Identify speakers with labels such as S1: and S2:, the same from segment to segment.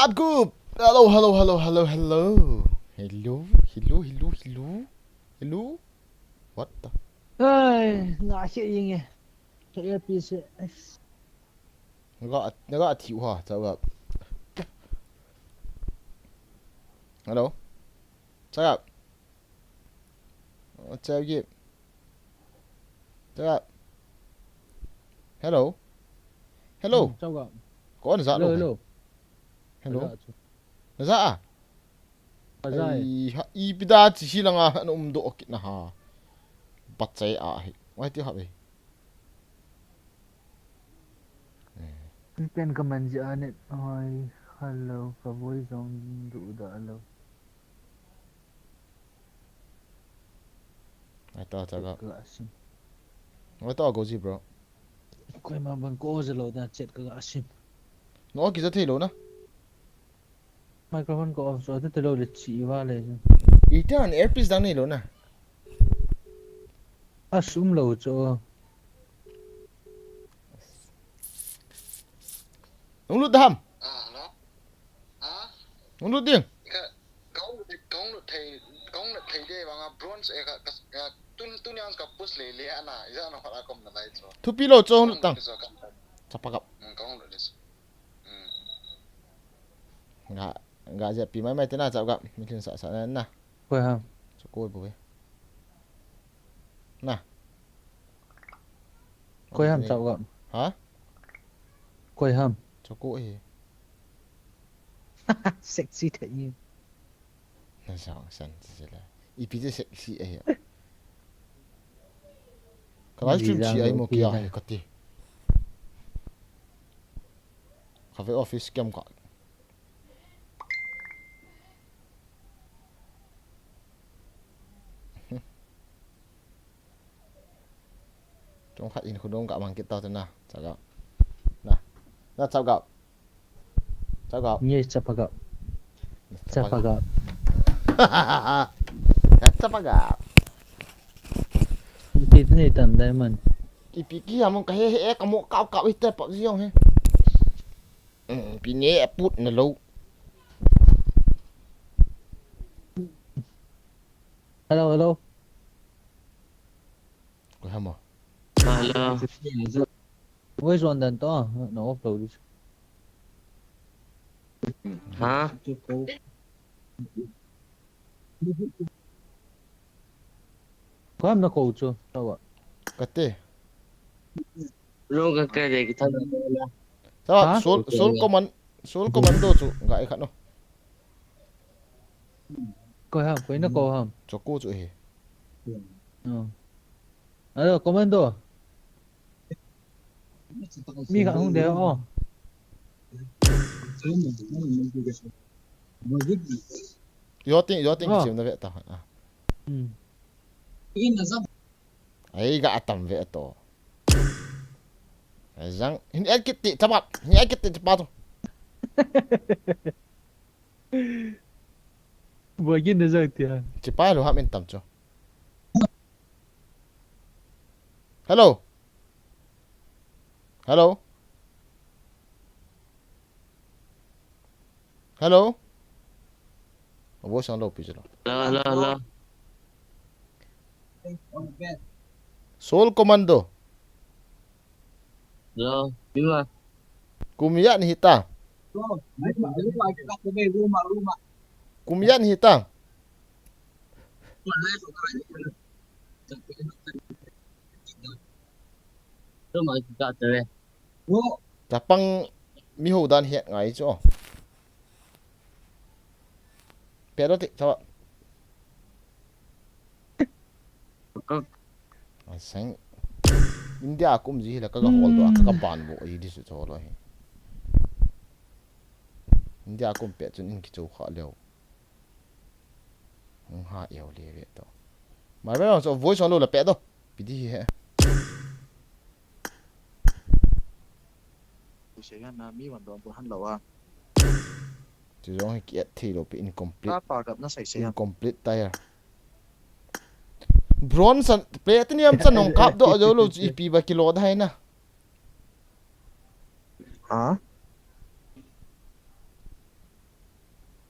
S1: What group? Hello. Hello. What the?
S2: Ai, ngã chuyện gì nhỉ? Cái episode.
S1: Nó gọi thiểu hả? Sao gặp? Hello. Sao gặp? Sao gì? Sao gặp? Hello.
S2: Sao gặp?
S1: Có nó dạ đâu
S2: Hello.
S1: Hello. Nó dạ à?
S2: Ai.
S1: I bida chỉ là ngà nó độ kít na ha. Bắt chạy à. Ngoài tiêu hợp đi.
S2: Kan comment je anet. Oi, hello. Favori zone dulu dah hello.
S1: Ai tao sao gặp?
S2: Asim.
S1: Ai tao có gì bro?
S2: Kau memang bangko je lo dah chat ke Asim.
S1: Nó kì thấy lỗ na.
S2: Microphone ko off so tu terlalu dah cik wale je.
S1: Itu an earpiece dah ni lỗ na.
S2: Asum lo cho.
S1: Ông lút đam.
S3: Nó hả
S1: Ông lút điên.
S3: công thầy đây bằng bronze tun yang kapus lele ana isa no hala kom na lai so
S1: Thu pilo cho ông lút tăng. Chapa gặp.
S3: công lo des
S1: Ngã dẹp pi máy thế nào chào gặp. Mình thuyền sợ nên nè.
S2: Kau ham.
S1: Cho cô bố. Nè.
S2: Kau ham sao gặp?
S1: Hả?
S2: Kau ham.
S1: Cho cô ấy.
S2: Sexy thật nhiên.
S1: Nó sao sẵn chứ là. Ý bí sexy ấy. Cái này stream chỉ ấy một kia hay có tí. Cafe office kem cả. Trong khách in khu đông cả bằng cái tao thế nào? Chào gặp. Nè chào gặp. Chào gặp.
S2: Ni siapa gặp? Siapa gặp?
S1: Siapa gặp?
S2: Itu ni tam diamond.
S1: Ipiki among kahe kamu kau itu apa sih he? Pini put na low.
S2: Hello.
S1: Kau hama.
S4: Hello.
S2: Where's one dan to? No upload.
S4: Hả?
S2: Kau am nak kau tu? Tahu?
S1: Kate.
S4: Luôn cái gì cái thân.
S1: Sao? Sol commando tu nggak ikat no.
S2: Kau nak kau ham.
S1: Joko tu he.
S2: Hello, komando. Mi kat hung dia oh.
S1: Yo ting chim na ve ta. Ai ga atam ve to. Zang ini kiti cepat. Ini kiti cepat tu.
S2: Bagian dah dia.
S1: Cepat lu hak mintam cho. Hello. Abo sang lo pi je lo.
S4: Hello.
S1: Sol commando.
S4: Hello. Bima.
S1: Kumian hitang. Kumian hitang.
S4: Tôi mới cả tới đây.
S1: Tapang miho dan hiat ngai cho. Pero ti sao? Sang India cũng gì là cái hall đó cái bàn bộ gì đi sự cho rồi. India cũng biết cho nên cái chỗ khó liệu. Không hạ yếu liền vậy đó. Mà bây giờ cho voice on là biết đâu. Bị đi hết.
S5: Sẽ là mi hoàn toàn của hắn lẩu à.
S1: Chỉ giống cái thì nó bị incomplete.
S5: Các bảo gặp nó xảy ra.
S1: Incomplete tire. Bronze platinum sa nong kap do jo lo EP ba kilo dai na.
S5: Hả?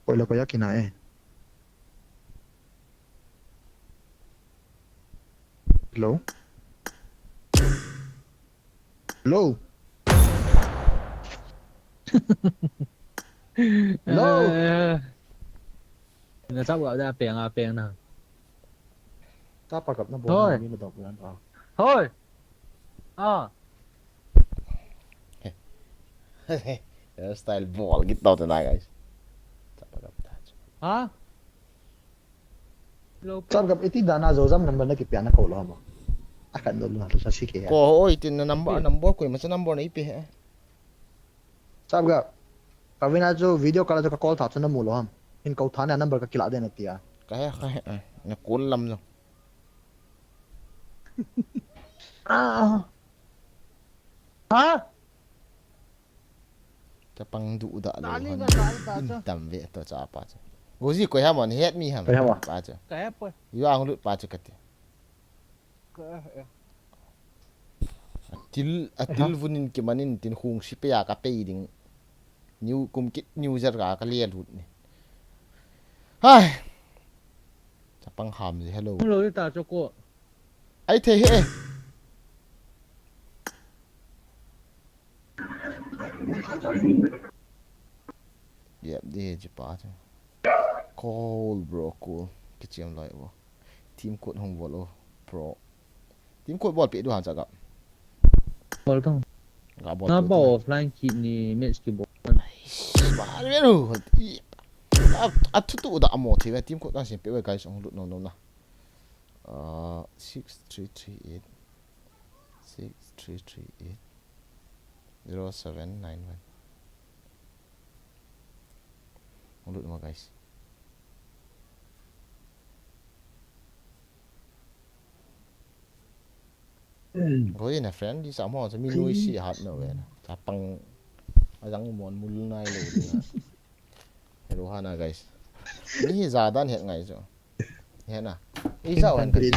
S5: Ôi là có giá kỳ này. Hello. Hello. Hello.
S2: Nó sắp gọi ra bèn nào.
S5: Ta pa gặp nó bố
S2: Thôi.
S5: hàng như là đọc lên à.
S2: Thôi.
S1: Style ball gitu tonight guys.
S2: Hả? Hello.
S5: Ta gặp iti dana zozam number na kipiana ko lo mo. Akan do lo sa sike ya.
S1: Ko oi tin na number ko masa number na ipi he.
S5: Ta gặp Kavina jo video kala jo ka call tha chuna mu lo ham. In kau thana number ka kila de na tia.
S1: Kaya na cool lam no.
S2: Hả?
S1: Cha pang du da lo
S2: Nani
S1: han.
S2: ka sai ta cho.
S1: Tam ve to cha pa cha. Gozi ko ham on head me ham.
S5: Ko ham à?
S1: Pa cha.
S2: Cái ép ơi.
S1: Yu ang lut pa cha kati.
S2: Cái
S1: Atil vunin ki manin tin khung si pe ya ka pe ding. New kum kit new jar ka le lut ni. Hai. Cha pang ham gì hello.
S2: Không lối ta cho cô.
S1: Ai thế he. Yep, đi chứ pa cha. Cool bro, cool. Cái chuyện lại vô. Team code không vô lo pro. Team code ball bị đua hàng chắc gặp.
S2: Bol tông.
S1: Gặp ball.
S2: Nó bỏ offline chị ni match ki bol.
S1: Mà biết rồi. À thu tụ đã một thì team code đang xem bị cái xong lụt nó na. 6338 6338 0791. Không lụt mà guys. Rồi nè friend đi sao mà sẽ mi nuôi xì hạt nữa vậy nè. Chả bằng răng mòn mul này luôn. Hello Hana guys. Ni giờ đang hiện ngày rồi. Hiện à. Ý sao anh cái gì?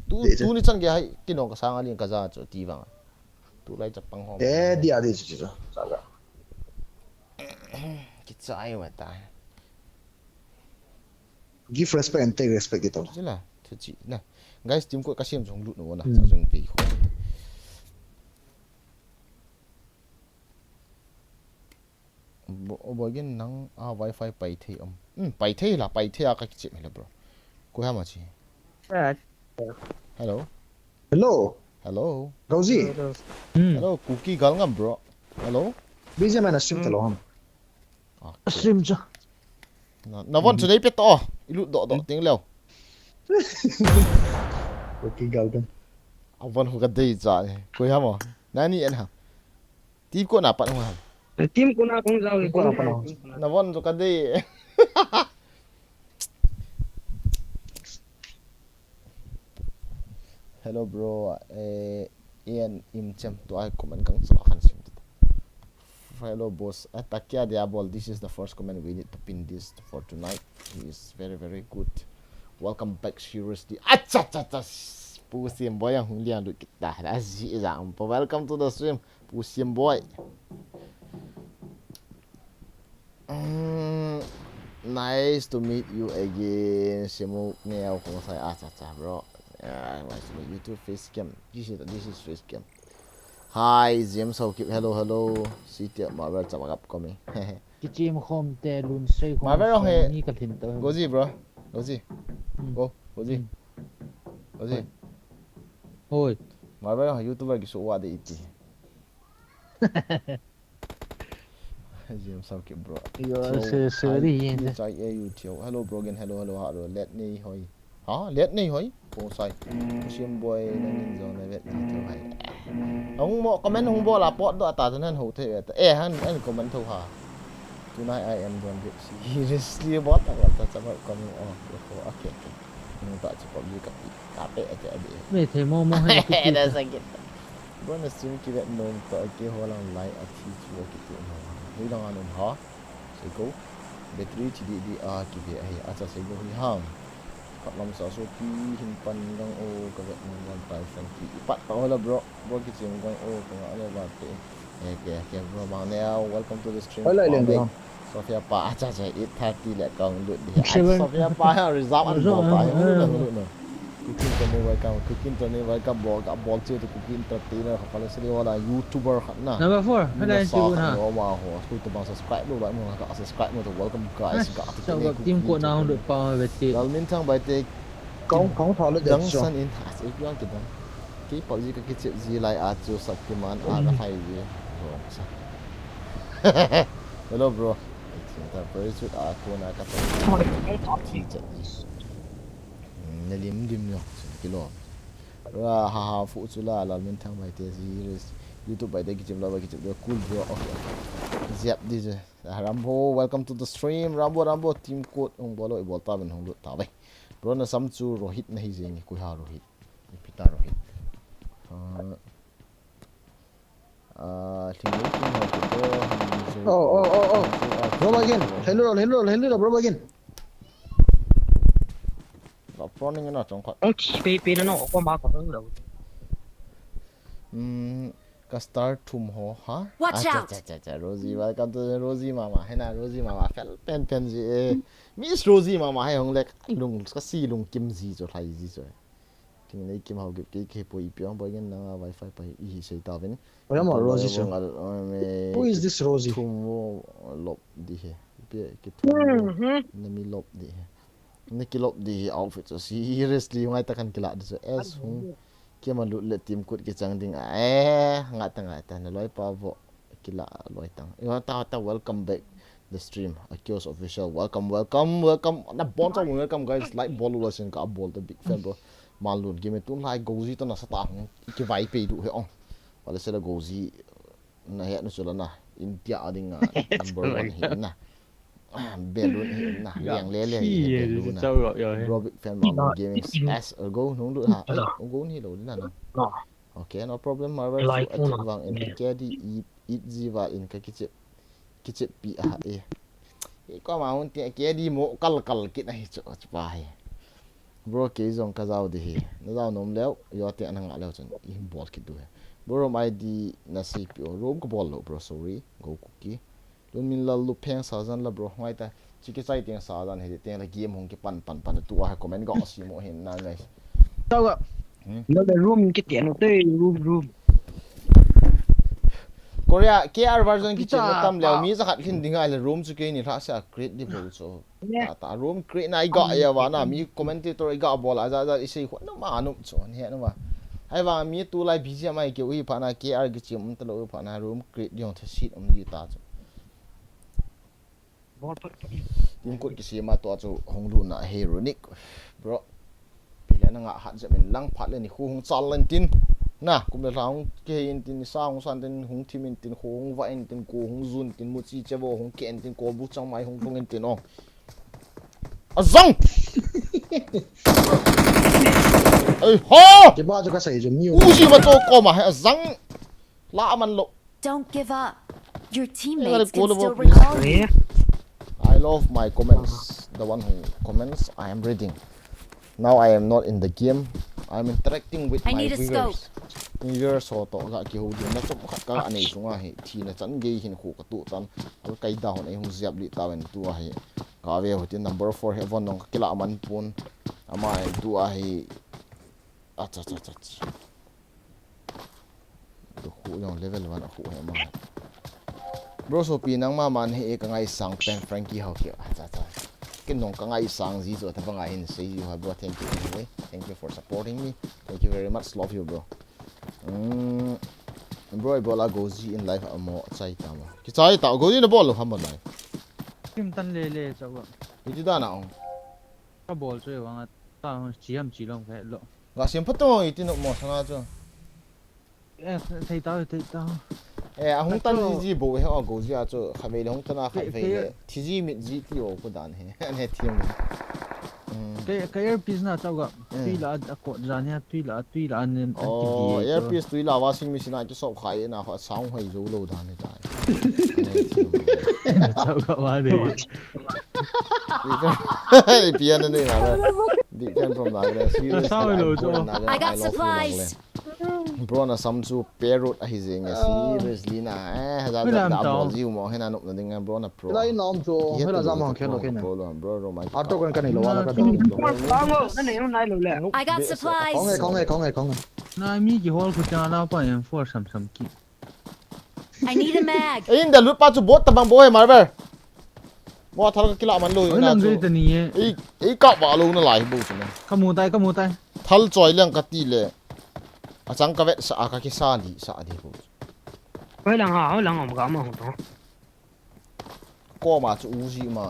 S1: Tu ni chân cái hay cái nó cái sang anh cái gì cho tí vàng. Tu lại chả bằng hòm.
S5: Eh dia di situ. Ta gặp.
S1: Cái trái mà ta.
S5: Give respect and take respect gitu.
S1: Chứ là thật chị nè. Guys team code kasih trong lụt nữa nè. Sao dùng vì khổ. Bộ cái năng wifi bay thế bay thế là bay thế cái chuyện này là bro. Cô ham mà chị. Hello.
S5: Hello.
S1: Hello.
S5: Gauzi.
S1: Hello. Cookie gal ngam bro. Hello.
S5: Busy man stream ta lo ham.
S2: Stream cho.
S1: Nó vẫn today biết to. Ilut độ tiếng leo.
S5: Okay galdan.
S1: Vẫn không có đây trả. Cô ham mà. Nani anh hả? Team code nào bạn không hả?
S4: Tim ko na kung daw.
S5: Ko na pa no.
S1: Nó vẫn cho cái đây. Hello bro, Ian im chem to I comment kang sa kan sim. Hello boss, Atakia Diabol, this is the first comment we need to pin this for tonight. He is very good. Welcome back seriously. Acha cha cha. Pusim boy ang hulian lut kita. Asi zang. Welcome to the stream. Pusim boy. Nice to meet you again. Simuk neo kung saya acha cha bro. Nice to meet you too. Face cam. This is face cam. Hi James, how keep hello. City Marvel chama gap kami.
S2: Cái chim khom te luôn xây khom.
S1: Marvel không hề.
S2: Ni cái thìn tới.
S1: Go gì bro? Go gì? Go gì? Go gì?
S2: Thôi.
S1: Marvel là YouTuber cái số qua để ít. James, how keep bro?
S2: Sơ đi yên.
S1: Chạy YouTube. Hello bro again. Hello. Let me hỏi. Hả? Let me hỏi. Không sai. Sim boy đang nhìn rồi này biết gì thôi hay. Ông mo comment hung bo là pot do ta nên hậu thế. Han comment thôi hả? Tonight I am going to seriously bot là ta sama comment okay. Mình tak cepat beli kape aja ada.
S2: Mày thấy mò hay cái
S1: Ada sakit. Bro na stream kira nom tak ke holang like ati chuo gitu. Ni dong anom ha. Sego. Battery di ki ai acha sego hi hang. Kat lam sa so pi himpan dong ka vet mon tai fan ki. Pat pa hola bro. Bro ki chim dong ka ngale ba te. Okay, bro bang now welcome to the stream.
S5: Quay lại liền được không?
S1: Sophia pa cha cha 8:30 le kong lu di Sophia pa ha result an bo pa lu no cooking to ne welcome bo ka bol che to cooking entertainer ha pala sili wala youtuber na
S2: Number 4. Hala si Buna.
S1: no ma ho ku to bang subscribe lu ba mo ka subscribe mo to welcome guys ka
S2: Sao gặp team của nào được bao về tiền.
S1: dal min thang bai te
S5: Kong thọ le
S1: dang
S5: de
S1: san in as e yang ki dang ki pa ji ka ki che ji lai a chu saktiman a ka hai ji sa hello bro ta very sweet a ko na ka ta ne lim dim yo kilo ra ha fu chu la la min thang bai te ji YouTube bai te ki chim la ba ki chim cool bro okay zap di je Rambo welcome to the stream Rambo team code ong bolo e bol ta ben hong lu ta bai bro na sam chu Rohit na hi je ni ku ha Rohit pita Rohit
S5: Oh. Bro again. Hello, bro again.
S1: Running na trong khat
S6: ông chỉ bị nó có mà có hướng đâu
S1: ka star thum ho ha
S7: Watch out.
S1: cha Rosie welcome to Rosie mama hai na Rosie mama fel pen ji Miss Rosie mama hai hong lek lung ka si lung kim ji cho thai ji cho king nei kim hau ke po I pyong boy gen na wifi pa I sei ta ben
S5: Wala mo Rosie sir. Who is this Rosie?
S1: thum lop di he ke thum na mi lop di he na ki lop di outfit so seriously ngai ta kan kila so as hung kia mà lụt lệ tìm cút cái chẳng đinh ngã ta nó lối pa vợ kila lối tăng ta welcome back the stream Akios official welcome na bon sa welcome guys like ball lesson ka ball the big fan bro malun game tu like gozi to na sa ta ki vai pe du he on wala sila gozi na he no sula na India ading number 1 he na belun he na yang le belun na bro big fan malun gaming as go nung du ha go ni lo na no okay no problem marvel so wang in ke di eat jiwa in ka kiche pi ha ko ma un te ke di mo kal kit na hi cho pa he bro ke zong ka zau de he na zau nom leo yo te na nga leo chen I bol kit du he bro mai di na cpo rom ko bol lo bro sorry go cookie lun min la lu pheng sa jan la bro ngai ta chi ke chai teng sa jan he te la game hong ke pan tu a comment go si mo hen na guys
S6: sao ạ nó là room cái tiền nó tê room
S1: Korea KR version ki chen tam leo mi za khat khin dingai la room chu ke ni tha sa create di bol so ta room create na I ga ya wa na mi commentator I ga bol a za isei khon no ma nu chon he no wa ai wa mi tu lai bgm ai ke ui pa na KR ki chim ta lo pa na room create di on the sheet di ta chu tim kot ki sima to chu honglu na heronic bro pila na nga hat ja men lang phat le ni hung chal len tin na kum le raung ke in tin sa hung san tin hung thimin tin hung wa in tin ko hung zun tin mu chi chewo hung ken tin ko bu chang mai hung thong tin ong azang ai ho
S5: Cái ba cho cái sợi dùng nhiều.
S1: u si ma to ko ma azang la man lo
S7: Don't give up. Your teammates can
S1: cool
S7: still
S1: about
S7: recall you.
S6: thế
S1: I love my comments. The one who comments, I am reading. Now I am not in the game. I am interacting with
S7: I
S1: my
S7: need a
S1: viewers. Viewers so to ga ki hu din na chom khat ka anei sunga he thi na chan ge hin khu ka tu chan al kai da hon ei hu ziap li tawen tu a he ka ve hu tin number 4 he von nong kila man pun ama ai tu a he acha tu khu yong level 1 khu he ma bro so pi nang ma man he ka ngai sang pen Frankie how ki acha kin nong ka ngai sang ji zo ta ba ngai hin sei you have bro thank you anyway thank you for supporting me thank you very much love you bro bro I bola gozi in life amo chai ta ma ki chai ta gozi na bol ham ban lai
S2: Team tan le sao gặp.
S1: ki da na ong
S2: Ka ball chơi wang ta chỉ long phải lộ.
S1: ga sim phato I tin mo sana cho
S2: Thấy tao.
S1: e a hung tan ji bo he a gozi a cho khavei le hung tan a khai ve thi ji mi ji ti o ko dan he an he thiam
S2: Cái earpiece na sao gặp. Tuy là có ra nha, tuy là anh
S1: oh earpiece tui la washing machine a ki so khai na ha sound hoi zo lo dan he tai
S2: sao gặp mà đi.
S1: piano ni na di kan from na
S7: I got supplies.
S1: bro na samchu perut a hi zenga seriously na da bol jiu mo hena nup na dinga bro na pro
S5: Lai nom cho hay là jam hàng khen lo khen
S1: pro lo bro ro mai
S5: auto kan ni lo wala ka
S6: Bango, nó này nó này rồi lẹ.
S7: I got supplies.
S5: Không nghe.
S2: Na mi ki hol ko cha la pa en for sam ki.
S7: I need a mag.
S1: in da lut pa chu bot tabang boy marber mo thal ka kila man lui
S2: Oi
S1: na
S2: lang
S1: chu
S2: ge ta ni e.
S1: ei ka ba lu na lai bu chu na
S2: Kamu tai.
S1: thal choi lang ka ti le a chang ka vet sa ka ki sa di bu
S6: Ôi lằng hỏng gạo mà hỏng đó.
S1: ko ma chu u ji ma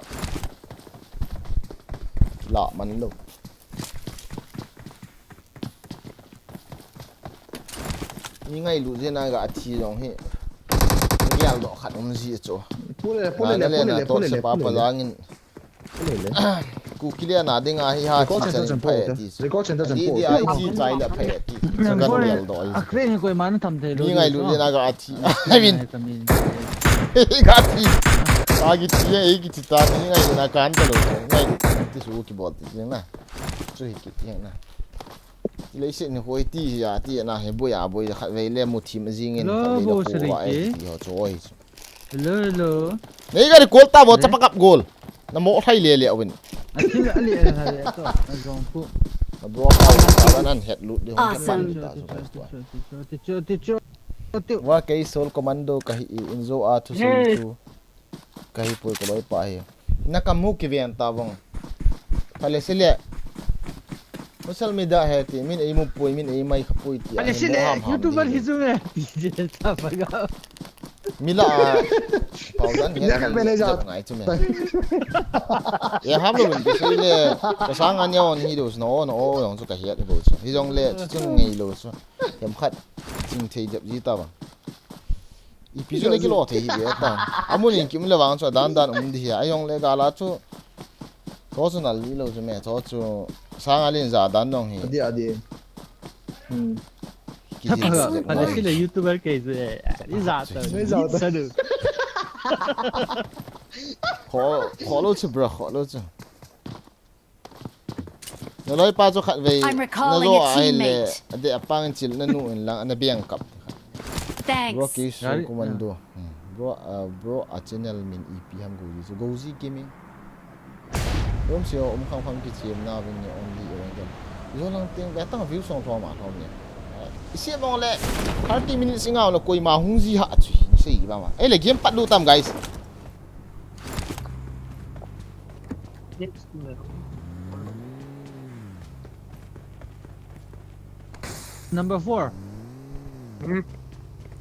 S1: la man lo ni ngai lu je na ga thi rong he ya lo khat ji chu
S5: Pule
S1: se pa pa langin ku kilia na dinga hi ha
S5: Record center chen po Record center chen po
S1: di ai ti chai la phe ti
S2: Nang
S1: sagan
S2: ko
S1: yal do ai
S2: akre ni ko man tham the lo.
S1: ni ngai lu je na ga thi I mean ga thi agi ti e gi ti ta ni ngai na kan ta lo ngai ti su ki bot ti na chu hi ki ti na lấy chuyện hồi ti ya ti na he boy boy khat ve le mu thim jing in khat le ko ai ti ho choi
S2: Hello.
S1: nei ga ko ta bo chapa kap gol na mo thai le le win
S2: Akil ali ha to. Azong pu.
S1: na bro ka nan head loot de hon
S7: Awesome.
S2: Ti.
S1: wa kai sol commando ka hi inzo a thu sol tu ka hi poi ko loi pa hi na kam mu ki ven ta bong pale se le social media he ti min ei mu poi min ei mai khapoi ti
S2: Ale sile YouTuber hizume. Ta paga.
S1: mila paudan he ka bene ja ngai chu me ya ham lo bin se le ka sang an yaw ni do no yong chu ka hiat bo chu hi jong le chung ngei lo chu yam khat ching thei jap ji ta ba i pi ju le ki lo thei hi be ta amun in kim le wang chu dan di ya ayong le ga la chu to chu na li lo chu me to chu sang alin za dan dong hi
S5: Adi
S1: ki ji
S2: Ale sile YouTuber ke zu. Exato. Salu.
S1: khó lo chu bro khó lo chu nó loi pa chu khat ve
S7: I'm
S1: na
S7: recalling
S1: zo
S7: a
S1: ai le
S7: teammate.
S1: ade apang chil na nu in lang na biang kap bro
S7: Thanks.
S1: ki so commando bro a channel min ep ham go ji go ji gaming rom sio khang khang ki chem na bin ni only orang jam yo lang ting ba tang view song thwa ma thom ni isi bong le 30 minutes singaw la koi ma hung ji ha chi sei ba ma ai le game pat lu tam guys
S2: Number 4.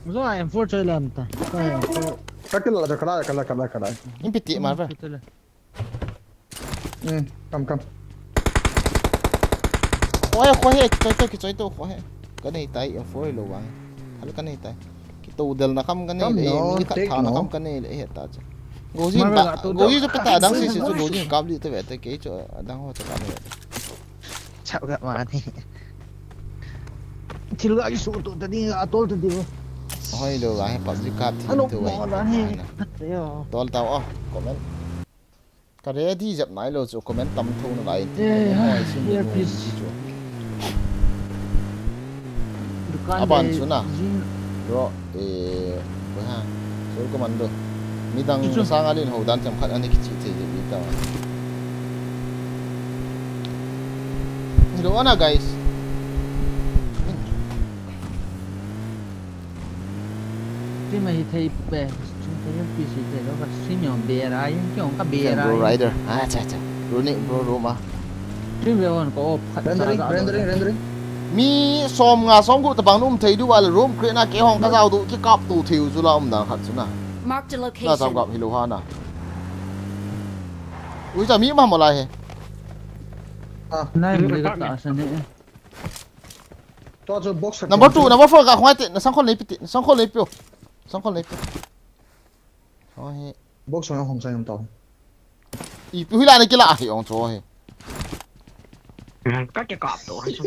S2: Zo I am 4 chai lam ta.
S5: Kakil la kala
S1: in piti ma ba
S5: Come
S1: khoe ki choi to khoe cái này tay em phối lâu quá hal cái này tay cái tàu del na kam cái này để mi khát thao na kam cái này để hết ta chứ goji cho peta đang xí cho goji cam đi tới vậy tới cái chỗ đang ho cho cam này
S6: Chào các bạn. Thì lại số tụi ta đi atol tụi đi.
S1: hoi lo ga public card thì thôi vậy tol tao comment cái đấy thì dập nãy lo cho comment tâm thu nó lại hoi xin
S2: Here please.
S1: Aban suna bro ko ha so commando midang sang alin ho dan cham khat ani ki chi the ni ta hello ana guys
S2: Thì mày thấy bè chúng ta rất quý sĩ thế đó và xin nhỏ bè ra những kiểu các bè ra
S1: bro rider cha running bro roma
S2: thì bây giờ có
S5: Rendering
S1: mi som nga som gu tabang num thei du wal room kre na ke hong ka zaw du ki kap tu thiu zu la da khat suna
S7: Marked a
S1: na sam
S7: location.
S1: gap hilu ha na ui cha mi ma ma lai he
S2: này mình gặp ta sang này
S5: To cho box
S1: number 2 number 4 ka khwai te na sang khol nei piti sang khol nei pyo ho he
S5: Box nó không sai không tao
S1: i pi la na ki la hi ong cho he
S6: Các cái cọp tụi.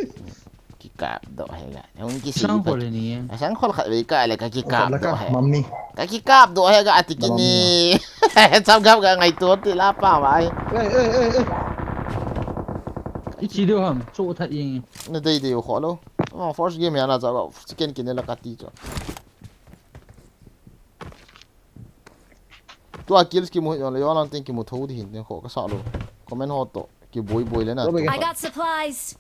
S1: ki kap do he ga hong ki si
S2: sang hồ lên nè
S1: sang khol khat ve ka le ka ki kap do he
S5: Mami
S1: ka ki kap do he ga ati ki ni sam gap ga ngai to ti la pa mai
S5: Ê
S2: ít chỉ điều hầm chỗ thật yên
S1: na dei dei kho lo Oh, first game ya na jaga chicken kinela kati cho. Tu a kills ki mo yo yo lan tin ki mo thodi hin ne kho ka sa lo. Comment ho to ki boy le na.
S7: I got supplies.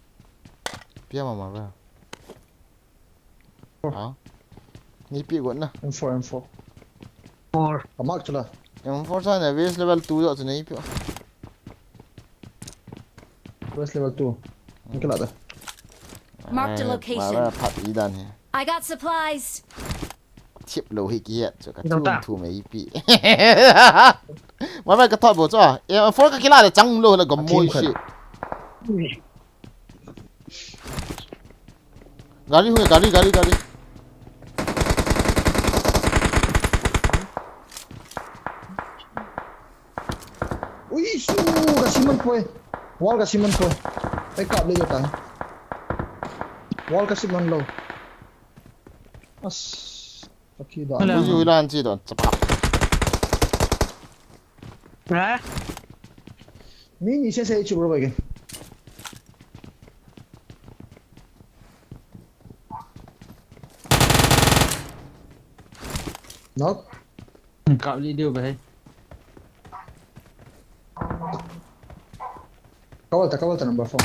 S1: Pia ma ba. Ha. Ni pi gon na.
S5: M4
S6: 4
S5: Amak chula
S1: M4 sa na base level 2 yo ni pi.
S5: First level 2 Nikla da
S7: Marked a location.
S1: Ma phat i dan he.
S7: I got supplies.
S1: Chip lo hi ki het cho ka
S6: Đâu ta?
S1: thu me pi. Ma ba ka thot bo cho. M4 ka kila de chang lo la gom moi shi. गाड़ी हुई गाड़ी गाड़ी गाड़ी
S5: Ui su ka siman poi Wall ka siman poi Ay kap le jata Wall ka siman lo As Taki da
S2: Hello.
S1: हुई हुई लान ची दो चपा
S6: hả
S5: Mini sen say chu bro again Knock
S2: Cậu đi đưa về.
S5: Kawal ta number 4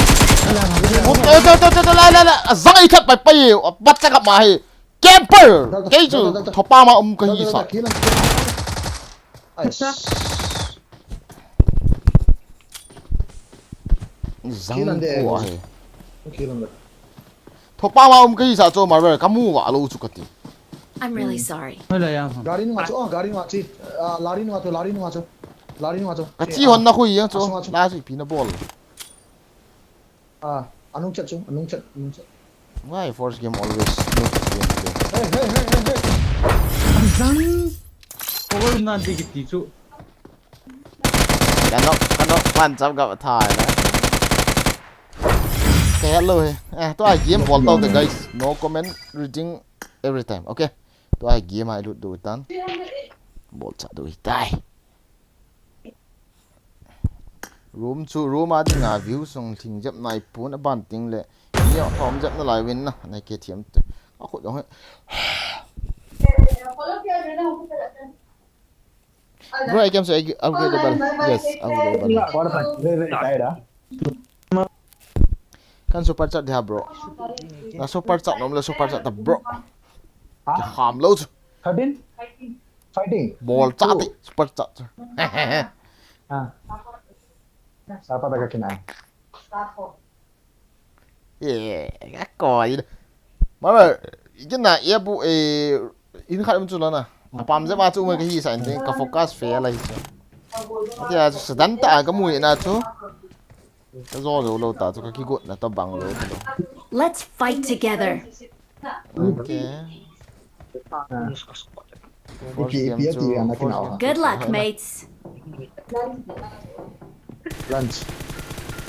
S1: la la la zai thắt pai pai bắt chắc mà hay camper cái chứ thọ ba mà cái gì sợ
S5: Ay
S1: răng của hay
S5: Kill him
S1: thọ ba mà cái gì sợ cho mà về kamu wa lo chu cái
S7: I'm really sorry.
S2: Thôi là em.
S5: Gari nu ngacho gari nu ngachi lari nu ngacho
S1: cái chi hòn nó khui á cho la chỉ pin nó ball
S5: Anong chat
S1: why first game always
S5: Hey
S2: Răng. Ôi nó đi cái tí chỗ.
S1: cái nó quan trọng gặp thải đấy cái hello hey tôi game ball tao the guys no comment reading every time okay tôi game I do it tan ball cha do it tai room a ding a view song thing jap nai pun a ban ting le ni thom jap na lai win na nai ke thiam a khu dong bro I can say upgradable yes upgradable
S5: What about very tired
S1: kan super chat dia bro na super chat nom le super chat ta bro ke ham lo
S5: 13 Fighting
S1: ball chat ti super chat
S5: Siapa tak kena
S1: yeah cái còi mà rồi cái này em bu in khai em chú nó nè pam sẽ ba chú mấy cái gì sản sinh cái focus fair là gì thì là sự đánh tạ cái mùi nào chú cái do rồi lâu tạ chú cái gột là tao bằng rồi
S7: Let's fight together.
S1: ok
S5: Ipi anak kenal
S7: Good luck, mates.
S5: Lunch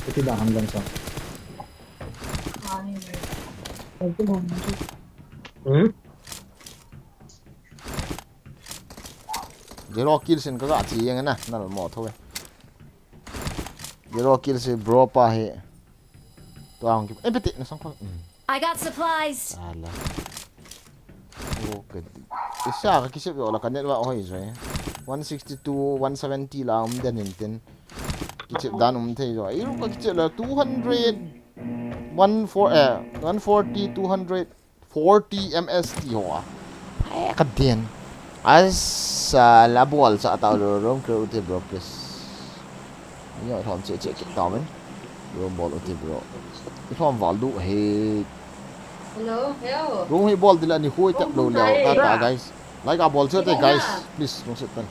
S5: Itu dah lunch
S1: zero kill sin cái gì vậy nè nó là một thôi zero kill sin bro pa he toàn em biết nó xong
S7: I got supplies.
S1: ala ok isa cái xếp rồi là cái network hồi rồi 162 170 là đen hình tin cái chip đan thấy rồi ý lúc cái chip là 200 140 240 MST hoa ai cái tiền as la ball sa tao rồi rong kêu thì bro please nhớ thom chế cái tao mình rong ball thì bro cái thom vào đủ he
S8: Hello, hello.
S1: rong he ball thì là ni khui chậm lâu leo ta guys like a ball chưa thế guys please don't sit down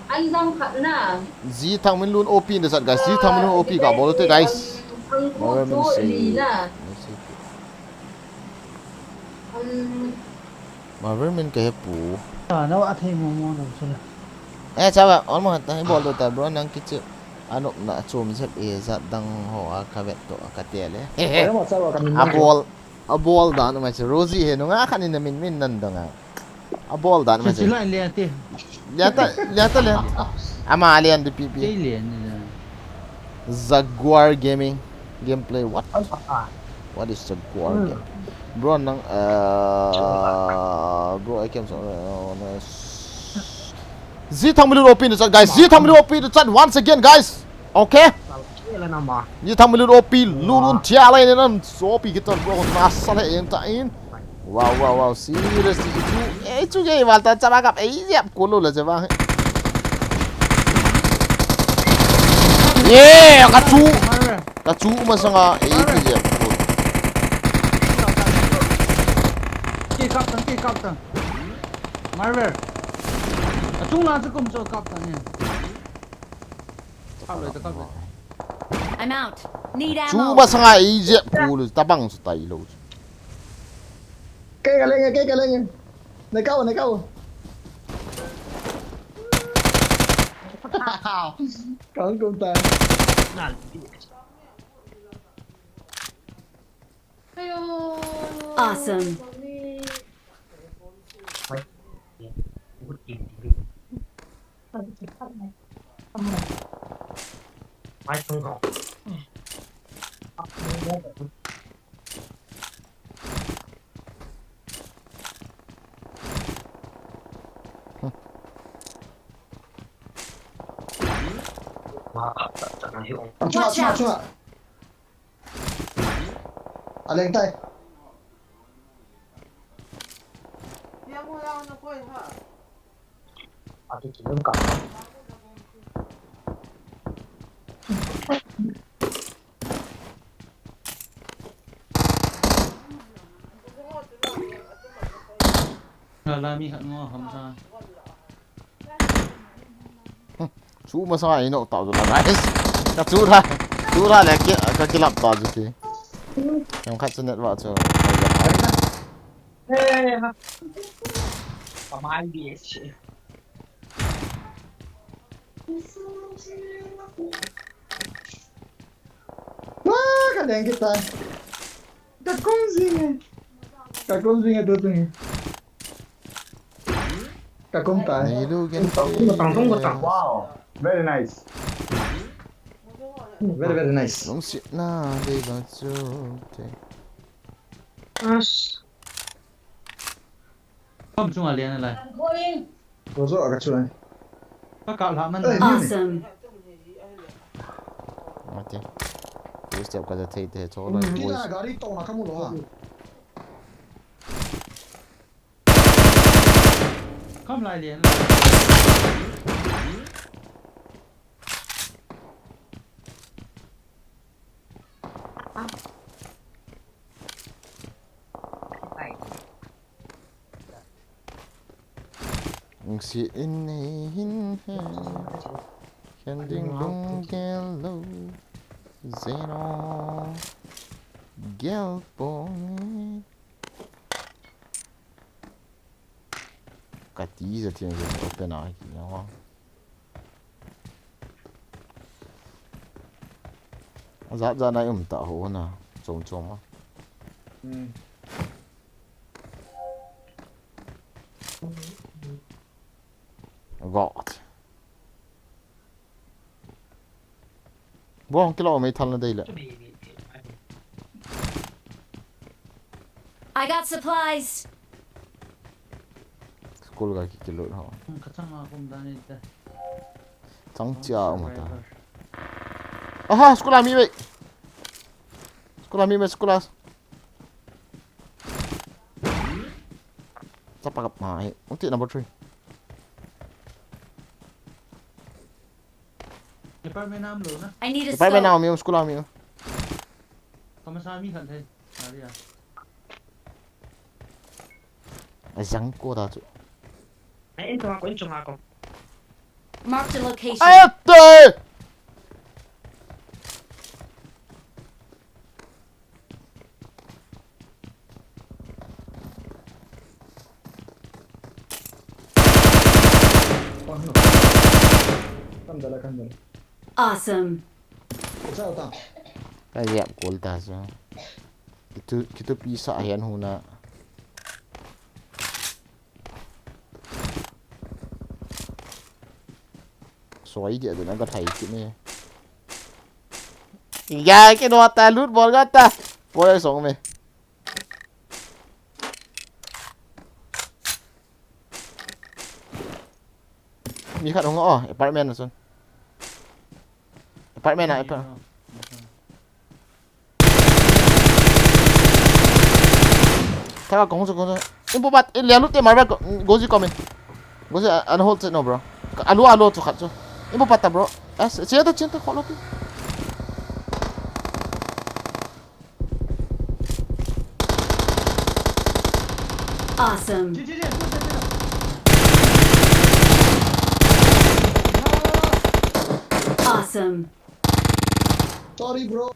S8: Anh Long khẩn à?
S1: Z thằng mình luôn OP để giật guys Z thằng mình luôn OP cả ball thế guys
S8: Anh có chỗ gì nè?
S1: mà với mình cái bù
S2: Nó đã thấy mò đâu rồi.
S1: sao vậy ông mà thấy ball rồi ta bro năng cái chữ anh cũng đã chôm xếp giật đằng họ cái vẹt tổ cái tiền đấy a ball đó mà chỉ Rosie hè nó ngã khăn nên mình năn đằng a ball đó mà
S2: Chỉ
S1: chỉ
S2: lại liền tiền.
S1: lihat ama alien di PP
S2: Cái liền này.
S1: Jaguar Gaming gameplay what what is the goal game bro nang bro I came so Z thằng mình OP được guys Z thằng mình OP được once again guys okay
S6: là nào mà
S1: Z thằng mình OP luôn chia lại nên nó OP kita bro nasa lại yang tain wow seriously itu game mà ta chả gặp ấy dẹp cuốn luôn là gì vậy yeah kacu mà sang ấy cái dẹp
S2: Ki kapten. Marvel. Chung là cũng cho kapten nha. Kap lại.
S7: I'm out. Need
S1: chú
S7: ammo.
S1: mà sang ấy dẹp cuốn ta bằng số tay luôn
S5: Cây cả lên này câu còn công ta
S7: Awesome.
S6: mai không có
S5: chung ạ lên tay
S2: Là mi hận ngon không sao.
S1: chú mà sang ấy nó tạo ra guys các chú ra lại kia các cái laptop tạo gì em khách chân nhận vào cho
S6: mai đi
S5: cái đèn kita cái con gì nghe tôi cái con tài
S1: này luôn cái
S5: wow very nice very nice
S1: nóng xịn na đây vào chỗ
S2: Không chung là liền này.
S5: có rõ cái chỗ này
S2: Có cạo lắm anh.
S7: Awesome.
S1: ok tôi sẽ có thể thấy thế chỗ này
S5: kita gari tông là không muốn lo
S2: Không lại liền.
S1: xịn này hin khen ding dong gello zero gelbong cái tí giờ thì mình open lại kì nhau giá ra này tạo hồ nào trông á gọt bố cái lọ mấy thằng lên đây lại
S7: I got supplies.
S1: school cái lọ họ
S2: Kacang aku mdani dah.
S1: trắng chả mà ta aha school ami vậy school sắp gặp mày ông chị number 3
S2: Depan main nam lu na.
S7: I need a
S1: phải bên nào
S7: scope.
S1: miêu school ami
S2: Kamu sami kan thay. Hari ya.
S1: rắn cô ta chứ
S6: em chung aku
S7: Marked a location.
S1: ai tê
S5: kan dala
S7: Awesome.
S5: sao ta
S1: cái dẹp của ta chứ kita bisa ayan huna xoáy địa rồi nó có thầy chứ nè dạ cái đồ ta lút ball gắt ta Boy ai song me. Mi khat hong o apartment na son. Apartment na apa. Tara kong so. Impo bat lian lut te mar ba goji comment. Goji an hold no bro. Alu to khat so. Impo pata bro. As siya ta cinta kholo pi.
S7: Awesome. Awesome.
S5: Sorry bro.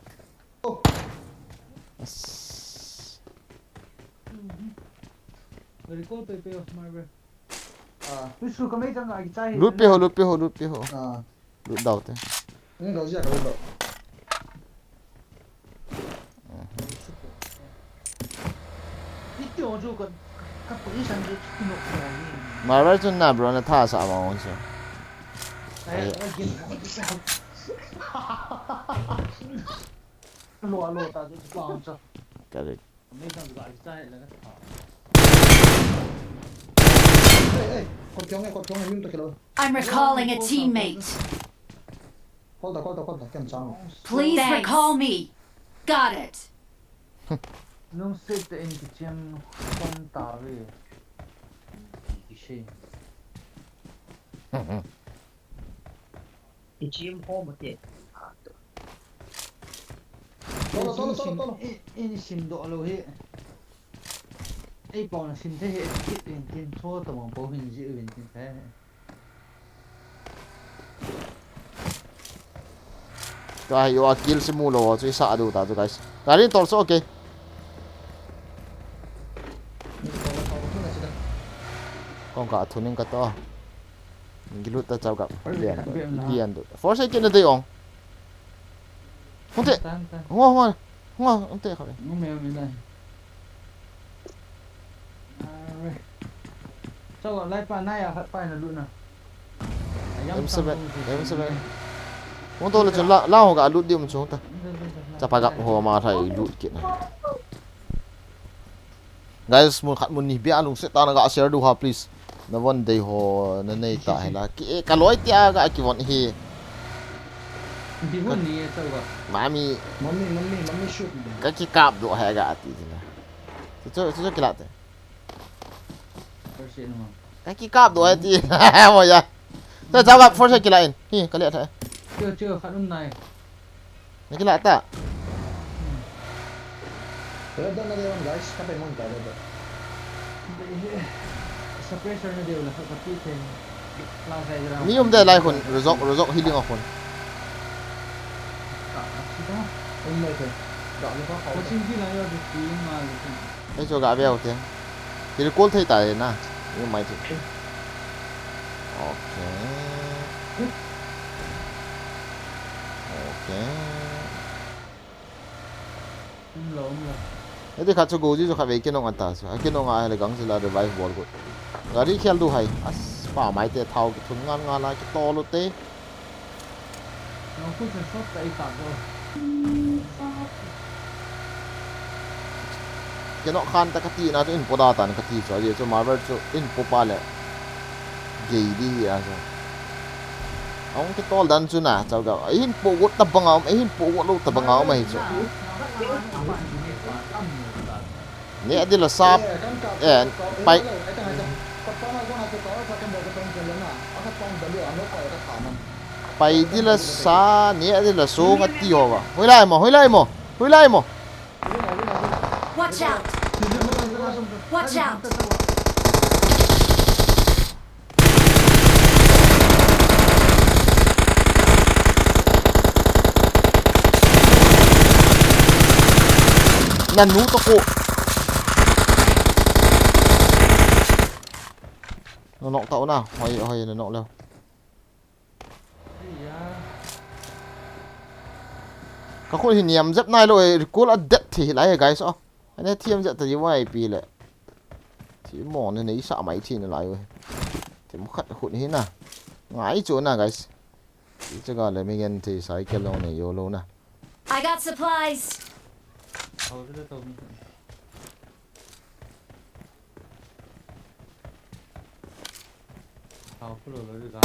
S2: Very cool pepe of marble.
S5: À,
S2: Su kamay tang ay chai.
S1: Lut pe ho.
S5: à,
S1: Lut daw te.
S5: những đầu ra cái đầu.
S2: Ít tiêu chu kan các position je kino ko ni.
S1: Marvel chun na bro na tha sa ma on so.
S2: Ay again. Lo ta ju pa cha.
S1: Correct.
S2: Kamay tang ay chai la ka.
S5: Ê, con kéo nghe, nhưng tôi kêu.
S7: I'm recalling a teammate.
S5: Hold on, kem sang.
S7: Please recall me. Got it.
S2: Nung sit in kitchen con ta ve. Ishe.
S6: Cái chim hôm một tiệt.
S5: Tolo.
S2: In sim do lo he. Ai pon sim the he in tin cho to mong po hin ji in tin thế.
S1: Cái yo kill simu lo chui sa du ta guys. Garin tol so okay. Con cả thunin ka to. Gilut ta chau gặp lian du. Force kin na de ong. Không thể. Không thể khỏi.
S2: Nó mèo mình đây. Sao gọi lại pa này à? Pa là luôn à?
S1: M7. Không tôi là chun lao ga lut dim chung ta. Cha pa gặp ho ma thai lut kit na. Guys, mun khat mun ni bia lung se ta na ga share du ha please. Na one day ho na nei ta hay là ki ka loi tia ga ki won hi.
S2: Đi hôn đi sao gọi?
S1: Mami
S5: Mami shoot.
S1: cái chi cạp độ hay ga ti na. Cho ki la te.
S2: First in mà.
S1: Cái chi cạp độ hay ti. Mo ya. Ta chao gặp force ki la in. Hi ka le ta.
S2: Chưa khát hôm này.
S1: Ni ki la ta.
S5: Pero doon na din guys, kapay mo tayo.
S2: Suppressor na đều là phải copy thêm. Lao dài ra.
S1: Ni um de lai khun rozok healing of khun.
S5: Hôm nay thì gọi nó có
S2: Có
S5: khẩu.
S2: chim chi là do được tí mà.
S1: Ai cho ga beo te. Thì call thấy tại na. Ni mai thì. Okay.
S2: Lộn rồi.
S1: Thế thì khát cho goji cho khát về cái nông ăn ta sao? Cái nông ai là gắng là revive ball good. Gari khel du hay. As pa mai te thau cái thun ngan la cái to lu te.
S2: Nó cũng sẽ sót tại cả rồi.
S1: Cái nọ khan ta kati na cho in poda ta na kati cho je cho marvel cho in popa le. Gei đi à cho. Ông cái to dan chu na chao ga. In po gut ta bangao, in po gut lu ta bangao mai cho. Nè đi là sap. Pai pai đi là sa, nè đi là số ngắt tiêu à. Hồi lại mo.
S7: Watch out. Watch out.
S1: Nan nu to ko. Nó nọ tao nào, hoài nó nọ đâu. Các khối hình nhầm dấp này rồi, cố là đất thì lại guys ạ. Anh ấy thêm dập thì vay pi lại. Thì mỏ nên ấy sợ máy thì nó lại rồi. Thì một khát khối hình nào. Ngái chỗ nào guys. Chứ còn là mình thì sai cái lô này vô lô nào.
S7: I got supplies.
S2: Hầu rất là tôm. Hầu cứ lừa lừa được.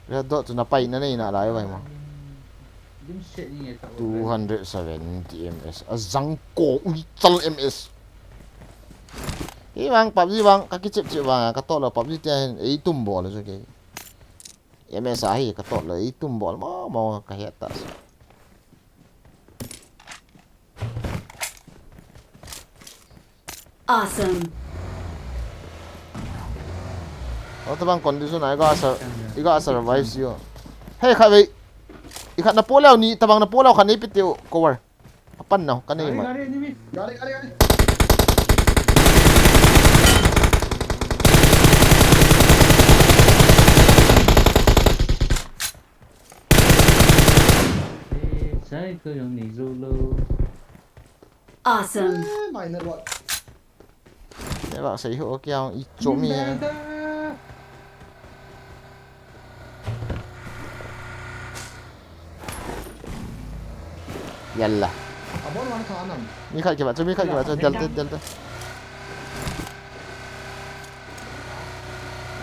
S1: Red dot tu napai na ni na lai vai mo.
S2: Dim shit ni tak.
S1: 270 ms. Azang ko ui chal ms. Hi bang PUBG bang kaki chip chip bang ka to la PUBG te ei tum bol so ke. MS ai ka to la ei tum bol mo ka het ta.
S7: Awesome.
S1: O ta bang condition ai ga survive sio. Hey khai vậy. Ikhat na po lao ni tabang na po lao khan ipit yo cover. Apan na kanai ma.
S2: Gari ni mi.
S5: Gali, gali, gali.
S2: Sai ko yung ni Zulu.
S7: Awesome.
S5: Minor what?
S1: Để bạn sử dụng keo ít chỗ mi. Yalla.
S5: Abon mana kanan?
S1: Mi khai kìa mi khai kìa delta.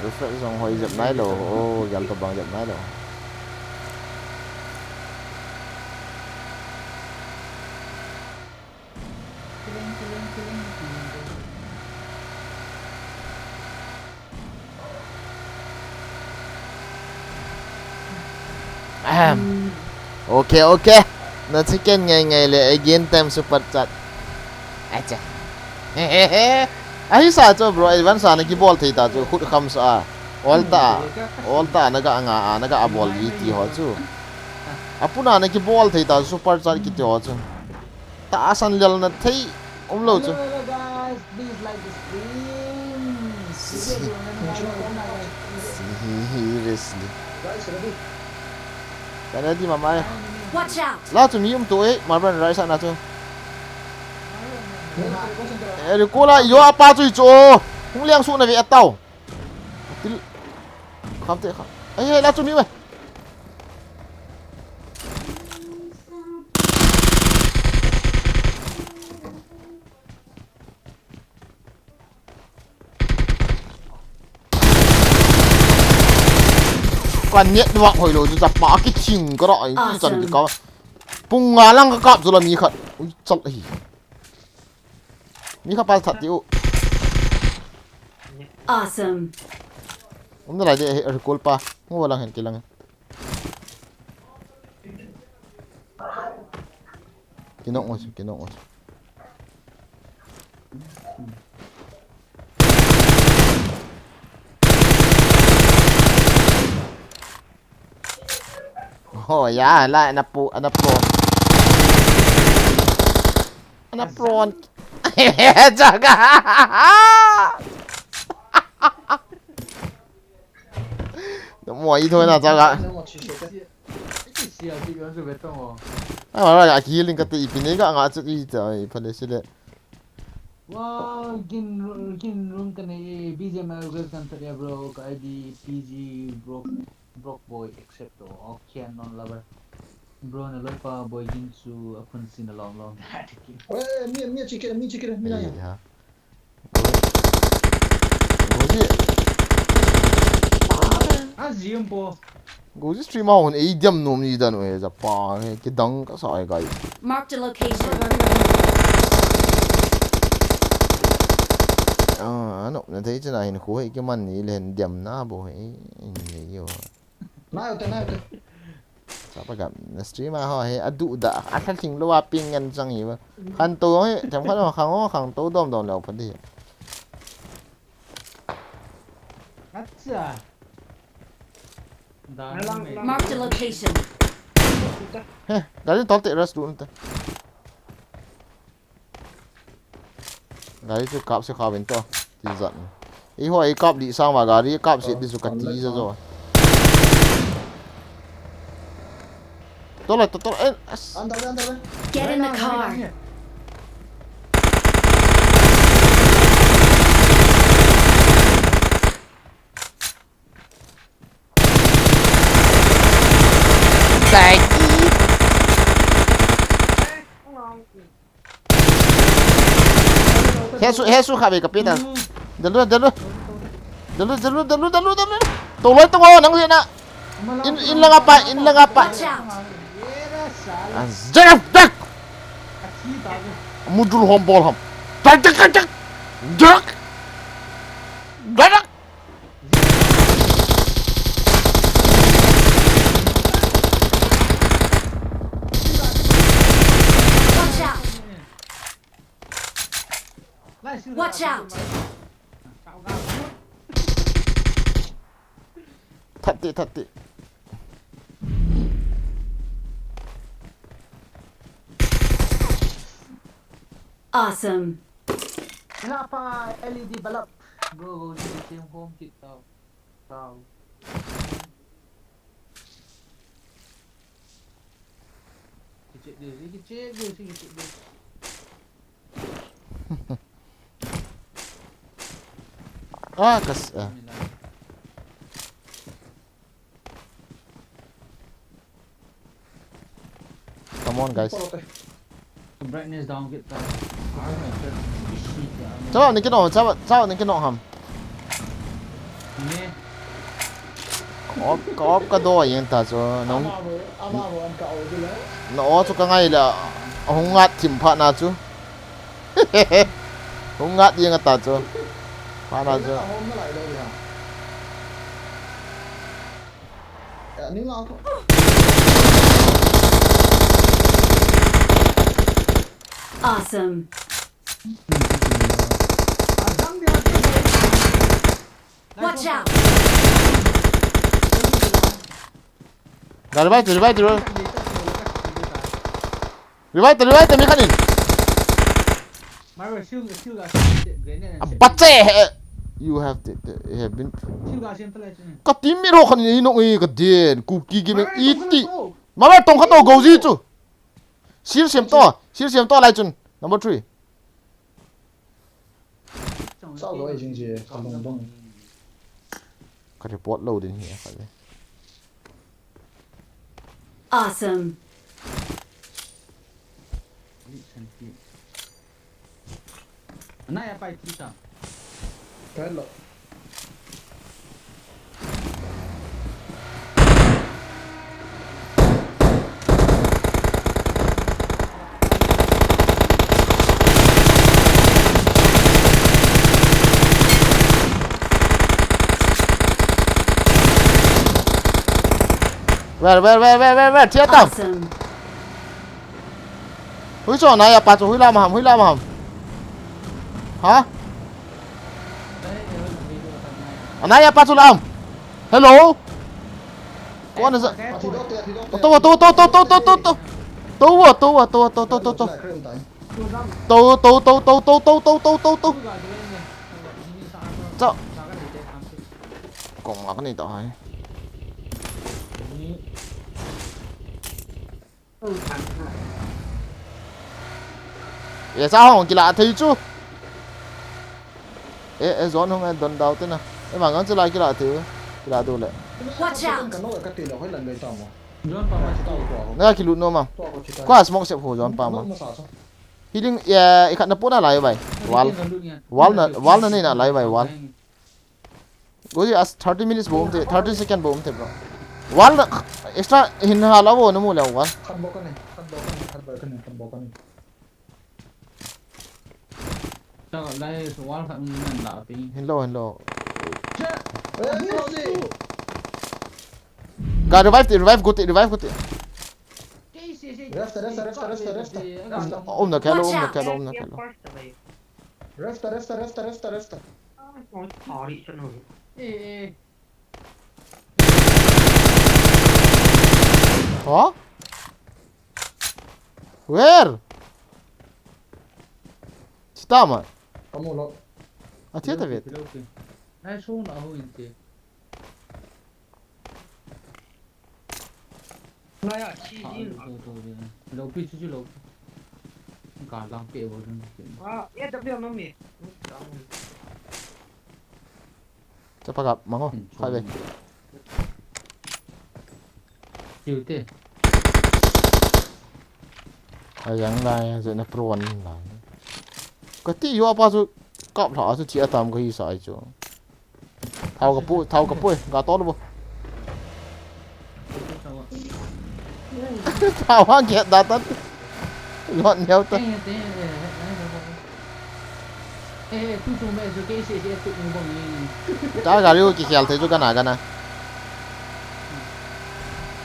S1: Refresh dòng hồi dập nái lỗ. Ô, dập tập bằng dập nái lỗ. Ok. Nó sẽ kén ngày là again time super chat. Acha. Ai sa cho bro, advance sana ki ball thei ta chu khut kham sa. All ta naga anga naga a ball yi ti ho chu. Apuna na ki ball thei ta super chat ki ti ho chu. Ta asan lel na thei lo chu.
S2: Hello guys, please like the stream.
S1: Seriously.
S5: Guys, ready?
S1: Kana di mama.
S7: Watch out.
S1: La tu mi tu marban rai sa na chu.
S5: Muna, concentrate.
S1: Rồi cô lại yo apa chui chỗ không liang xuống này về tàu không thể không ấy là chui mi mày quan niệm được hồi rồi chúng ta phá cái chừng có đội cái trận thì có bung ngà lăng cái cọp rồi là mi khẩn ui chật gì mi khắp ba thật tiêu
S7: Awesome.
S1: Om na lagi recall pa. Mo walang hen kailangan. Kinong mo. Oh ya, la anak pro. Anak pro. Jaga. Mọi ý thôi là sao ạ?
S2: Cái gì à, chị có sự biết không?
S1: À mà là khi linh cái tỷ pin này cái ngã chút ít rồi, phần đấy sẽ đấy.
S2: Wow, kin room ka ni BGM welcome to bro ka ID PG broke boy except okay non lover. Bro na loy pa boy gin su apun sin long.
S5: Mia chicken, mi
S1: Đấy
S5: nanya.
S1: hả? Ngồi gì?
S2: Azim po.
S1: Ngồi gì stream out ấy dầm nôm gì đó nữa, giờ pa cái đắng cái sợi cái.
S7: Marked a location.
S1: Nó thấy thế này nó khổ cái mình này lên dầm na bộ ấy nhiều.
S5: Nayo te.
S1: Sao phải gặp stream mà hỏi adu đã ăn thịnh lo ping ngăn răng gì mà khăn tôi ấy chẳng phải là khang tôi đom đâu phần đi.
S2: Acha.
S7: Marked a location.
S1: Dari tol tệ rush dulu ntar. Dari tu kap sẽ khao bento thì giận. Ý hỏi kap đi sang mà gari kap sẽ đi suka tí ra rồi. Tol
S5: Andale.
S7: Get in the car.
S1: kaki. Hesu khabe kapita. Dalu. Toloi tongo nang sina. In lang apa.
S7: Watch out!
S1: Azak. Mudul hombol ham. Jak.
S7: Watch out! Watch out!
S1: Thatti.
S7: Awesome.
S2: Kenapa LED balap? Bro, di same home kit tau. Kecil dia.
S1: Kas. Come on guys.
S2: Brightness down kit tau.
S1: Coba ni kena ham.
S2: Ini
S1: Có cái đôi hiện tại cho nó cho cái ngày là không ngắt chìm phát nào chứ không ngắt gì ngắt cho phát nào chứ
S7: Awesome. Watch out!
S1: revive mấy cái này
S2: Marvel shield grenade.
S1: bắt xe you have been
S2: Shield ga sim tala chini.
S1: có tím mi rồi khăn nó ý cái điện cookie game ít tí mà bây tông khát đâu gấu gì chứ xem to lại chun number 3
S5: sao rồi chính gì không đông
S1: cái report lâu đến here phải vậy
S7: Awesome.
S2: Nãy apa itu kita?
S5: cái lộ
S1: Where chết tao
S7: Awesome.
S1: húi chỗ này à bà chỗ húi la mà hầm hả này à bà chỗ làm hello con này
S5: thì đốt
S1: tô sao còn là cái này tao hay vậy sao không chỉ là thấy chú gió không anh đòn đầu thế nào em bảo ngón chỉ là đồ lại
S7: Watch out!
S5: cái nỗi cái tiền đó hết là người tao mà
S2: John pa
S1: nggak kilut no mam kau as smoke siap ho John pa mam healing ya ikat na po na lai bai wall na ni na lai bai wall go as 30 minutes boom the 30 second boom the bro wall extra hin hala bo no mo la wall
S5: khăn bó cái này khăn bó cái này
S2: Tao đây wall phải mình đảo tí.
S1: hin low
S5: ê
S1: got revive go te
S5: resta
S1: om na kalo
S5: resta
S1: huh where Stama
S5: kamu lo
S1: a tieta vet
S2: Đây xuống nó hồi gì?
S6: Này à, chi gì?
S2: Lâu pi chứ lâu. Cả lăng kệ vào
S6: À, em tập được nó mì.
S1: cepat kap mango khai về
S2: Chiều tê.
S1: yang lai je na pron lai ka ti yo pa su kap tha su chi atam ko hi sai chu thau ka pu ga to lo thau ha ge da ta lon nhau ta
S2: tu tu me su ke se tu mo bang ni
S1: ta ga rio ki khel the chu kana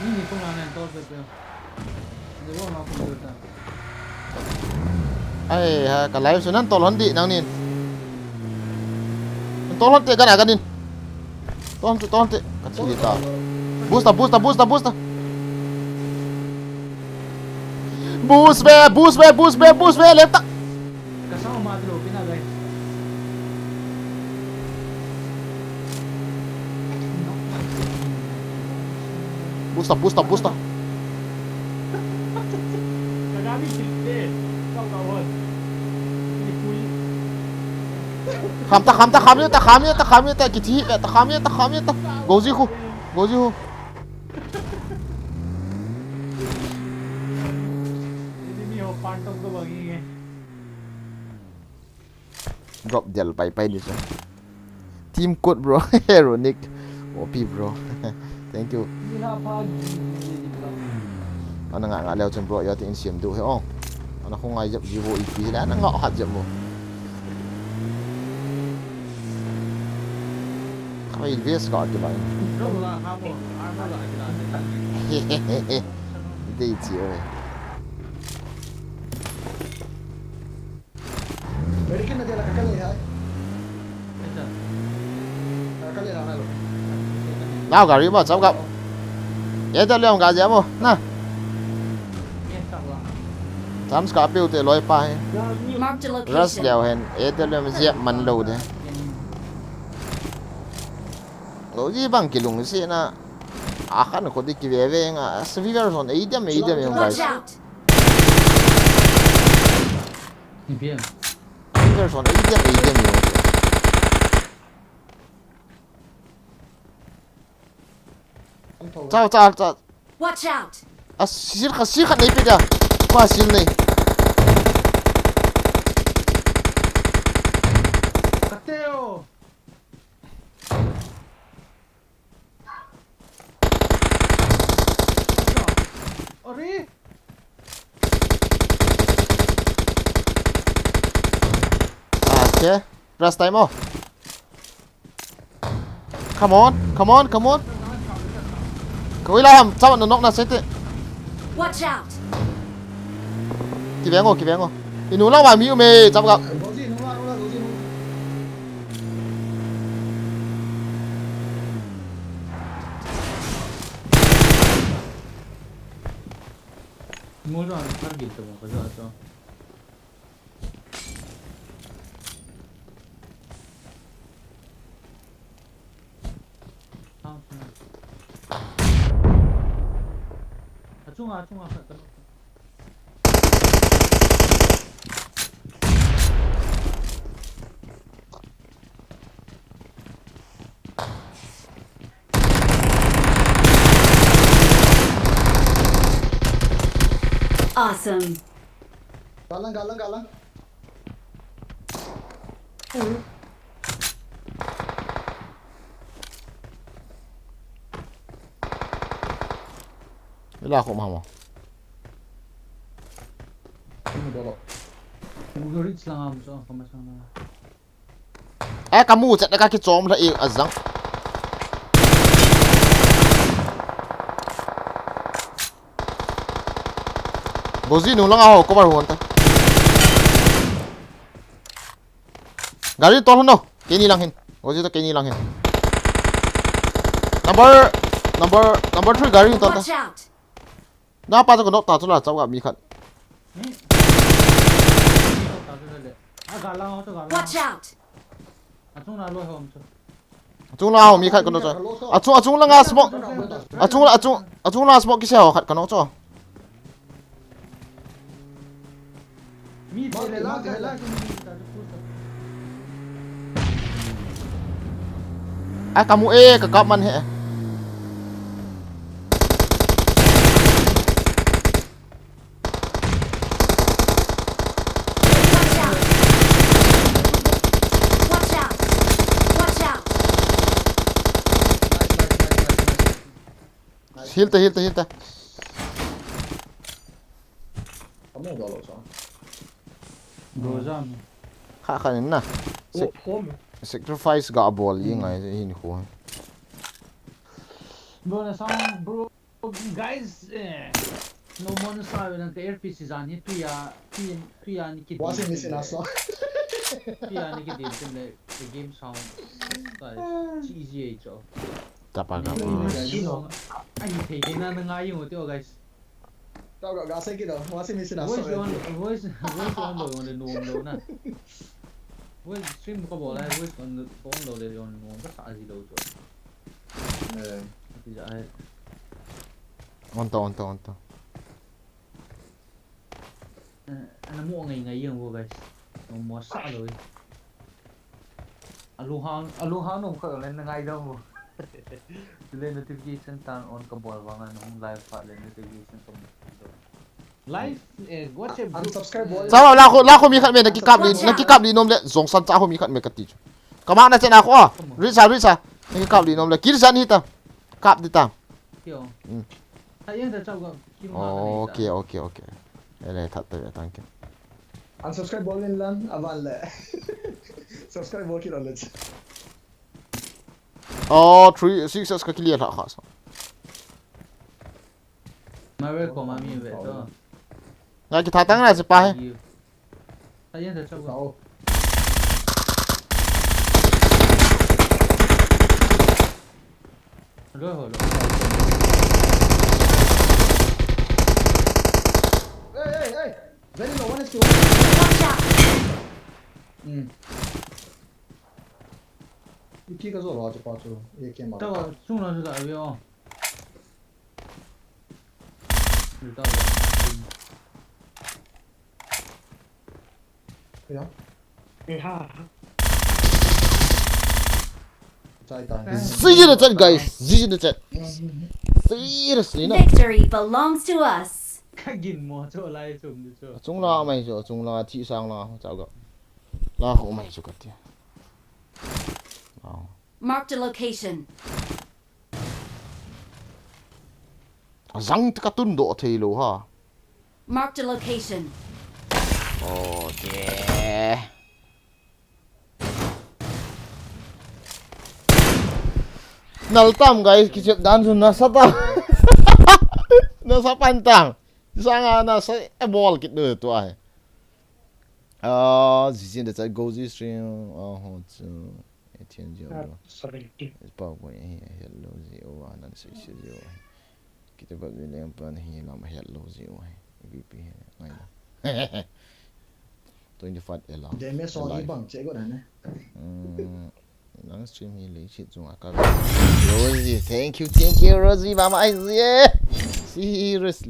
S2: ni pung la na to pe pe de wo ma pung ta
S1: ai ha ka lai su nan to lon di nang nin to lon te kana nin to te ka chi ta boost be left ta
S2: ka sa ma dro pina gai
S1: boost
S2: ka ga mi chi de ka ka wo ni pui
S1: kham ta ki thi ta kham ta goji khu
S2: ni ho pan tong ko bang ni
S1: drop del pai ni so team code bro heronic OP bro thank you
S2: ni la pa
S1: ana nga leo chen bro yo tin sim du he ong ana không ai dập jivo IP la na ngọ hat dập mo khai vs ka ke bai
S2: ro la ha mo armor la ki la
S1: dei chi ơi
S5: Medikin na dia kakak ni hai.
S2: Esa.
S5: Kakak ni na lo.
S1: nào gari mà cháu gặp ye ta leong ga ja mo na tam ska piu te loi pa he
S7: Marked a
S1: ras
S7: location.
S1: leo hen ye ta leong je man lo de lo ji bang ki lung se na a khan ko di ki ve ve nga sviver son Edam yong
S7: Watch
S1: guys
S7: out!
S2: Ni bien.
S1: sviver son Edam yong chao
S7: Watch out!
S1: a si khat nei pe ja qua sil nei
S2: Cateo. Ori.
S1: okay rest time mo come on koi la ham chao na nok na sete
S7: Watch out!
S1: ki ve ngo inu la wa mi me chao gặp
S5: Goji nu la goji nu.
S2: Mua rồi, ăn gì tụi mình phải cho. chung à
S7: Awesome.
S5: Galang.
S1: là không hỏng
S2: Udah reach lang am so kamasana.
S1: kamu chat kaki com lah azang Gozi nung lang ako cover hunta gari tol no kini lang hin Gozi to kini lang hin number 3 gari tol ta
S7: Watch out!
S1: na pa ko nok ta chula chaw ga mi khat
S2: Galang to galang.
S7: Watch out!
S2: Achung na lo hom so.
S1: chung la mi khat ko no cha achung la nga smoke achung la smoke ki se ho khat ko no cho
S2: Mi
S5: Bale la.
S1: kamu kakak man he Heal ta.
S5: Kamu udah lo so.
S2: Bro jam.
S1: Khá nè. Sacrifice gã ball gì ngay hình khu.
S2: Bro na sound bro guys no mon sabe na the earpiece is on it pia ni kid
S5: Washing machine aslo.
S2: pia ni kid the game sound easy ai cho
S1: Tapa gã.
S2: ai thấy cái na ngai yung tio guys
S5: Tao gak gasing gitu. Washing machine
S2: voice
S5: aslo.
S2: voice on lo on the norm lo na voice stream có bỏ lại voice on lo le on norm có sao gì đâu cho thì dạ
S1: On to.
S2: anh mua ngày dương vô guys mua sợ rồi aluhan nó khởi lên ngay đâu lên notification turn on cái ball vàng nó live phát lên notification xong live watch it
S5: Unsubscribe boleh.
S1: Sao la khu mi khát mẹ nãy cặp đi nôm lệ dòng săn sao khu mi khát mẹ cắt tí. Các bạn đã xem nào không? Rít sao nãy cặp đi nôm lệ kỹ ra đi ta. Cặp đi ta.
S2: kiểu tại yên thật sao kim
S1: Ok. Đây là thật tuyệt thank you.
S5: Unsubscribe boleh lan aval le. Subscribe boleh kita le.
S1: Oh, 3 6 ka clear hả sao?
S2: mà về của mami về đó
S1: Ngay cái thằng tăng này sẽ pa.
S2: tại yên thật sao
S5: Tahu.
S2: rồi
S5: Hey. Very low, one is two.
S7: Watch out!
S5: Iki ka zo lo aja pacho. Ye ke ma.
S2: tao chung nó là vì không tao
S5: Ya.
S6: Ha.
S5: Chai ta.
S1: Zhi the chat guys. Zhi the chat. Seriously no.
S7: Victory belongs to us.
S2: cái gìn mua cho lại chung được chưa
S1: Chúng la mày rồi, chúng la thị sang la, chào cậu. La không mày rồi cái.
S7: Marked a location.
S1: Răng cái tuần độ thì luôn ha.
S7: Marked a location.
S1: Okay. Naltam guys, kicip dan sun nasa tam. Nasa pantang. Sang nasa ball kit được tu ai. Zin de zai go zi stream. Ho zu. Tian jiu lo.
S6: Sorry.
S1: Bao boy hello zi o nan sai shi zi o. Kita buat ni yang pan hi nama hello zi o. VP ngai. 25 ela.
S5: Deme so ni bang che go ne.
S1: Nang stream hi li chit zung aka. Rosie, thank you Rosie mama ai zi.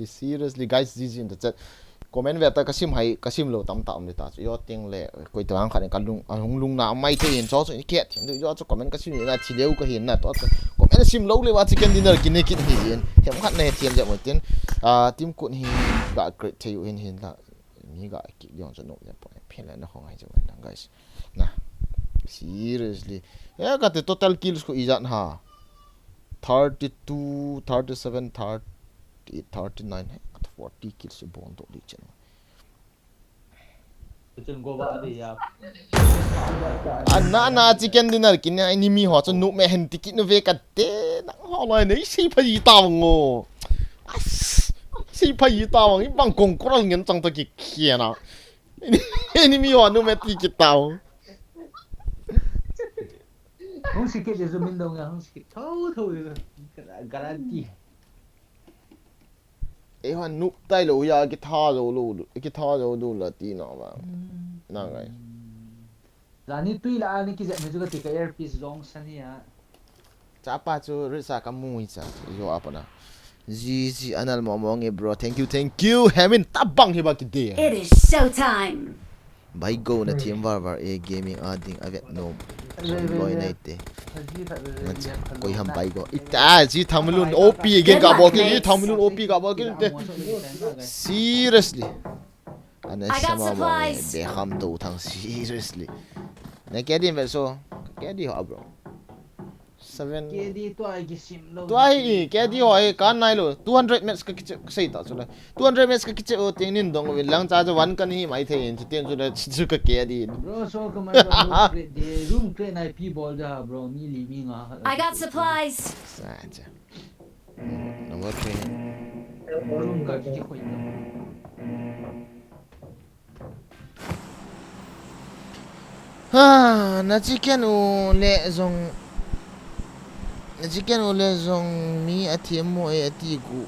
S1: Seriously guys this in the chat. Comment về ta kasim lo tam ni ta yo ting le koi tang khan kan lung na mai the yin cho so ni ket du yo cho comment kasim ni na chi leu ka hin na to comment sim lo le wa chicken dinner kin ne kin hi yin hem khat ne thiam ja mo tin tim kun hi ga great the yu hin la mi ga ki yong cho no ya po phen la na hong ai jo na guys na seriously ya ga the total kills ko izan ha 32 37 38 39 40 kills bon to di chen
S2: chân go ba đi à
S1: na chicken dinner kin enemy ho cho nu me hen ticket no ve ka te na ho lai nei si phi taw ngo si phi taw ngi bang kong ko ngin chang to ki khia na enemy ho nu me ticket taw
S2: không xịt cái gì rồi mình đâu nghe không xịt thôi garanti
S1: e ho nu tai lo ya ki tha zo lu la ti no ba na ngai
S2: Lani tui la ani ki me juga tika earpiece long sania.
S1: cha pa chu risa ka mui cha yo apana ji anal momong e bro thank you hamin tabang he ba ki de
S7: It is showtime.
S1: bai go na team var e gaming ading avet no boy night te koi ham bai go ita ji thamlun op again ka bol ki thamlun op ka bol ki te seriously ana sama mo de ham do thang seriously na ke din verso ke di ho bro 7
S2: KD to ai gi sim lo
S1: to ai KD hoi kan nai lo 200 mets ka kiche sei ta chula 200 mets ka kiche o ting nin dong wi lang cha ja wan kan hi mai the in chu ten chu la chu ka KD
S2: bro so come on bro the room crate nai p ball ja bro mi li mi nga
S7: I got supplies.
S1: sa cha number 3
S2: room ka ki khoi no
S1: ha na chicken o le zong na chicken o le zong mi athiam mo e ati gu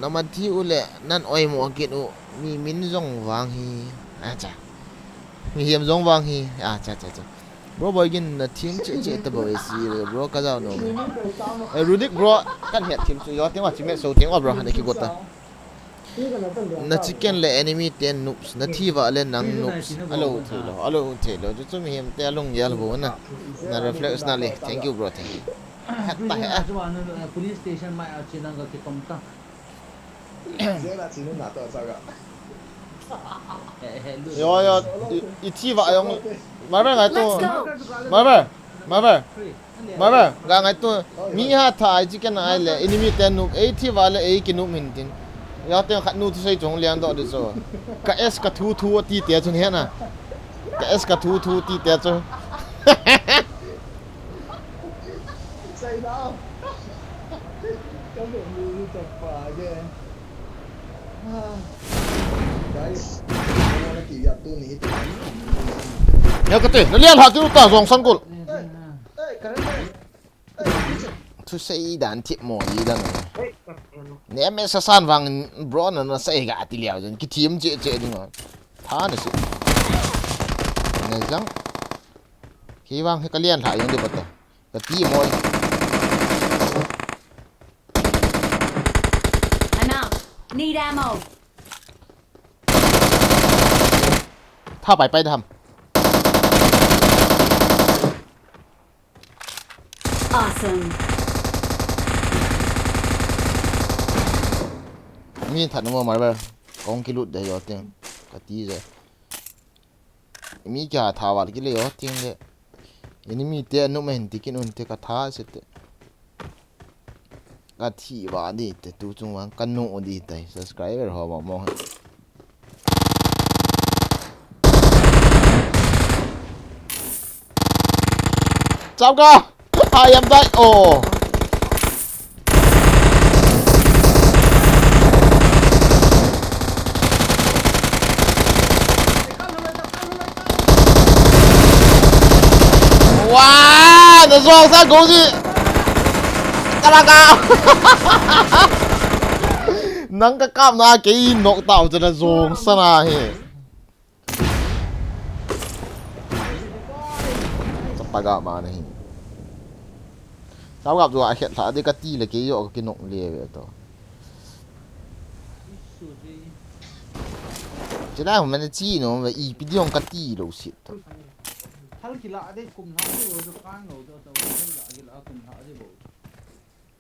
S1: nama thi u le nan oi mo ket o mi min zong wang hi a cha mi hiam zong wang hi a cha cha cha bro boy gin na thiam che che ta boy si bro ka za no rudik bro kan het thiam chu yo tiang wa chime so tiang wa bro ne ki gota na chicken le enemy ten noobs na thi wa le nang noobs alo thelo chu chu mi hiam te long yal bo na na reflex na le thank you bro thank you
S2: ta ha so an police station mai a chinang ga ki kom ta
S1: yo i thi wa yong ma ba ngai to ma ba ga ngai to mi ha tha chicken ai le enemy ten noob e thi wa le e ki noob min tin ya te khat nu thu sei chong liang do de so ka s ka thu thu ti te chun he na ka s ka thu thu ti te chu
S5: Say now. Come on, you talk again. Guys, I want to keep up to need.
S1: ya ka te lian ha tu ta zong san kul
S5: Hey, karen.
S1: thu sei dan ti mo yi dan ne me sa san wang bro na sei ga ti liao jin ki tim che che ding tha na si ne jang ki wang he ka lian ha yong de bat ka ti mo
S7: I'm out. Need ammo.
S1: ถ้าไปทำ
S7: Awesome.
S1: มีถัดน้ำมันมาแบบกองกิลุดเดียวเตียงกะตีเลยมีแค่ทาวากิเลยเตียงเลยยันมีเตียนุ่มเห็นติกินอุ่นเตะกะท้าเสร็จกะที่ว่าดีแต่ตูจงวันกันนุ่มดีแต่ subscriber หอบมองจับก็พายามได้โอว้าเดี๋ยวส่งซะกูสิกระกานังกะกามนาเกยนกเต่าจะส่งซะนะเฮจะปากามานี่สาวกับตัวเฮ็ดถาได้กะตีเลยเกยออกกินนกเลยเว้ยตัวจะได้ผมมันจะจี้เนาะว่าอีปิดยองกะตีโลสิต
S2: hal kila ade kum ha do kan lo do to kila kum ha ade bo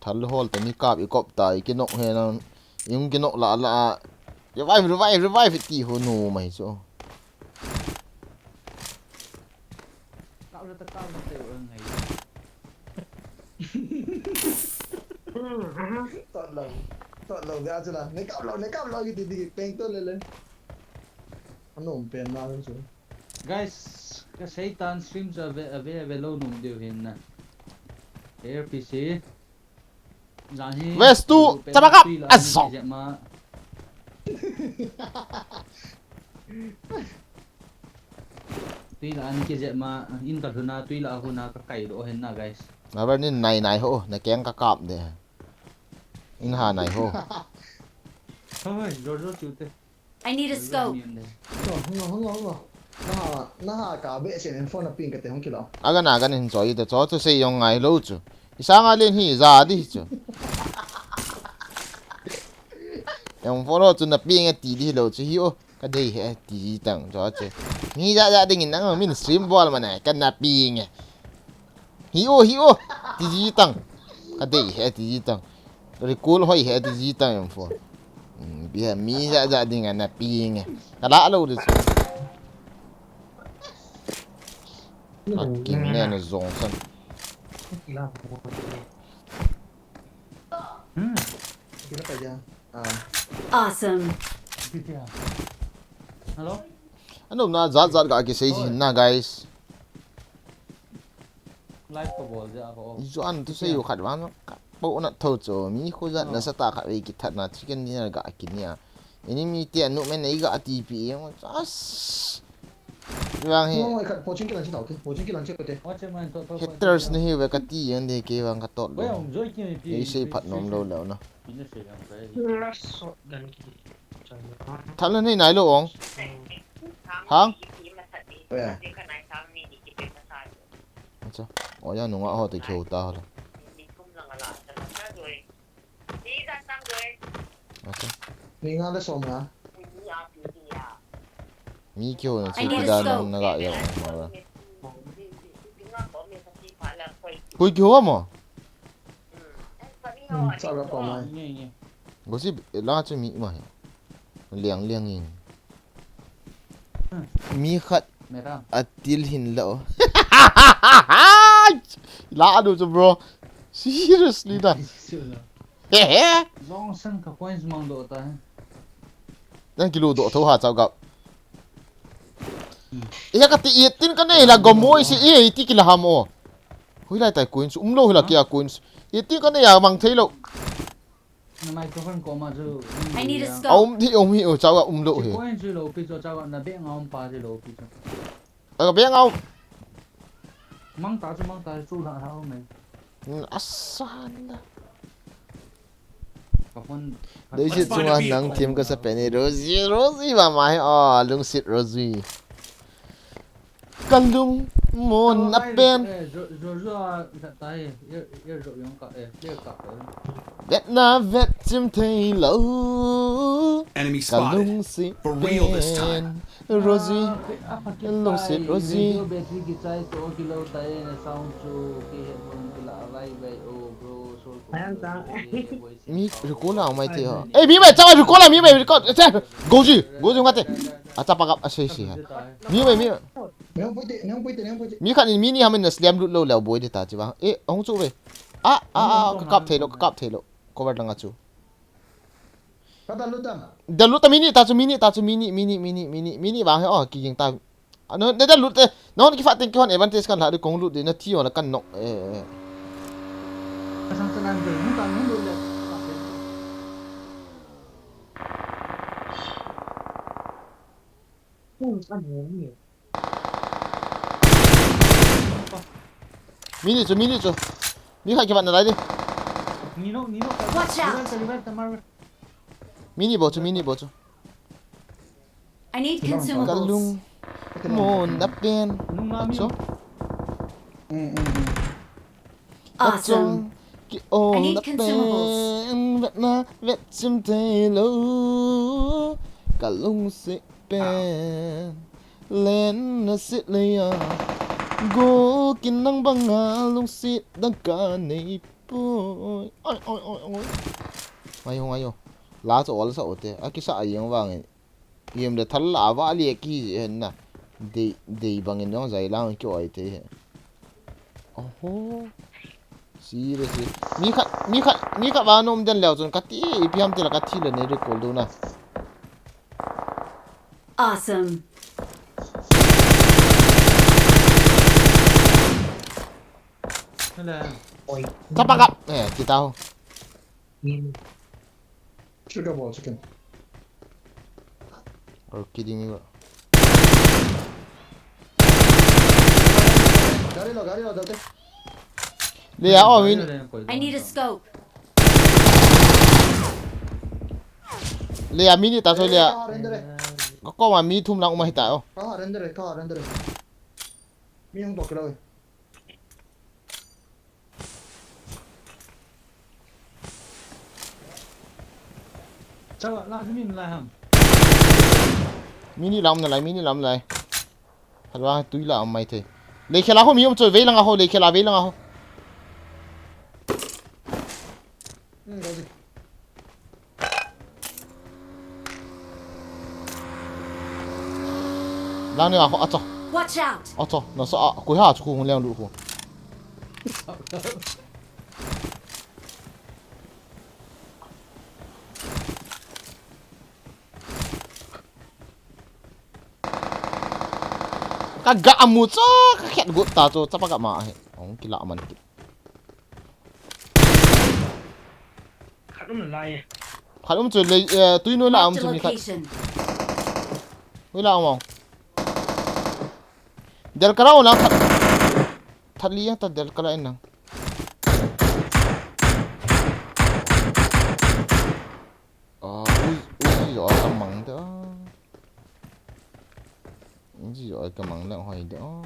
S1: thal hol te ni kap i kop tai ki nok he na yung ki nok la la revive ti ho no mai so
S2: ka ra ta ka na te ngai
S5: Tot lâu ra chứ là lấy cặp lo cái thì pen tốt lên anh nôm pen nào lên xuống
S2: guys ka Satan streams available num deu hin na air pc zani
S1: West tu tabakap azok
S2: ma tuy là anh kia dạy mà in cả thuna tuy là huna các cày độ hen na guys
S1: na ba ni nai ho na keng ka kap de in ha nai ho
S2: thôi rồi chịu thế
S7: I need a scope.
S5: không ngờ nó cả bệ trên phone là pin cái tiền không kilo
S1: aga na gan in choi de cho to sei yong ngai lo chu isanga len hi za di chu yong follow chu na pi nge ti di lo chu hi o ka dei he ti tang cho che ni ja ding in nang min stream ball ma na kan na pi nge hi o ti tang ka dei he ti tang rồi cool hoi he ti tang yong fo bi ha mi ja ding na pi nge ka la lo de kim nè nó rong sân
S5: Kira pa dyan.
S7: Awesome.
S2: Hello?
S1: Ano na zat ga ki sei hin na guys.
S2: Live ko bol ja ako.
S1: Zo an tu sei yu khat wan po na tho cho mi ko zat na sa ta khat ki that na chicken ni ga ki nia. Ini mi tian nu men nei ga TP as. Wang he
S5: Ôi, bộ chính cái lần trên đầu kia, bộ chính cái lần trên cái đây.
S1: haters ni he we ka ti yan de ke wang ka tot
S2: Ôi
S1: lo.
S2: ông rồi kia
S1: Ei sei phat nom lo lo no.
S2: Nó sẽ làm cái.
S1: Than lên này lo ong. Hang.
S5: Ôi à.
S1: Acha. Oya nu nga ho te kheu ta lo. Acha.
S5: Mình ngang đây xong hả?
S1: Mi kheu na
S7: I
S1: chi
S7: need
S1: ki
S7: a
S1: da
S7: scope.
S1: na ga ya ma. Koi kheu ma.
S5: Sao gặp còn mày?
S2: Nghe nghe.
S1: Go si la chu mi ma. Liang liang yin. Mi khat
S2: Mẹ ra.
S1: atil hin lo. La do bro. Seriously da. He.
S2: Long sân cả coins mang độ ta.
S1: Nang kilo do tho ha chao gap. Iya ka ti tin ka nei la gomoi si e ti kila hamo. Hui lai tai coins lo hui la kia coins. Tin ka nei ya mang thei lo.
S2: Nó microphone có mà chứ.
S7: I need a scope.
S1: Aum thi om hi o chao ga lo he.
S2: Coins chứ lâu cho cháu là bé ngon pa chứ lâu cho.
S1: Ka be ngau.
S2: Mang ta chu thằng thao mày.
S1: Asan.
S2: Cả con.
S1: Dei si chunga nang tim ka sa peni Rosie ba mai lung sit Rosie. Kalung mon na pen.
S2: Rồi tay rồi yung cả cả.
S1: Vet na vet chim thei lo.
S9: Enemy spotted.
S1: Kalung si
S9: For real this time.
S1: Rosie. Lung sit Rosie.
S2: Battery की चाय तो किलो ताये ने sound chu की है बोल किला vai vai oh bro so
S1: Mi recola mai te ha. Eh mi mai chawa recola mi mai recola. Goji ngate. Acha pagap asai si ha. Mi mai mi.
S5: Nếu không phải thì.
S1: Mi khan mi ni hamen na slam lut lo la boy de ta chi ba. Eh ong chu ve. Ka kap the lo. Cover langa chu.
S5: Kata lu tam.
S1: Da lut ta mini ba he ki ging ta. Ano da lut no ki fa tin ki hon advantage kan la de kong lut de na ti on kan nok
S2: sang sang rồi không cần không được
S1: mini chu. Mi khan ki fa na lai de.
S2: Nino
S7: Watch out.
S1: Mini bo chu.
S7: I need consumables.
S1: Kalung mon na pen.
S2: nung nami
S1: Acho.
S7: Awesome.
S1: Ki on
S7: I need
S1: na
S7: consumables.
S1: pen. Vet na vet chim thei lo. Kalung si pen. Len na sit le ya. Go kin nang banga lung sit dang ka nei po. Oi. Ayo. La cho wal sa ote. Akisa ayang wang. Yem de thal la wa li ki na. De bangin no zai lang ki oi te. Oho. Seriously. Mi kha ba nom den leo chon ka ti piam te la ka thi le ne recall do na.
S7: Awesome.
S2: thế là
S1: Tapagap. Kita ho.
S5: Sugar ball chicken.
S1: Are you kidding me?
S5: Gari lo dalte.
S1: Le ya o min.
S7: I need a scope.
S1: Le ya mini ta so le ya.
S5: Render.
S1: Ko ma mi thum lang ma hita o.
S5: Render. Mi không đọc cái đâu.
S2: cháu là cái mình là hầm
S1: Mini lam lại. Thật ra túi là mày thế. Lấy khela ho mi om chơi vei lang ho, lấy khela vei lang ho.
S5: Có gì?
S1: Lang ni ho acho.
S7: Watch out.
S1: Acho, nó sợ cuối hạ chú không leo đủ không. Kagak amut so kakek gue tahu apa gak mah ông kila man
S6: khát lắm là lai
S1: kalau macam tu ini lah
S7: Marked a
S1: macam ni kat
S7: location.
S1: wala ông del karau lah thật lý thật del karau nang uzi rồi kamang đó uzi rồi kamang lang hoài đó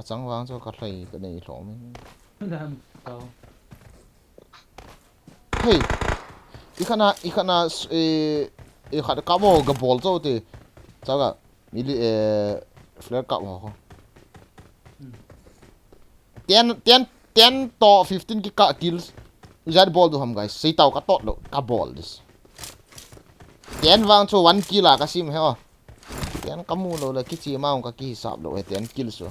S1: chẳng vang cho cắt lấy cái này lỗ mình
S2: Dam tao.
S1: hey ikana ikhana kamo gabol cho thì sao cả mili flare cup ho ten to 15 ki ka kills uzad ball do ham guys sei tau ka tot lo ka ball this ten wang cho 1 kill la ka sim he ten kamu lo la ki chi ma ka ki hisab lo ten kills so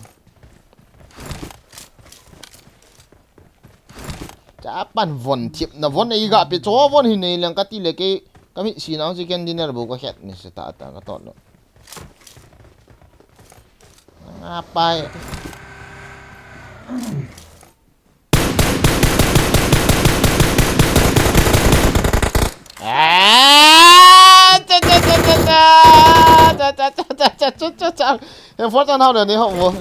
S1: cha pan von chip na von ei ga pe cho von hi nei lang ka ti le ke kami sinang chicken dinner bu ko het ni se ta ka tot lo apa em phốt cho nào được đi hậu vô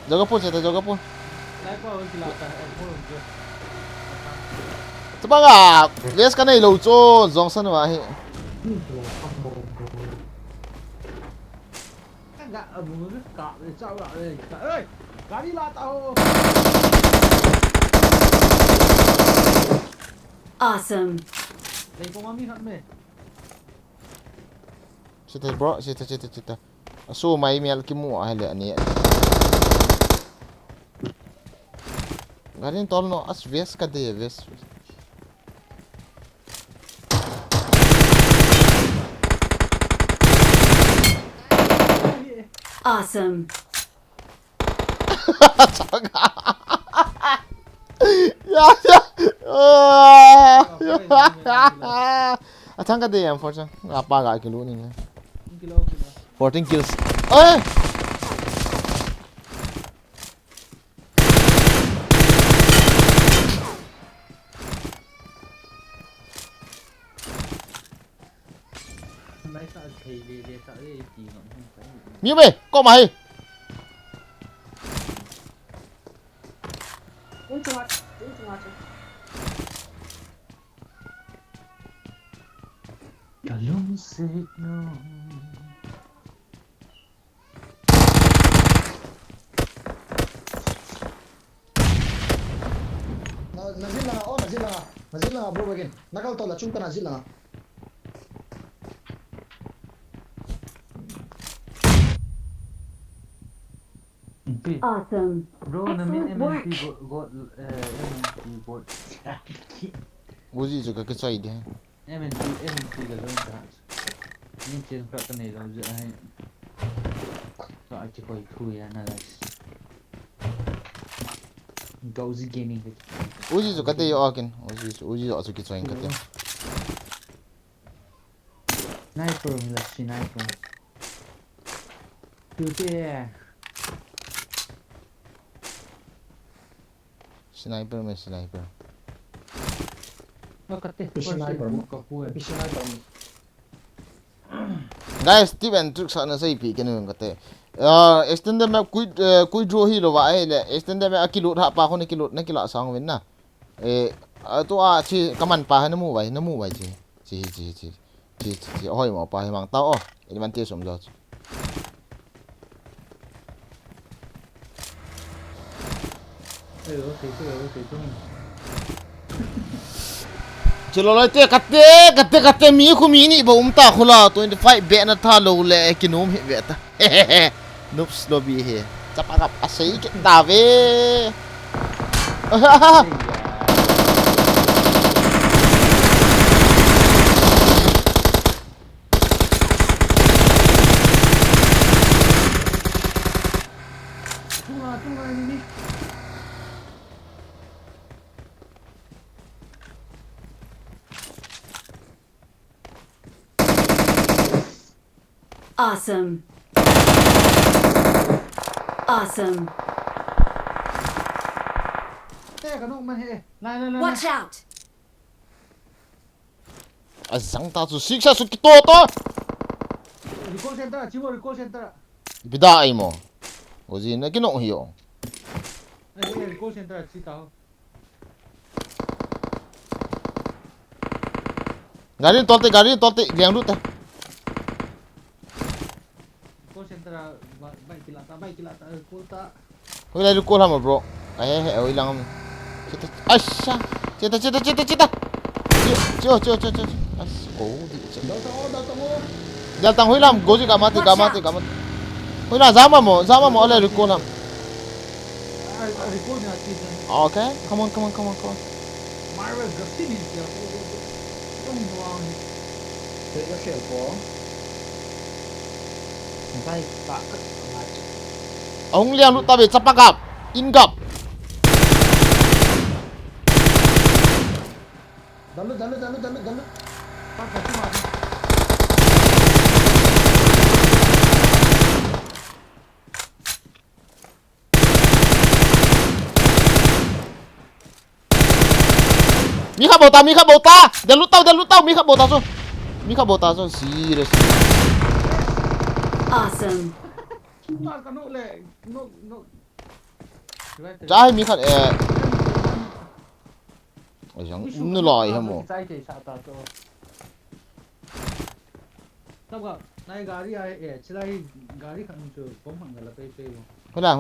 S1: jaga pun saya jaga pun
S2: Lai ko kilata ko ko.
S1: coba nggak lihat kan ini lucu Johnson wah
S2: Enggak abu ka sao lại ơi. Gari la tao.
S7: Awesome.
S2: Đây có mami hận mày.
S1: Cita bro, cita. So mai mel kimu ahli ani. Garin tolno as ves kade ves.
S7: Awesome.
S1: Ya. Atang kade yang fortune. Apa gak kilo ni?
S2: Kilo.
S1: 14 kills. Eh.
S2: Mấy sao thì để sao để chỉ ngọn không phải.
S1: Như vậy, có mày.
S2: Kalung signal.
S5: Nazil lang oh nazil lang bro again nakal to la chung ka nazil lang
S7: Awesome.
S2: Bro, namin
S7: Excellent work.
S2: MNP MNP board.
S1: Uzi juga cái xoay đi.
S2: MNP là luôn cả. Nhưng trên các cái này đâu dựa hay. Gọi chỉ có thui analyze. Gozy gaming.
S1: Uzi juga teh yo akin. Uzi juga cái xoay cái teh.
S2: Sniper là sniper. Từ thế.
S1: Sniper mai sniper.
S2: Nó cắt thế.
S5: Sniper mo
S2: Có cua.
S5: sniper mo
S1: Guys, tip and tricks sana sa ipi kenu kate. Extender map kui draw hi lo wa le extender map akilut ha pa ko ni kilut na kila sang win na. Tu a chi kaman pa na mu bai chi hoi mo pa mang tao o. Ini man tie som jo.
S2: Thì tôi.
S1: Chilo lai te kate mi khu mi ni ba ta khula 25 be na tha lo le kinum hi be ta. Noops lobby he. Chapa kap asai ke ta ve.
S2: Tung là
S7: Awesome. Awesome.
S2: Thế cái nó mà hệ. Này.
S7: Watch out.
S1: À răng ta su sik sa su ki to to.
S2: Recall center, chivo recall center.
S1: Bida ai mo. O gì nó cái nọ hiểu.
S2: Này recall center chi tao.
S1: Garin tolte liang lut ta.
S2: Recall center baik kilata recall ta.
S1: Hoi lai recall hama bro. Eh oi lang. Cita. Asha. Cita. Chưa. As cố đi. Dal tang hoi lam goji ka mati. Hoi la zama mo lai recall ham.
S2: Recall na season.
S1: Okay, come on.
S2: Marvel gasti ni dia. Tông hoàng.
S5: Thế có kiểu có.
S6: Tay tạ cất lại.
S1: Ông liang lut ta be chapa gap. In gap.
S5: Dalu.
S2: Tak kasi mati.
S1: Mi kha bota. Dia lut tau mi kha bota so. Serious.
S7: Awesome.
S2: Tak kan no le. No.
S1: Trái mi kha ôi giang nó lòi hả mo.
S2: Sai chạy sa ta to. Tao gặp này gari ai chilai gari khăn chu bom hang la pe.
S1: Hoi la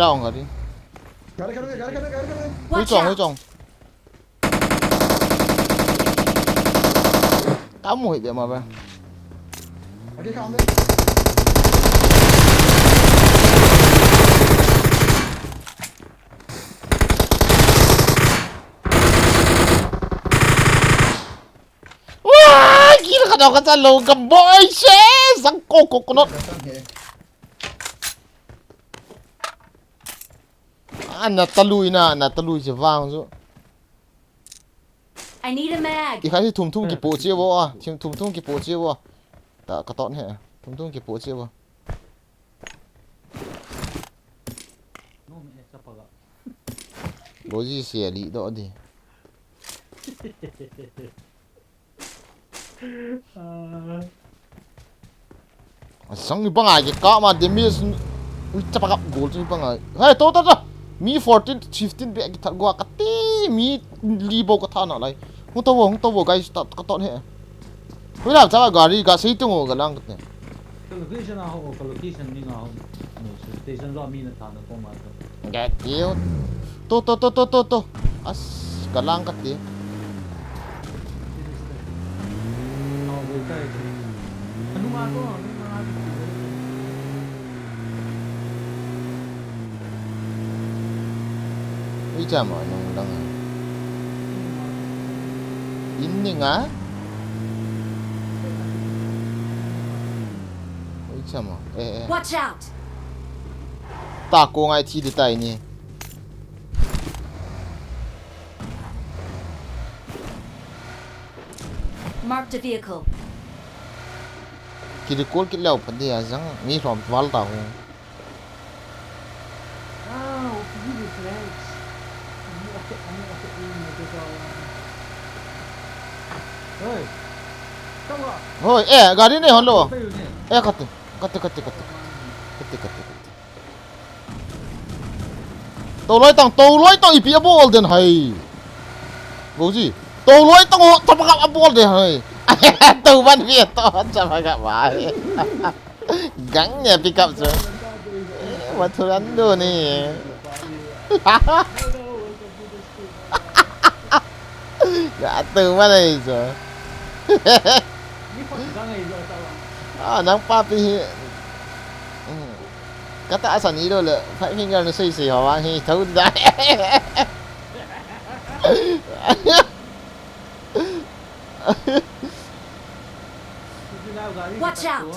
S1: ông gari.
S5: Gari.
S1: Hoi
S7: Watch
S1: chong.
S7: out.
S1: Kamu hit dia mà ba.
S5: Đi không đấy.
S1: Wah, gila ka daw ka sa logam boy, sis! Ang coconut. Nataluy siya vang so.
S7: I need a mag.
S1: I kasi thum ki po chia bo ah. Thum ki po chia bo. Ta ka ton he. Thum ki po chia bo.
S2: No me sa paga.
S1: Loji sia li do di. Sang ni banga ke ka ma demis ui chapa kap goal tu banga. Hey to. Mi 14 15 be ki thar gwa ka ti mi li bo ka tha na lai. Hung to bo guys ta ka ton he. Hui la cha gari ka sei tu ngo ga lang ka.
S2: Location ho location ni nga ho. No station lo mi na ta na ko ma ta.
S1: Ga kiu. To. As ka lang ka ti.
S2: No we ta. Anu ma ko.
S1: Ui cha ma nong lang. Inni nga. Ui cha ma.
S7: Watch out.
S1: Ta ko ngai thi di tai ni.
S7: Marked a vehicle.
S1: Ki di kol ki lau pha dia jang mi rom wal ta hu.
S2: Ah, we reflex. Ani okay ini tu. Oi. Tunggu.
S1: Hoi gari ne hon lo.
S2: Apa ini?
S1: Kate. Tàu lối tàu ipi abol den hai. Bố gì? Tàu lối tàu chapa kap abol den hai. Tàu ban Việt to chapa kap vai. Gắng nhà pick up rồi. Mà thôi ăn đồ nè. Gã từ mà này rồi. Nang papi. Kata asan ni đâu là phải finger nó xây xì hả hi thấu ra.
S7: Watch out.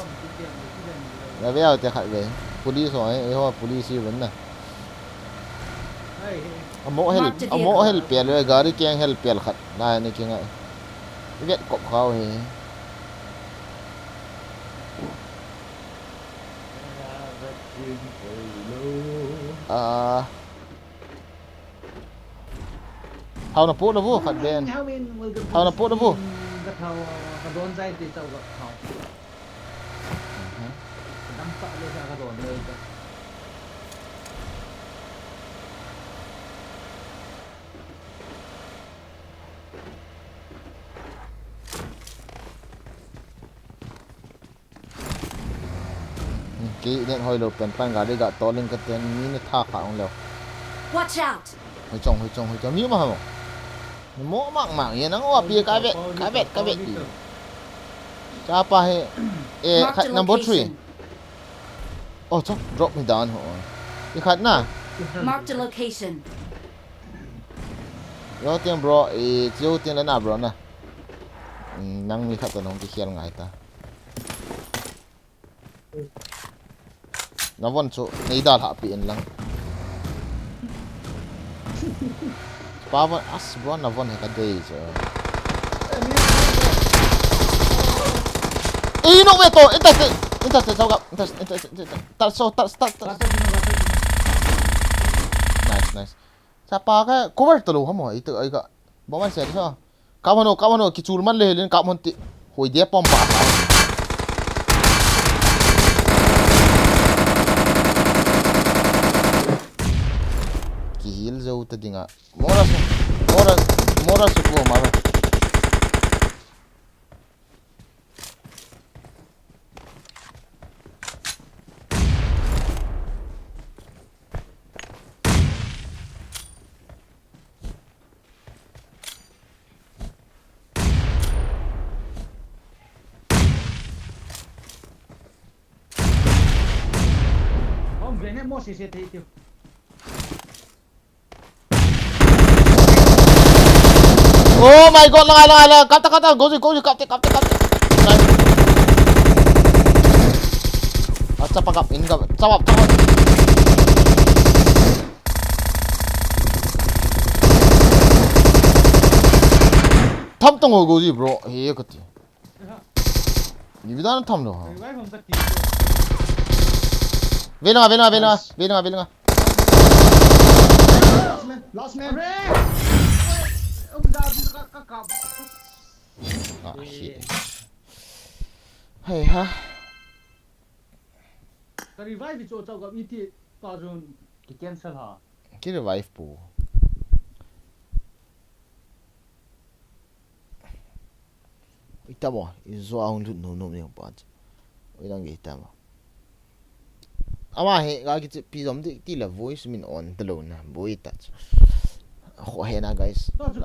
S1: Là bây giờ thì hại về police rồi ấy hoa police vấn nè. Ông mỗ help bèn rồi gari keng help bèn khát này này keng ai. Việt cọp khâu thì hao nó post nó vô phạt bên hao nó post nó vô
S2: gật hao cái đòn dây thì tao gật hao đâm sợ lên ra cái đòn lên
S1: kỹ điện hồi lục tần pan gà đi gà to lên cái tên ní tha khả ông lều
S7: Watch out!
S1: hồi trông miếng mà không mỏ mạng gì nó ngọt bia cái vẹt gì cha pa he
S7: Mark the
S1: number 3
S7: location.
S1: oh chắc drop me down ho cái khách na
S7: Mark the location.
S1: yo tiền bro chiếu tiền là nào bro na năng mi khách nó cái khiêng ngay ta nó vẫn chỗ này đào hạ biển lắm ba vẫn as bro nó vẫn cái đây chứ ý nó về tổ inter sao gặp inter nice sa pa cái cover tổ không hỏi tự ấy cả bố mình sẽ sao cảm ơn cái chuột mắt lên cảm ơn tị hồi đĩa bom bả Gil jauh tadi nga. Mora suku mara.
S2: không về nên mua xì xì thì tiêu
S1: Oh my god, lang. Kata, go, kapte. Nice. Acha pagap, inga. Cawap. Tham tong ho goji bro. Hey kati. Ni bidan tham lo.
S2: revive không tắt
S1: Vena.
S5: Last man.
S2: ông ra đi các cặp
S1: Ah shit. Hey ha.
S2: cái revive thì chỗ tao gặp ít thì tao dùng cái cancel hả
S1: Ki revive po. Ita mo, izo ang no yung pat. Ilang kita mo. Ama he ga ki pizom ti la voice min on talo na boy touch. Ho he na guys.
S2: tao cho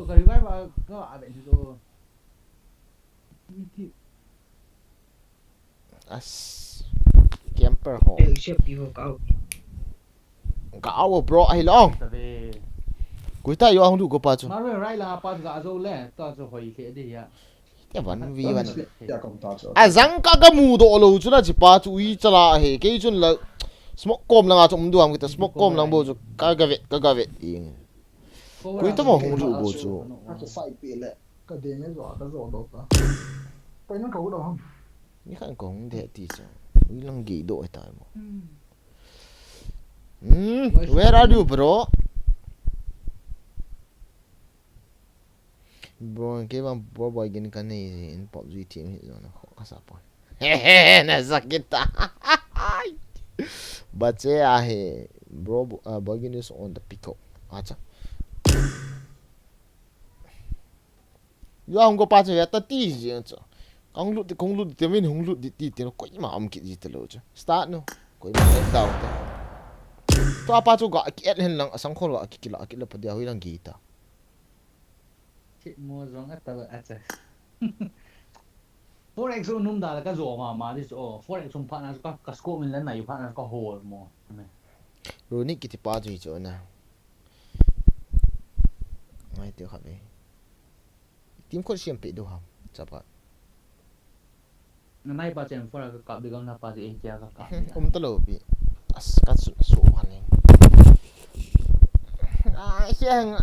S2: cái revive mà có à vậy thì chỗ ít thì
S1: As camper ho.
S6: Để xếp yêu cầu.
S1: Gao bro ai long.
S2: tao về
S1: Kuita yo ang du ko pa chu.
S2: mà rồi rai là pas gà dâu lẹ tao cho hồi cái đi à
S1: Ya van vi van.
S5: Ya kom ta cho.
S1: Azang ka mu do lo chu na chi pa chu i chala he ke chun la smoke kom la nga chum du am kita smoke kom lang bo chu ka ga vet ing. Kuita mo hong lu bo chu.
S5: Ta cho sai pi le. Ka de me zo ta zo do ta. Pai nó cầu đâu không?
S1: Ni kan kong de ti chu. Ui lang gi do ta mo. Where are you bro? Bro, cái bang boy gini kan ni in PUBG team hi zona kho apa. Hehe, na sakit. Bache ahe bro Boygin is on the pick up. Acha. Yo ang go pa che ta ti ji chu. Kong lu ti min hong lu ti ti no koi ma am ki ji te lo chu. Start no. Koi ma down ta. To apa chu ga ki et hen lang asang khol ga ki la pa dia hui lang gi ta.
S2: chị mua giống hết tao à trời forex số nôm đà là cái rổ mà đi chỗ forex số phát là có scope mình lần này phát là có hồ mà
S1: Rồi ni ki ti pa ji chu na. Ngai ti khat ni. Team ko siam pe do ham. Chapa.
S2: nay ba chen forex cặp đi con là ba gì kia các cặp
S1: Ta lo bi. As ka su han ni. Ai xiang.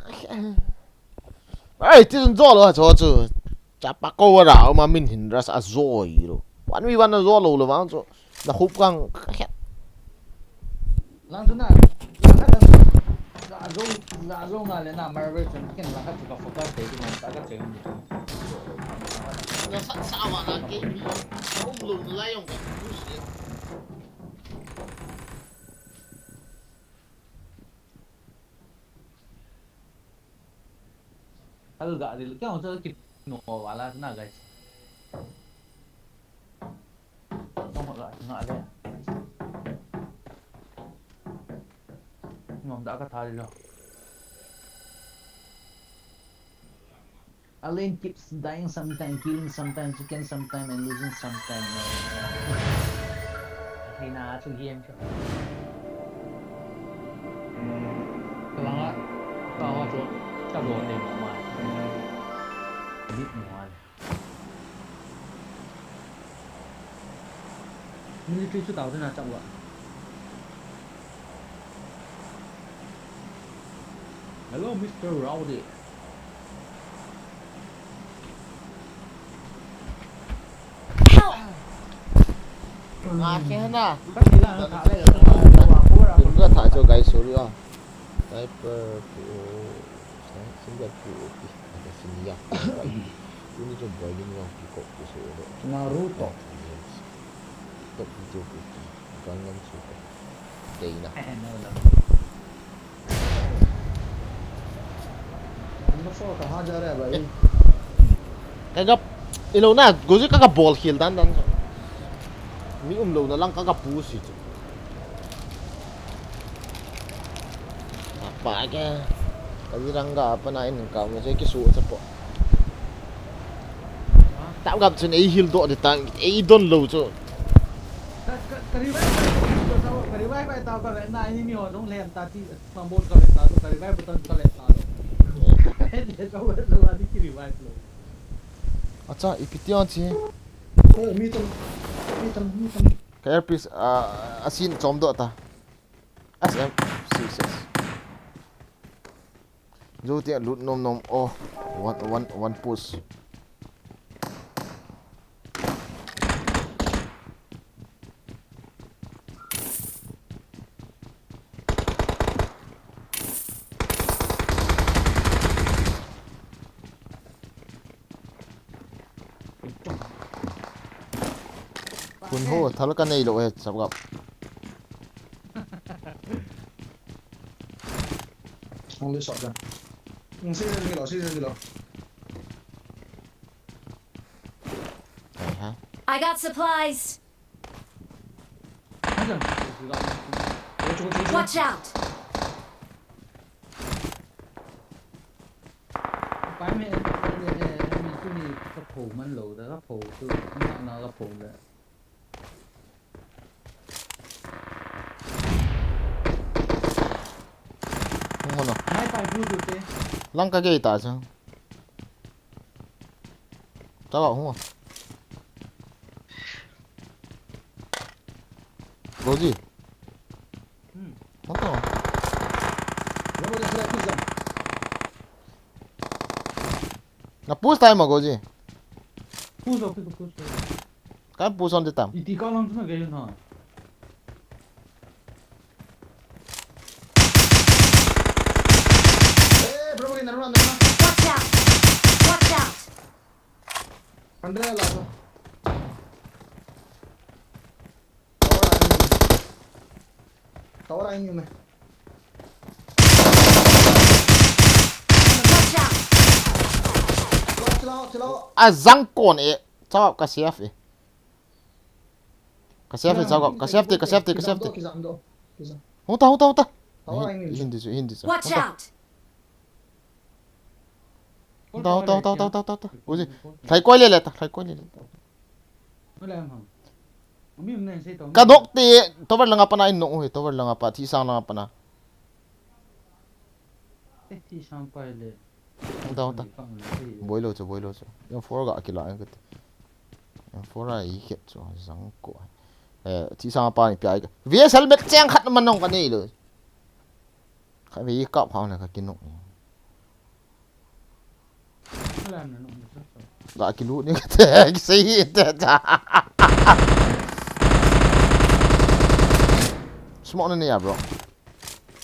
S1: Ai ti zhen zuo lo cho zu. chapa ko ra ma min hin ras a zoi ro wan wi wan zo lo lo ma zo na khup kang
S2: langsung na azong na le na marvel chen ken la ka ka focus de ni ta ka chen ni
S1: na sa wa na ke lo la yong ka
S2: अलगा दिल क्या होता है कि नो वाला ना guys không mọi người ngại đây ngom đã cắt thay rồi Alain keeps dying sometimes, killing sometimes, chicken sometimes, and losing sometimes. Thì nào chơi game chứ? Các bạn ạ, các bạn chỗ chắc rồi để mở màn, biết mở military xuất tàu thế nào trọng vậy? Hello, Mr. Rowdy.
S1: na
S2: Các chị là thả đây là
S1: đừng có thả cho gái số đi à diaper của sinh vật của cái sinh nhật ini coba boy ini yang kok số đó
S5: Naruto.
S1: top video của gangan suka đây nè
S5: Ano so कहाँ जा रहा है भाई?
S1: cái gấp ilo na gozi ka ball khil dan dan mi lo na lang ka pu si apa ke cái răng ga apa na in ka mo je ki su sa po tao gặp trên ấy hill độ để tao ấy don lâu cho
S2: Karibai bay tao có lẽ này như nhiều trong lèn ta chỉ bằng bột có lẽ tao karibai bột có lẽ tao để cho bớt là đi karibai rồi
S1: acha ipition chi
S5: Oh, mitam.
S1: cái airpiece asin chom do ta sm success jo ti lut nom nom oh one push kun ho thal ka nei lo he sab gap
S5: Only shotgun. Sini dulu.
S1: ha
S7: I got supplies. Watch out.
S2: cái mẹ mình cứ đi cái phủมันlẩu đó cái phủ từ nó cái phủ đấy
S1: không no
S2: hai phải vui được thế
S1: lang ka ge ta cha ta ga không goji Mata.
S5: Vamos a hacer pizza.
S1: Na push time goji
S2: push rồi
S1: kan push on the time
S2: thì con long nó gây hả
S5: Bro, begini naruh
S7: Watch out. Watch out.
S5: Andrea lah. Tawar aing meh.
S7: Watch out.
S5: Celao.
S1: azang kon e chawap ka chef e ka chef
S5: Kizam do.
S1: Huta
S5: Tawar aing
S1: hindi
S7: Watch out.
S1: Huta goji thai koi le ta
S2: nó làm hả mình này sẽ tao
S1: ka dok ti tower langa pa na in no he tower langa pa thi sang langa pa na
S2: thì sang phải le
S1: Huta boilo cho yang for ga akila ang ket yang for ai het cho zang ko thi sang pa ni pai ka vsl bet chang khat man nong ka nei lo ka vi ka phao na ka kinok
S2: nó làm nó
S1: Laki loot ni kata say it. Smoke na niya bro.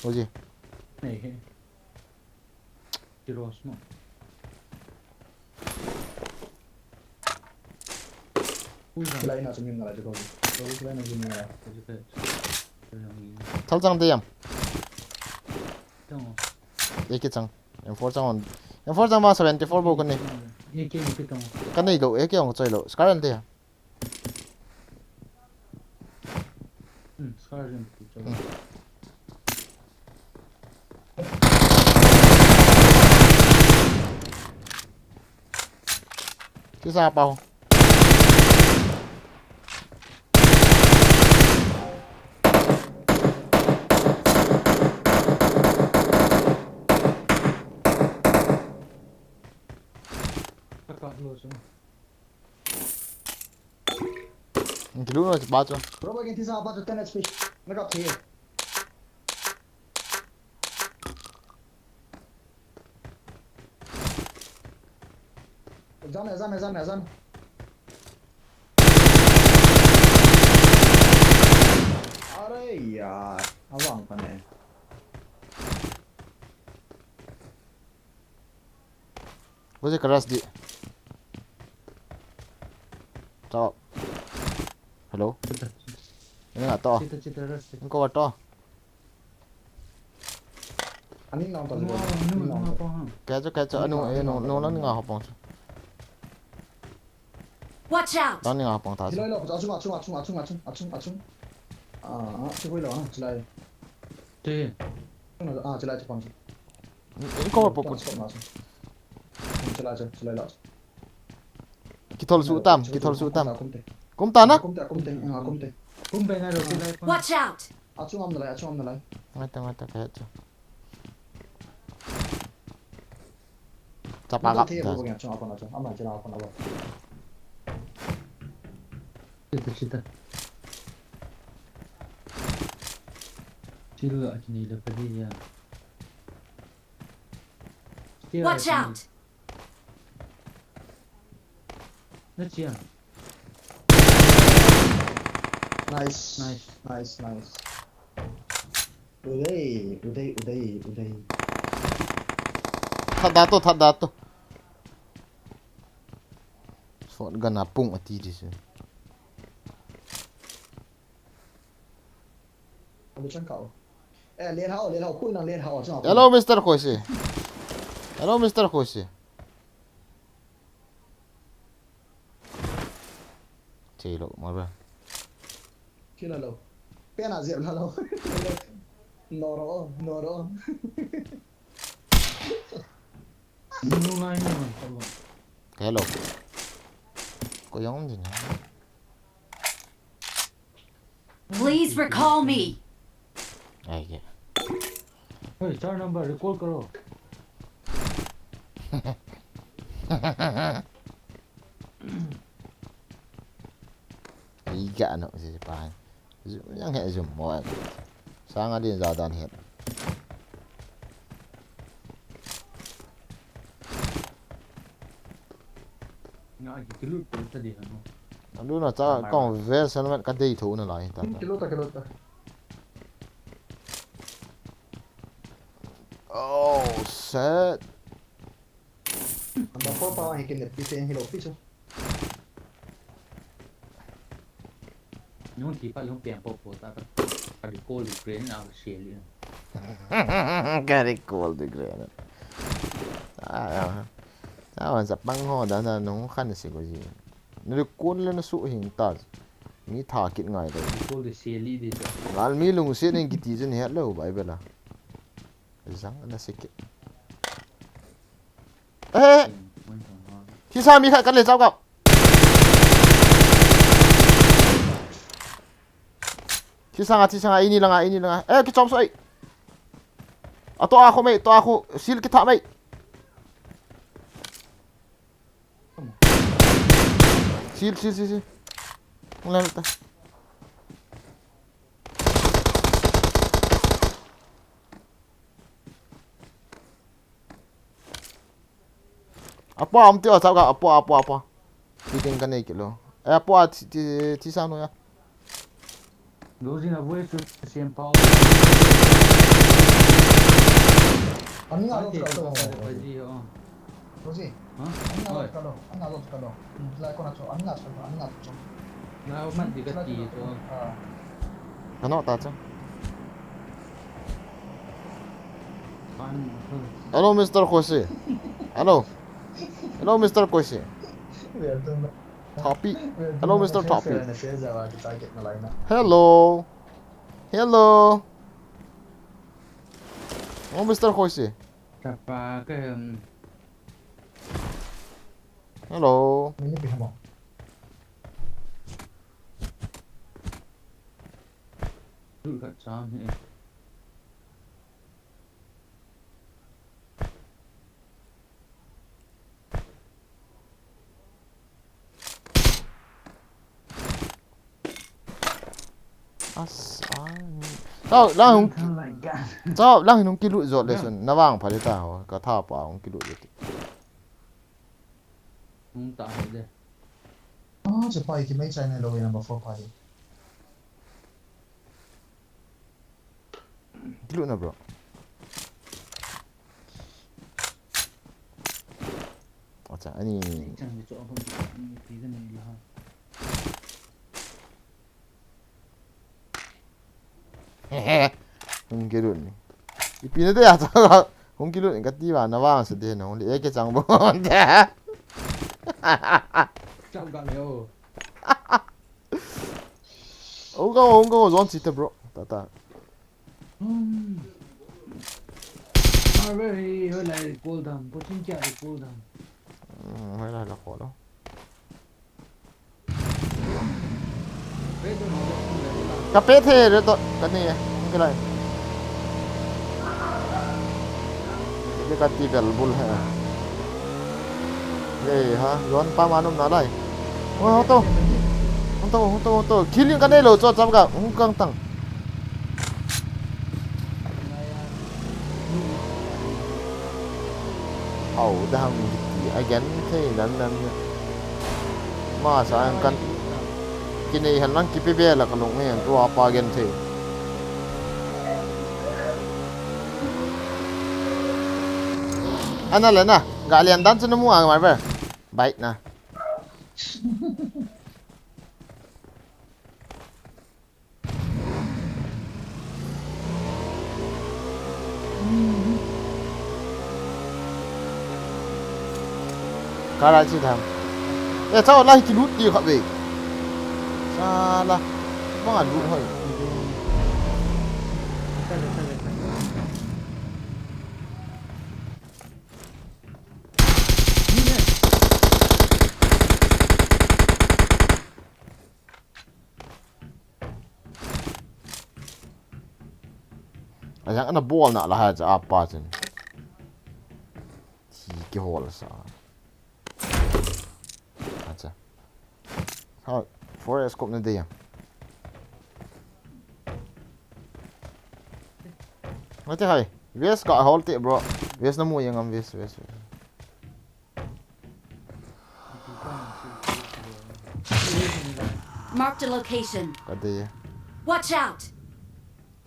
S1: Oji.
S2: Nee. Zero smoke.
S5: Sila na sumim na dito. Sila na sumim na.
S1: Salchang deyam.
S2: Tong.
S1: Eki chang. M4 chang on. M4 chang ma 74 bo kan ni.
S2: Ye ke ni tong.
S1: Kan ni go eki ong choi lo. Scar de ya.
S2: Scarring.
S1: Ki sa pao.
S2: Kakak lo semua.
S1: Ki loot na ba cho.
S5: Bro bagin tisa apa to 10 HP. Nagap here. Exam. अरे यार awang pa na eh.
S1: Oji keras di. Chao. Hello. Ini enggak to.
S2: Cita-cita ras.
S1: Engko wa to.
S5: Aning nang to.
S2: Apa ha?
S1: Kacho anu no lan nga hopong.
S7: Watch out!
S1: Lan nga hopong ta.
S5: Silai lo, achung. Chukui lo silai.
S2: Thế.
S5: Silai chapang.
S1: Engko wa popo.
S5: Silai lo.
S1: Kitol su utam. Kum ta na?
S5: Kumte.
S2: Kumbe na ro sila.
S7: Watch out!
S5: Achung am nalai.
S1: Mata kacho. Tapagap.
S5: Achung apa. Ama jela apa na ba.
S2: Cita-cita. Sila ni la padi ya.
S7: Watch out!
S2: Na chia.
S5: Nice. Uday.
S1: Thật dato. Phone gana pung ati dis.
S5: Ano chan kao? Liên hao, khui nang liên hao sao?
S1: Hello Mr. Khosi. Chelo mara.
S5: Kila lo. Pena diệp lo. Noro.
S2: Nung nai ni man.
S1: Hello. Có giống gì nhỉ?
S7: Please recall me.
S1: Đây kìa.
S2: Hey, 4 number recall karo.
S1: Ý gạ nó gì bài. Yang hệ dùng mọi. Sang ở điên ra đàn hiện.
S2: Nga ki kilut ko tadi ano.
S1: Ano na ta con vé sao nó cái đây thủ nó lại ta.
S5: Kilota.
S1: Oh shit.
S5: Anda po pa hikin net pise hilo piso.
S2: Yung thì phải yung piang po ta ta recall Ukraine na shell.
S1: Cái cool the grenade. Tao sẽ băng ho đó là nó khăn gì cái gì. Nó cuốn lên nó sụ hình ta. Mi thả kịt ngay đấy.
S2: Recall the shell đi.
S1: Al mi lung sẽ nên kịt gì hết lâu vậy bây giờ. Răng nó sẽ kịt. Ê. Khi sao mi khai cắt lên sao cậu? Khi sang ini lang. Eh, cái chom soi. To ako sil kita mày. Sil. Nglan ta. Apo am tio sao ka apo. Ti ting kan nei kilo. Apo ti sao no ya.
S2: Losing a voice to same power.
S5: Ani nga
S2: Ate,
S5: lot ka
S2: kare
S5: to.
S2: baji oh.
S5: Rosie.
S2: Huh?
S5: Ani nga
S2: Oi.
S5: lot ka to. Ani nga lot ka to. Lai ko na to. Ani nga to.
S2: Na man di ka ti to.
S1: Ano ta cha.
S2: Kan.
S1: Hello Mr. Jose. Hello. Hello Mr. Jose. Topi. Hello Mr. Topi. Hello. Hello. Oh Mr. Jose.
S2: Tapa ke
S1: Hello.
S5: Ini pihak mo.
S2: du ka cham he.
S1: Sao lang
S2: Like that.
S1: sao lang hinong kilu zot lesson nawang palita ho ka tha pa ong kilu zot.
S2: Không tại đây.
S5: Chỉ phải cái mấy chai này lâu number 4 party.
S1: Kilu na bro. Acha ani
S2: Chẳng bị chỗ không tí cái này là
S1: hong kilu ni. Ipina de ya sa hong kilu ni ka ti ba nawang sa de no le ke chang bo.
S2: chậm gọn liều.
S1: Ông có dọn gì thế bro? Ta.
S2: Mà về hơi lại cô đầm, có chính chạy cô đầm.
S1: Hơi là khó đó.
S2: Về tôi nói là
S1: Cà phê thế rồi tôi cái này cái này. Cái cái tí bel bull ha. Đây ha, dọn pa manum na đây. Ôi hông to. Killing cái này lo cho chăm cả, không căng tăng. Đang again thế nan mà sao anh kan kini halang kipibe la kalong ngayon to apa again thế ana la na galian dan sa mo ang marber bite na Karachi tham. Sao lại cái lút đi khắp về? Sao là mong ăn lút thôi. Yang ana bol nak lah aja apa jen. Tiga hole sa. Acha. Ha, forest scope na dia. Mati hai. Wes got hold it bro. Wes na mo yang am wes.
S7: Marked a location.
S1: Kade.
S7: Watch out!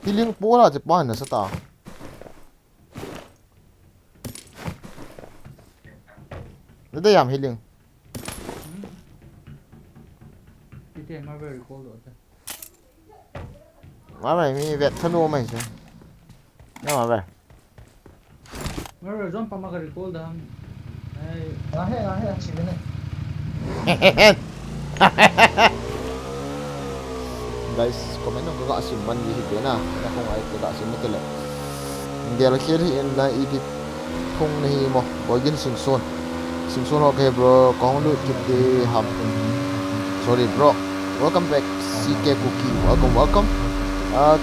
S1: Healing po la je pan na sa ta. Nada yam healing.
S2: Thì mà về cô rồi.
S1: Mà mày mi vet thanu mày chứ. Nó mà về.
S2: Mà về giống pa mà cái cô đầm. Này,
S5: Ahe, chỉ bên này.
S1: Guys, comment nung kakasimman di higit na. Na kung ay kakasimman tila. Hindi ala kiri in na idip kung nahi mo. Boygin singson. Singson okay bro. Kung lu kiti ham. Sorry bro. Welcome back CK Cookie. Welcome.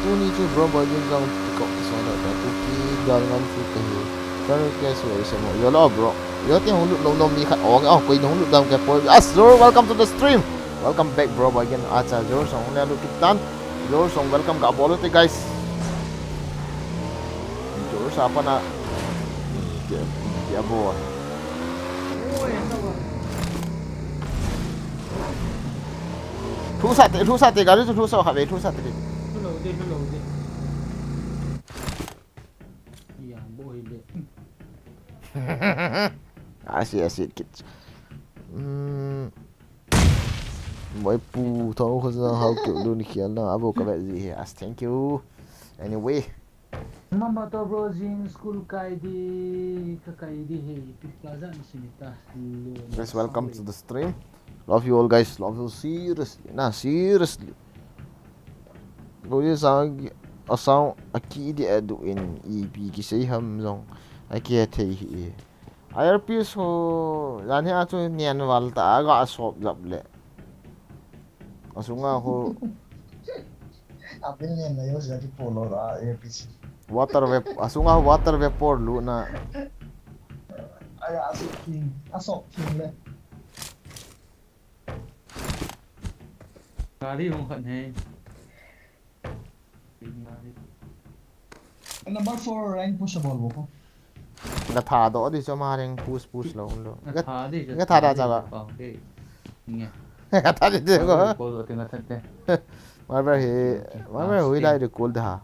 S1: Tuni chu bro boygin kang tikok kisona. Cookie galangan fuke he. Pero kaya suwa isa mo. Yolo bro. Yo ti hong lu nom mi khat ong. Kuy hong lu dam kay po. Zoro, welcome to the stream. Welcome back bro again acha Zoro song na lu kitan. Zoro song welcome ka bolo te guys. Zoro sa apa na. Ya bo. thu sát thì cái thu sao hả vậy thu sát thì
S2: Hello đi. Iya, boy đi.
S1: I see kids mỗi pu thâu không sao how kiểu luôn khiển là abo cái gì as thank you anyway
S2: Mama to bro Jin school kai di he plaza ni sinita.
S1: guys welcome to the stream love you all guys love you seriously Rồi sang asang aki di adu in EP ki sei ham zong aki thei hi IRP so yan ha chu nian wal ta ga sop jap le asunga ho
S5: Apin niyan na yun siya di polo ra APC.
S1: asunga water vapor lu na
S5: Ay asok king le.
S2: Kali hong khan he.
S5: Number 4 rank pushable ko.
S1: nga tha do di cho ma reng push lo
S2: Tha đi.
S1: nga tha da cha ga
S2: Nghe.
S1: nga tha di de go
S2: Cô rồi tiếng thật thế.
S1: ma ba hui dai de kol da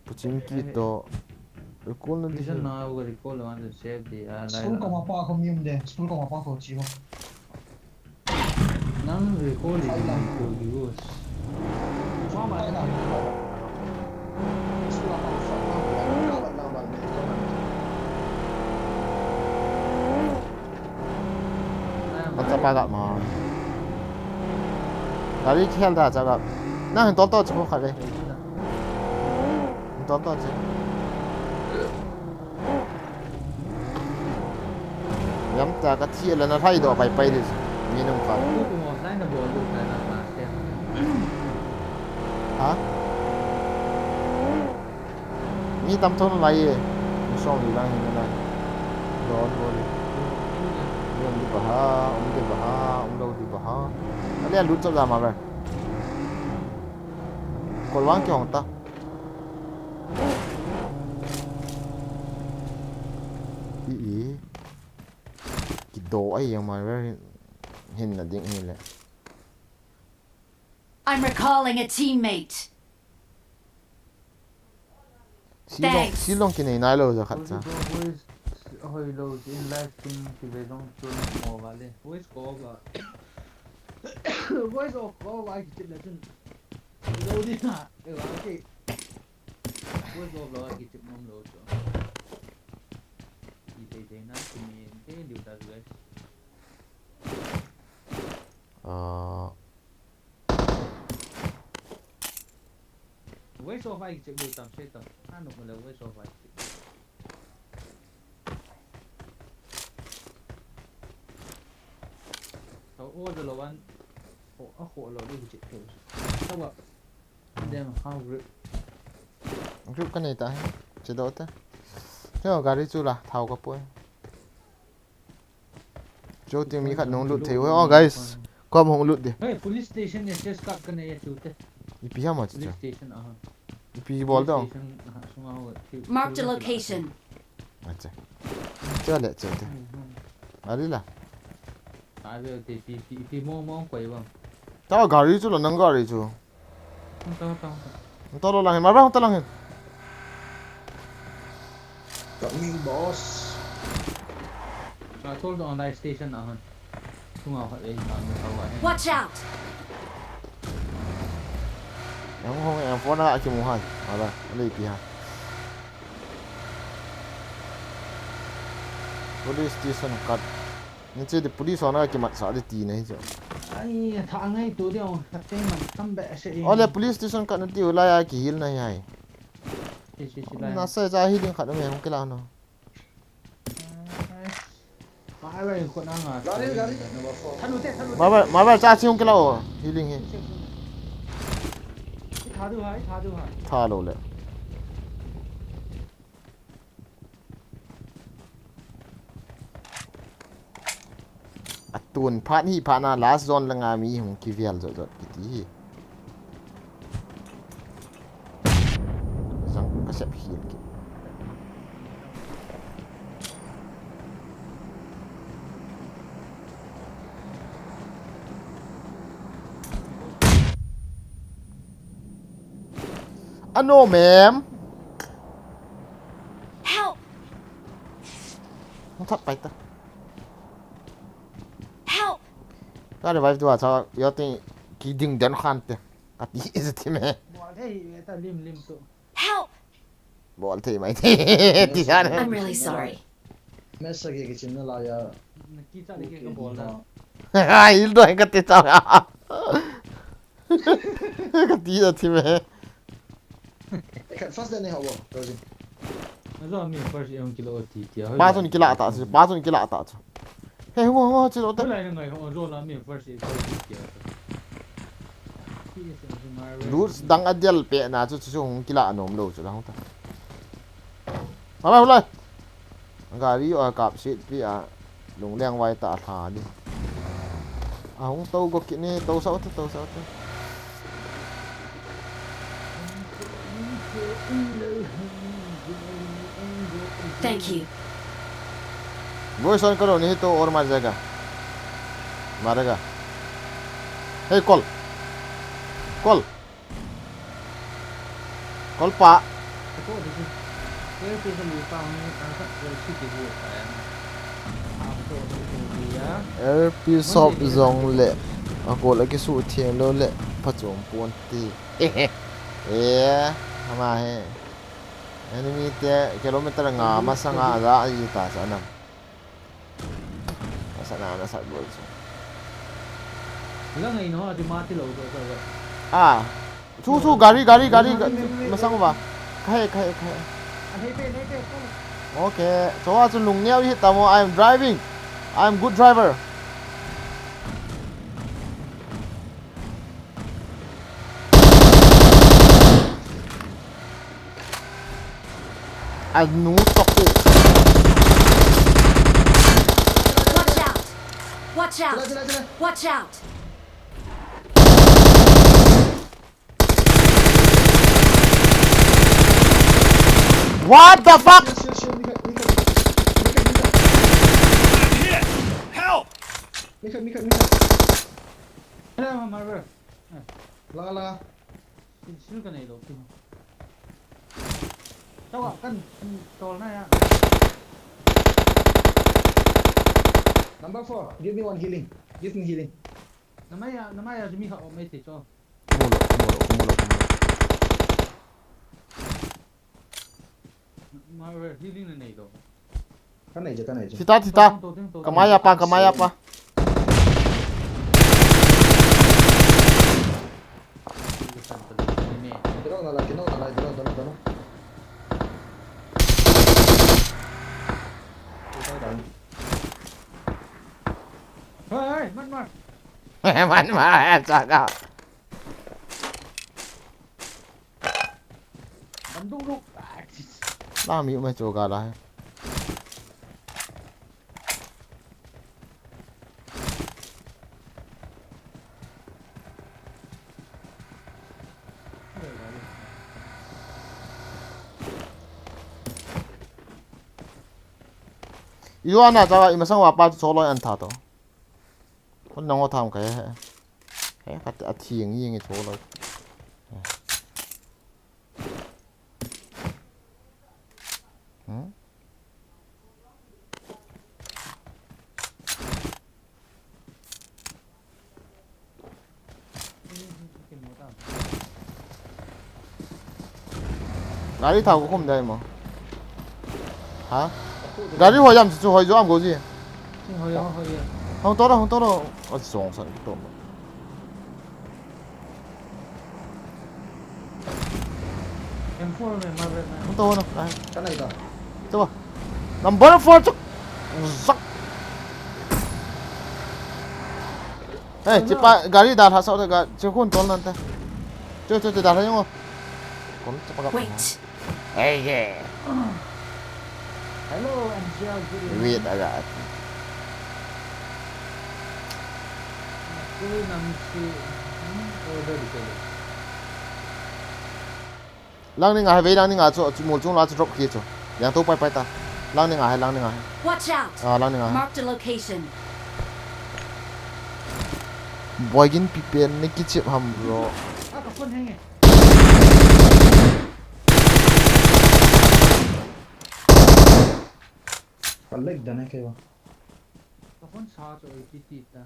S1: puching ki to kol na di
S2: Vision now we recall on the save the
S5: School ko mapa ko miyum de. School ko mapa ko chibo.
S2: nang recall it ko use.
S5: Mama na. School ko mapa ko na ba ni ko man.
S1: 맞다 빠가 마 나리 켈다 자가 나 또 저거 가래 또 지 얌자가 티엘나 타이도 바이바이 되지 미는 거
S2: Cô cũng một cái là bộ được là xem.
S1: 아? 미 땀톤 라이에 무서운 이랑 있는 넌 머리 Ông đi bà ha, ông đi bà ha, ông đâu đi bà ha. Nó đeo lút cho ra mà vậy. Còn loáng kiểu ta. Ý. Cái đồ ấy mà vậy hình là điện hình lại.
S7: I'm recalling a teammate.
S1: Silong cái này nãy lâu rồi khát ra.
S2: Hồi lâu in livestream thì về trong chuột mò vào lên. Voice call và voice of call và cái chuyện là chuyện lâu đi hả? Cái voice of là cái chuyện mong lâu cho. Thì thế nó thì mình cái điều ta rồi. Voice of cái chuyện điều tạm sẽ tạm. Anh nó là voice of cái ô rồi là anh khổ là đi chịu thử sao vậy đem how grip
S1: Group cái này ta. Chế độ ta. Thế mà gari chu là thao cái bôi. Cho tiếng mi khát nông lụt thế. Oh guys, qua một lụt đi.
S2: hey police station này just cắt cái này chịu thế
S1: Ipi hả mà chứ?
S2: police station
S1: Ipi bol đâu?
S7: Marked a location.
S1: Acha. Chơi lại chơi thế. Ari là.
S2: ai về thì mua quậy vào
S1: Tao gari chu là nang gari chu.
S2: tao
S1: Tao lo lang, mà ba tao lang.
S5: Coming boss.
S2: told on live station không ngờ phải mà
S7: Watch out.
S1: Em phone lại cái mũ hai. À đây, lấy pi ha. Police station card. Nên chỉ để police ona cái mặt sao để tì này chứ.
S2: ai thằng ấy tụi điều thật cái mà tâm bẹ sẽ
S1: Ole police station card nó tiêu lại cái hill này hay. Nó sẽ ra hill card nó mày không cái nào nó.
S2: ai vậy con ăn à
S5: Gari.
S1: Mà ba cha chi không cái nào healing he.
S2: thả được hả
S1: Tha lo le. Tuần phát hi phát na last zone là ngà mi hùng kỳ vial rồi cái tí rằng cái sẹp hiền kì Ano ma'am
S7: Help!
S1: Không thắt bạch ta
S7: Help!
S1: Cái này phải đùa sao yếu tình kỳ đừng đến khoan tiền Cắt đi gì thế mẹ
S2: Bỏ thế ta lim tụ.
S7: Help!
S1: Bỏ thì mày thì thì ra nữa
S7: I'm really sorry.
S5: Mesa cái chim nó là ya.
S2: Kita đi cái ball đó.
S1: Ai đuổi cái tiền sao à Cái tí rồi thì mẹ
S5: Fast này hậu bộ. Rồi gì?
S2: Nó rồi mình first yung kilo thì
S1: Ba số cái lạ tạ chứ ba số cái lạ tạ chứ Hey hoa hoa chứ đâu
S2: Thế
S1: ta
S2: lại người họ rồi là mình first thì
S1: Lũ đang ở đây bẹ na chứ chứ không cái lạ nôm đâu chứ đâu ta Mà mày lên Gari ở cặp shit bị à Lùng leng vai tạ thả đi À không tâu có kiện này tâu sao thế
S7: Thank you.
S1: Voice on करो नहीं तो और मार जाएगा मारेगा Hey call pa
S2: Cái lì tao nó rất là chi tiết vụ phải
S1: air shop zong le ako la ki su thiam lo le phachom pon ti ama he enemy te kilometer nga ma sanga ra yi ta sanam sana na sa bol so
S2: Là ngày nó thì mà thì lâu rồi.
S1: ah chu gari masang ba khai
S2: Hey,
S1: okay so a chu lung neu hi tamo I am driving I am good driver anu toku
S7: Watch out! Watch out!
S1: what the fuck
S9: Help!
S5: Mika.
S2: Hello, my brother.
S5: La.
S2: Xin cái này đâu. Tao bảo căn tol này à.
S5: Number 4, give me one healing. Give me healing.
S2: Năm nay là mình họ mấy thế cho.
S1: kumulo
S2: My brother, healing này đâu.
S5: Kan aja.
S1: Tita kamaya pa
S5: Kino na la.
S2: Hey, mất.
S1: man ma em sao đâu
S2: Bắn đúc.
S1: ba mi mà chỗ gà lại 이거 하나 자가 이마상 와빠 저로 안타도 혼 너무 tham cái cái cái thiền như cái chỗ rồi Gari thao cũng không đây mà hả Gari hồi nhầm hồi chỗ làm cái gì
S2: Hồi.
S1: không tốt đâu ở xuống sẵn cái tôm
S2: Em phô này mà về này.
S1: không tốt đâu đây
S5: Kan aja.
S1: coba number 4 cuk zak cepat Gari dah hasau dah chưa khôn tol nanti chưa dah thấy không con cepat gặp
S7: Wait.
S1: yeah
S2: Hello, Angel.
S1: wait agak
S2: Tôi nằm si order đi chơi.
S1: lang ni ngai ve lang ni ngai cho mul chung la drop kia cho yang tu pai ta lang ni ngai
S7: Watch out!
S1: lang ni ngai
S7: Marked a location.
S1: boy gin pipen ni ki chip ham bro
S2: À, có con hay nghe.
S5: Kalig dan kayo.
S2: Kapon sa to tita.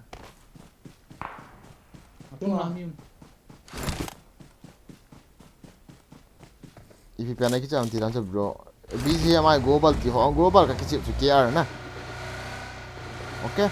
S2: Aku
S5: Tunggu.
S2: nami
S1: Ipi piana kita am tiran se bro. BGM ai global ti ho global ka kichi chu KR na. Okay.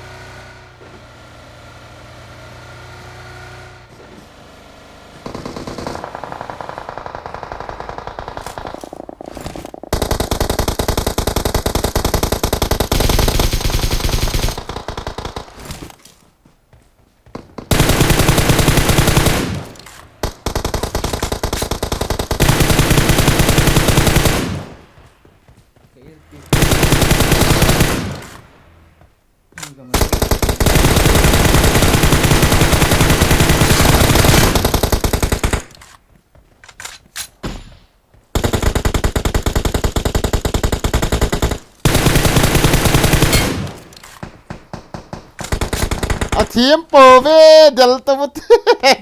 S2: ke LP. Ini gambar.
S1: A tiempo ve delta mut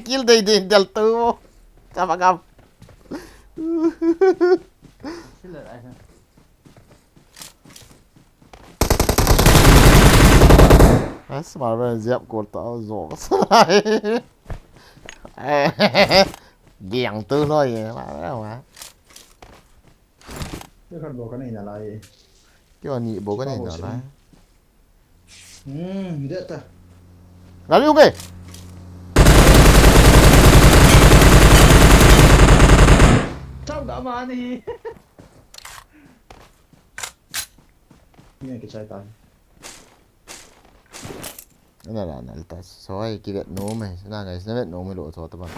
S1: kill dei dei delta mo. Sama kam.
S2: Sila ai.
S1: As marvel zap করতে rồi. Ghiền tư thôi mà đâu mà.
S5: Cái con bộ cái này là lại.
S1: Cái con nhị bố cái này nhỏ đấy.
S5: Được ta.
S1: Gắn luôn kì.
S2: Sao đã mà đi.
S5: Ini cái trái tay.
S1: Cái này là ta soi cái điện nổ mày, nó cái điện nổ mày lộ cho tao bạn.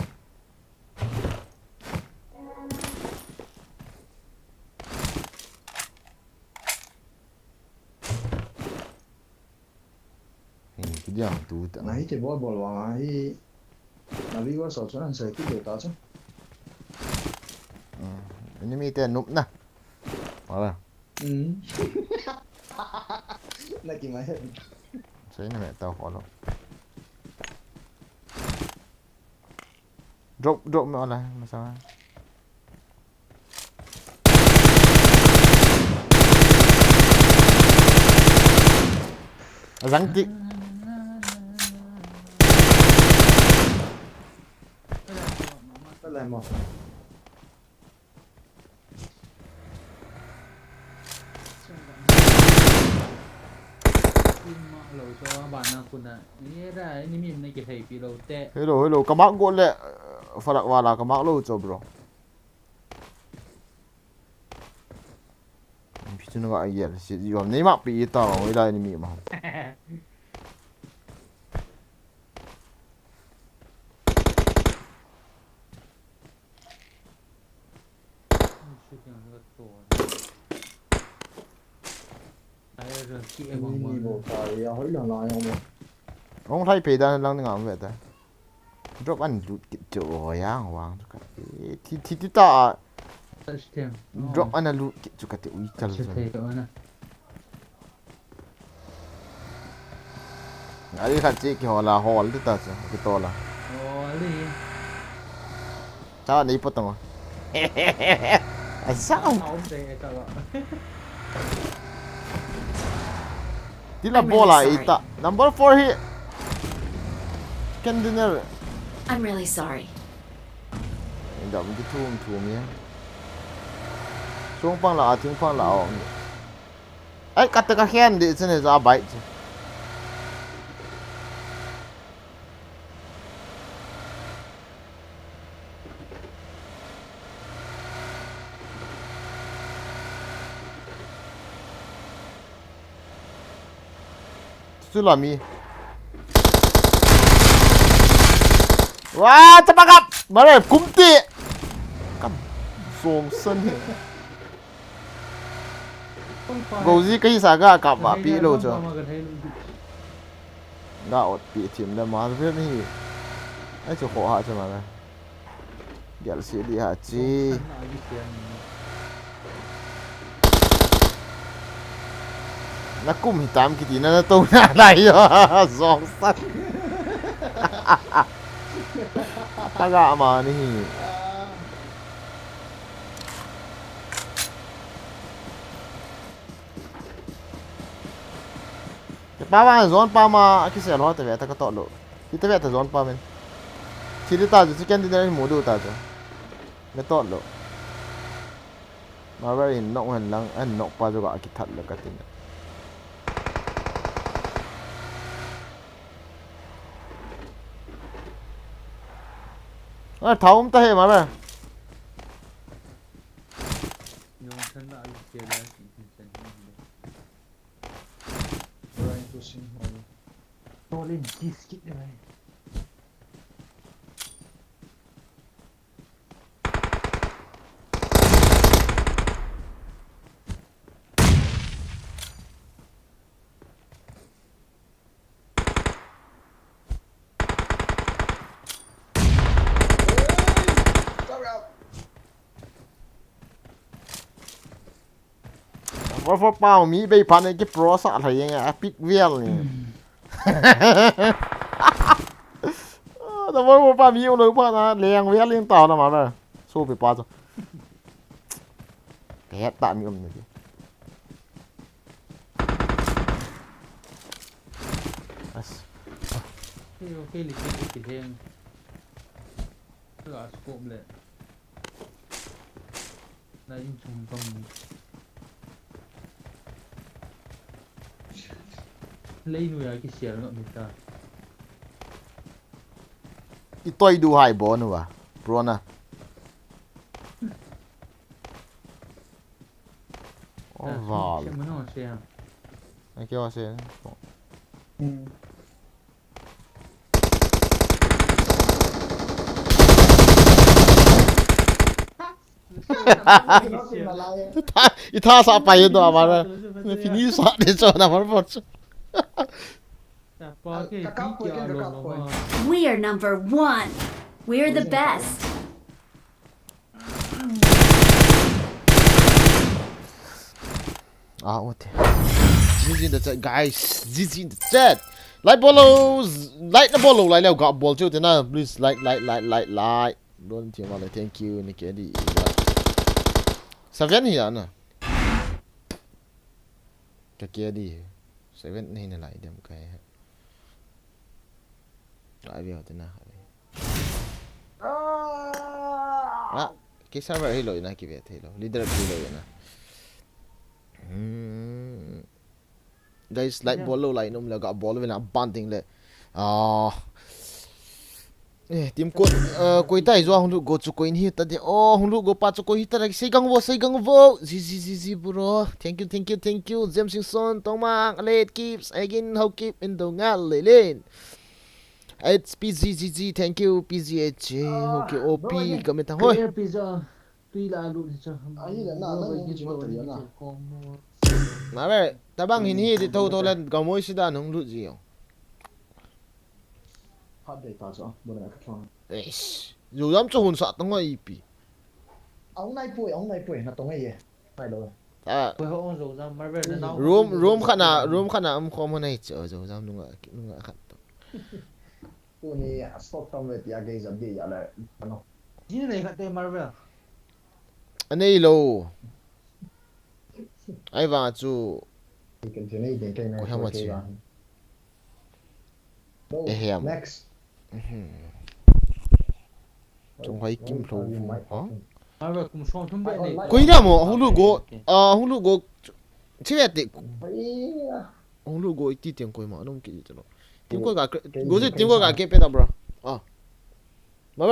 S1: Cái gì tu ta.
S5: Này thì bol bol wang ai. Nào đi qua sổ cho anh sẽ cái điều đó chứ.
S1: Ini mi tên núp nè. Voilà.
S5: Này kì máy hết.
S1: Đấy là mẹ tao khó lắm. Drop mẹ online mà sao? Răng tí.
S5: Cái này một.
S2: Lâu cho bạn nào cũng đã. Ini ra ini mim này cái hay pi lâu tệ.
S1: Hello, kamak gue le. Farak wala kamak lo coba bro. Pichu nggak ayel sih. Jual ni mak pi ita orang ida ini mah.
S5: Ini bộ cái hỏi là lại không?
S1: Ông thấy pi dan lang dengan apa ta? Drop an loot gitu yang wang. Ti ta.
S2: System.
S1: Drop an loot gitu kata uital.
S2: Thấy đó nè.
S1: Ari kan cik hola hol tu tak sah betul lah.
S2: Oh, đi.
S1: Cakap ni potong. Asal.
S2: Ông đây sao ạ?
S1: Tila
S7: I'm
S1: bola
S7: really sorry.
S1: ita. Number 4 here. Kan dinner.
S7: I'm really sorry.
S1: Tidak begitu untuk ya. Xuống phang là tiếng phang là ấy cắt cái khen đi trên này ra bậy chứ. Sulami. Wah, cepat kap. Mari kumti. Kap song sen. Gầu gì cái saga cặp bà pi lâu cho. Đã ọt pi team đã mà biết đi. Ai cho khó hạ cho mà này. Gel sẽ đi hạ chi. Nó cũng hitam cái gì nó tông ra này rồi. Giọng sắt. Taga mà đi. pa ba zon pa ma ki se lo ta ve ta ka to lo ki ta ve ta zon pa men chi di ta ju ken di da mu du ta ju me to lo ma ba in no han lang an no pa ju ga ki that lo ka tin thấu ta hệ mà mày
S2: Yung san na alis kaya
S5: Trying to sing home.
S2: Tolin biscuit na ba?
S1: What bao mỹ bay pan cái pro sợ thầy anh epic vial này tao mới bao mỹ ông nói bao là liền vial liên tàu nào mà mày xô bị bao rồi cái tạm nhầm này
S2: Okay, likit hen. Ga scope le. Na yung chung tong. Lấy nuôi ai cái xìa nó người ta.
S1: cái tôi đu hai bó nữa pro na vào
S2: Xem nó xem.
S1: anh kêu xem i tha sa pa yun do mà fini sa de cho na mar bot
S7: We are number 1. We're the best.
S1: okay GG in the chat guys GG in the chat like follows like the follow like got ball chứ thế nào please like don't think about it thank you Nick Eddie Seven here nè cái kia đi Seven này lại đem cái lại vào thế nào cái server hay lỗi này cái việc thế đâu leader cái lỗi nè guys like ball lại nôm là got ball với là bunting lại team code koi tai zo hung lu go chu coin hi ta de hung lu go pa chu koi ta sei gang vo zi bro thank you James Simpson tongmang let keeps again how keep in do ngal len it's PZZZ thank you PZH okay OP comment hoi
S2: pizza tuy là đủ cho
S5: Ai là na yung chino tayo na.
S1: mà vậy ta bang hin hi thì to lên có mối sida hung lu gì
S5: Hot day ta so. Bữa nay không.
S1: dù dám cho hồn sợ tao ngay IP
S5: Ông này bụi nó tông cái gì? Phải rồi.
S2: Quay hộ rồi ra Marvel nó đau.
S1: room khana không này chờ rồi dám đúng rồi khát
S5: Tụi này stop tông về thì cái gì vậy là nó.
S2: Gì này khát tên Marvel.
S1: anh ấy lâu ai vào chú
S5: Thì cái này thì cái này.
S1: Ôi, chứ. Ehem.
S5: Next.
S1: Trong hay kim thâu
S2: Marvel cũng xong chúng vậy này.
S1: quý nào mà hung lu go chứ là tị hung lu go ít tiền coi mà nó không kỹ cho nó tiếng coi cả tiếng coi cả cái bên nào bro mà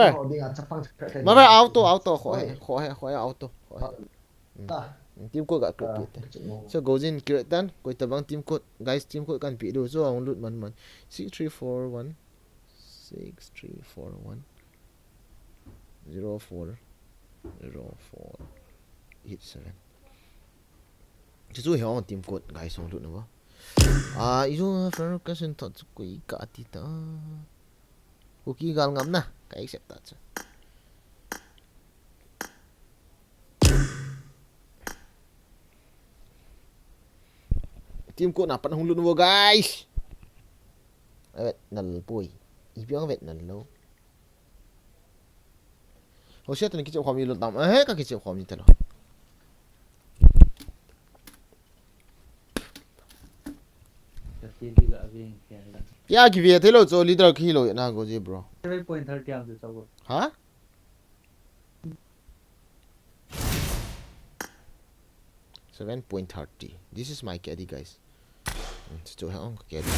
S1: vậy auto khỏi auto team code gak create so goes in create dan koi tabang team code guys team code kan pi do so ang loot man 6341 04 chứ hiểu team code guys ang loot na ba iso fabrication thot ko ka tita cookie gal ngam na ka accept that team code napat hung lu guys evet nal pui ibiang vet nal lo ho sia tan kichim khom lu tam ka kichim khom ni talo
S2: Chili la abing kaya.
S1: Ya ki vie thelo cho leader kilo na go ji bro
S2: 7.30 am to sabo.
S1: ha 7.30 this is my caddy guys cho hang caddy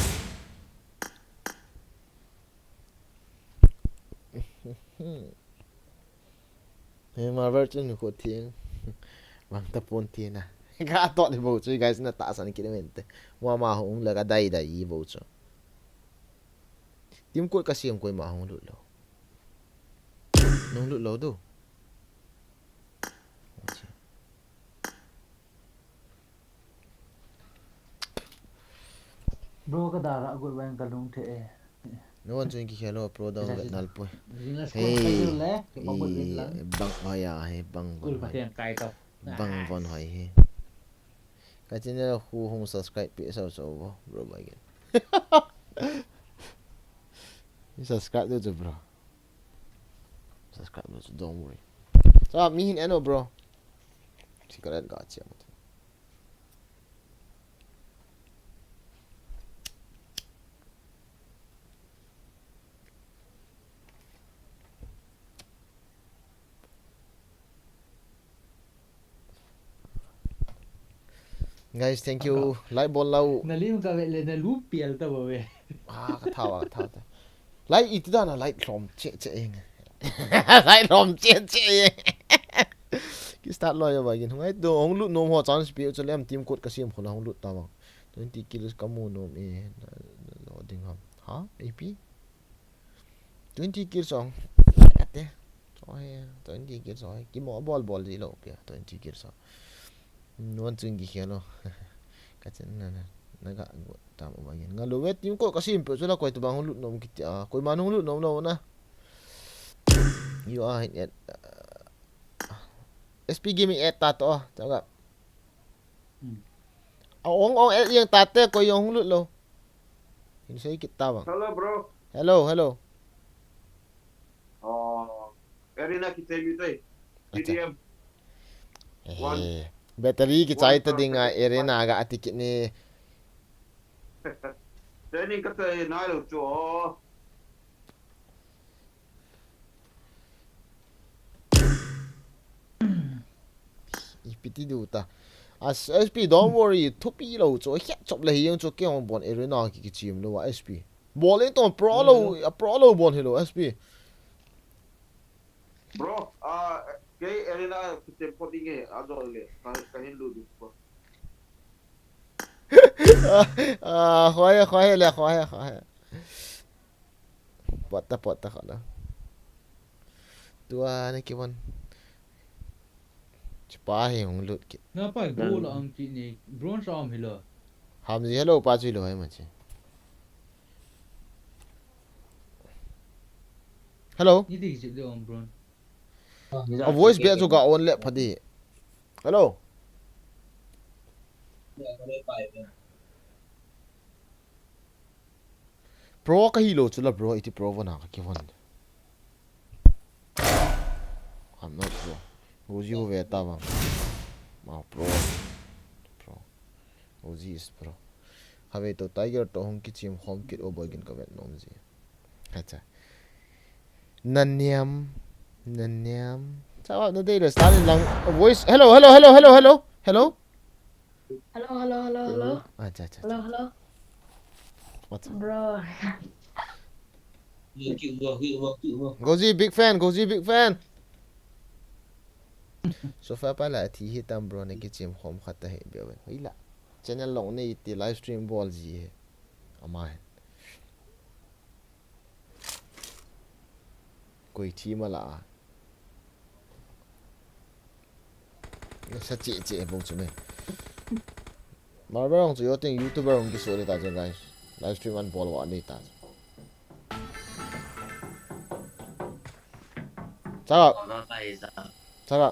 S1: mà vợ chân của thiên bằng tập bốn thiên à gã tọt thì bầu chơi guys nó tạ sản kia mình mà hùng là cái đây đây bầu chơi tim cột cái xiêm cột mà hùng lụt lâu nó lụt lâu đâu
S2: Bro ka dara agul ba yung kalung te.
S1: no one chơi kia lo pro down lại nal po
S2: Zingas ko
S1: hey
S2: kayo le. Mabot din lang.
S1: bang hoya hey bang
S2: Kul pati ang kay to.
S1: bang von hoy hey cái trên là khu hùng subscribe bị sao sao bro my god subscribe to bro subscribe to don't worry so me and Eno bro secret gotcha guys thank you like ball lau
S2: Nalim ka le na lupial ta ba we.
S1: cái thao like ít đó là like rom che che like rom che che cái start lo ya bagin không ai do hong lut nom ho chance pi cho lem team code ka sim khola hong lut ta bang 20 kilos kamu nom e lo ding ham ha ap 20 kilos song ate choi 20 kilos choi ki mo ball gì lo pia 20 kilos non chung gi khelo ka chen na na ga ta mo bagin nga lo wet team code ka sim pe cho la koi tu bang hong lut nom ki koi man hong lut nom no na you are at SP gaming at ta to chào gặp ông at yên ta te ko yung lut lo hin sei kita bang
S3: Hello bro.
S1: hello
S3: Arena kita bitai. TDM.
S1: battery ki chai ta dinga arena ga atikit ni
S3: Training kata nai lo cho.
S1: ipiti du ta as SP don't worry thupi lo cho het chop le yang cho ke ong bon arena ki chim lo wa SP ball in ton pro lo bon hello SP
S3: Bro, cái arena kita potting eh ado le. Kahin lu du.
S1: khoai le khoai potta khala tua ne ki bon chpa he hong lut ki
S2: Na pa goal ang chi ni bronze arm hilo.
S1: ham ji hello pa chui lo hai ma che hello
S2: Ni dik chi do ang bronze.
S1: a voice be chu ga on le phadi hello pro ka hi lo chu la bro iti pro wana ka ki won I'm not pro Uzi ho ve ta bang ma pro Uzi is pro have to tiger to hong ki chim home kit o boygin ka vet nom ji acha nanyam sao no dei le start lang voice hello
S8: Hello.
S1: acha
S8: Hello.
S1: what's up
S8: Bro.
S1: Goji big fan so fa pa la thi hi tam bro ne ki chim home khat ta he be we hila channel long ne ti live stream ball ji he ama he koi thi ma la sa che bong chu me mar ba ong chu yo ting youtuber ong ki so le ta chen guys live stream an ball wa ne ta chào chào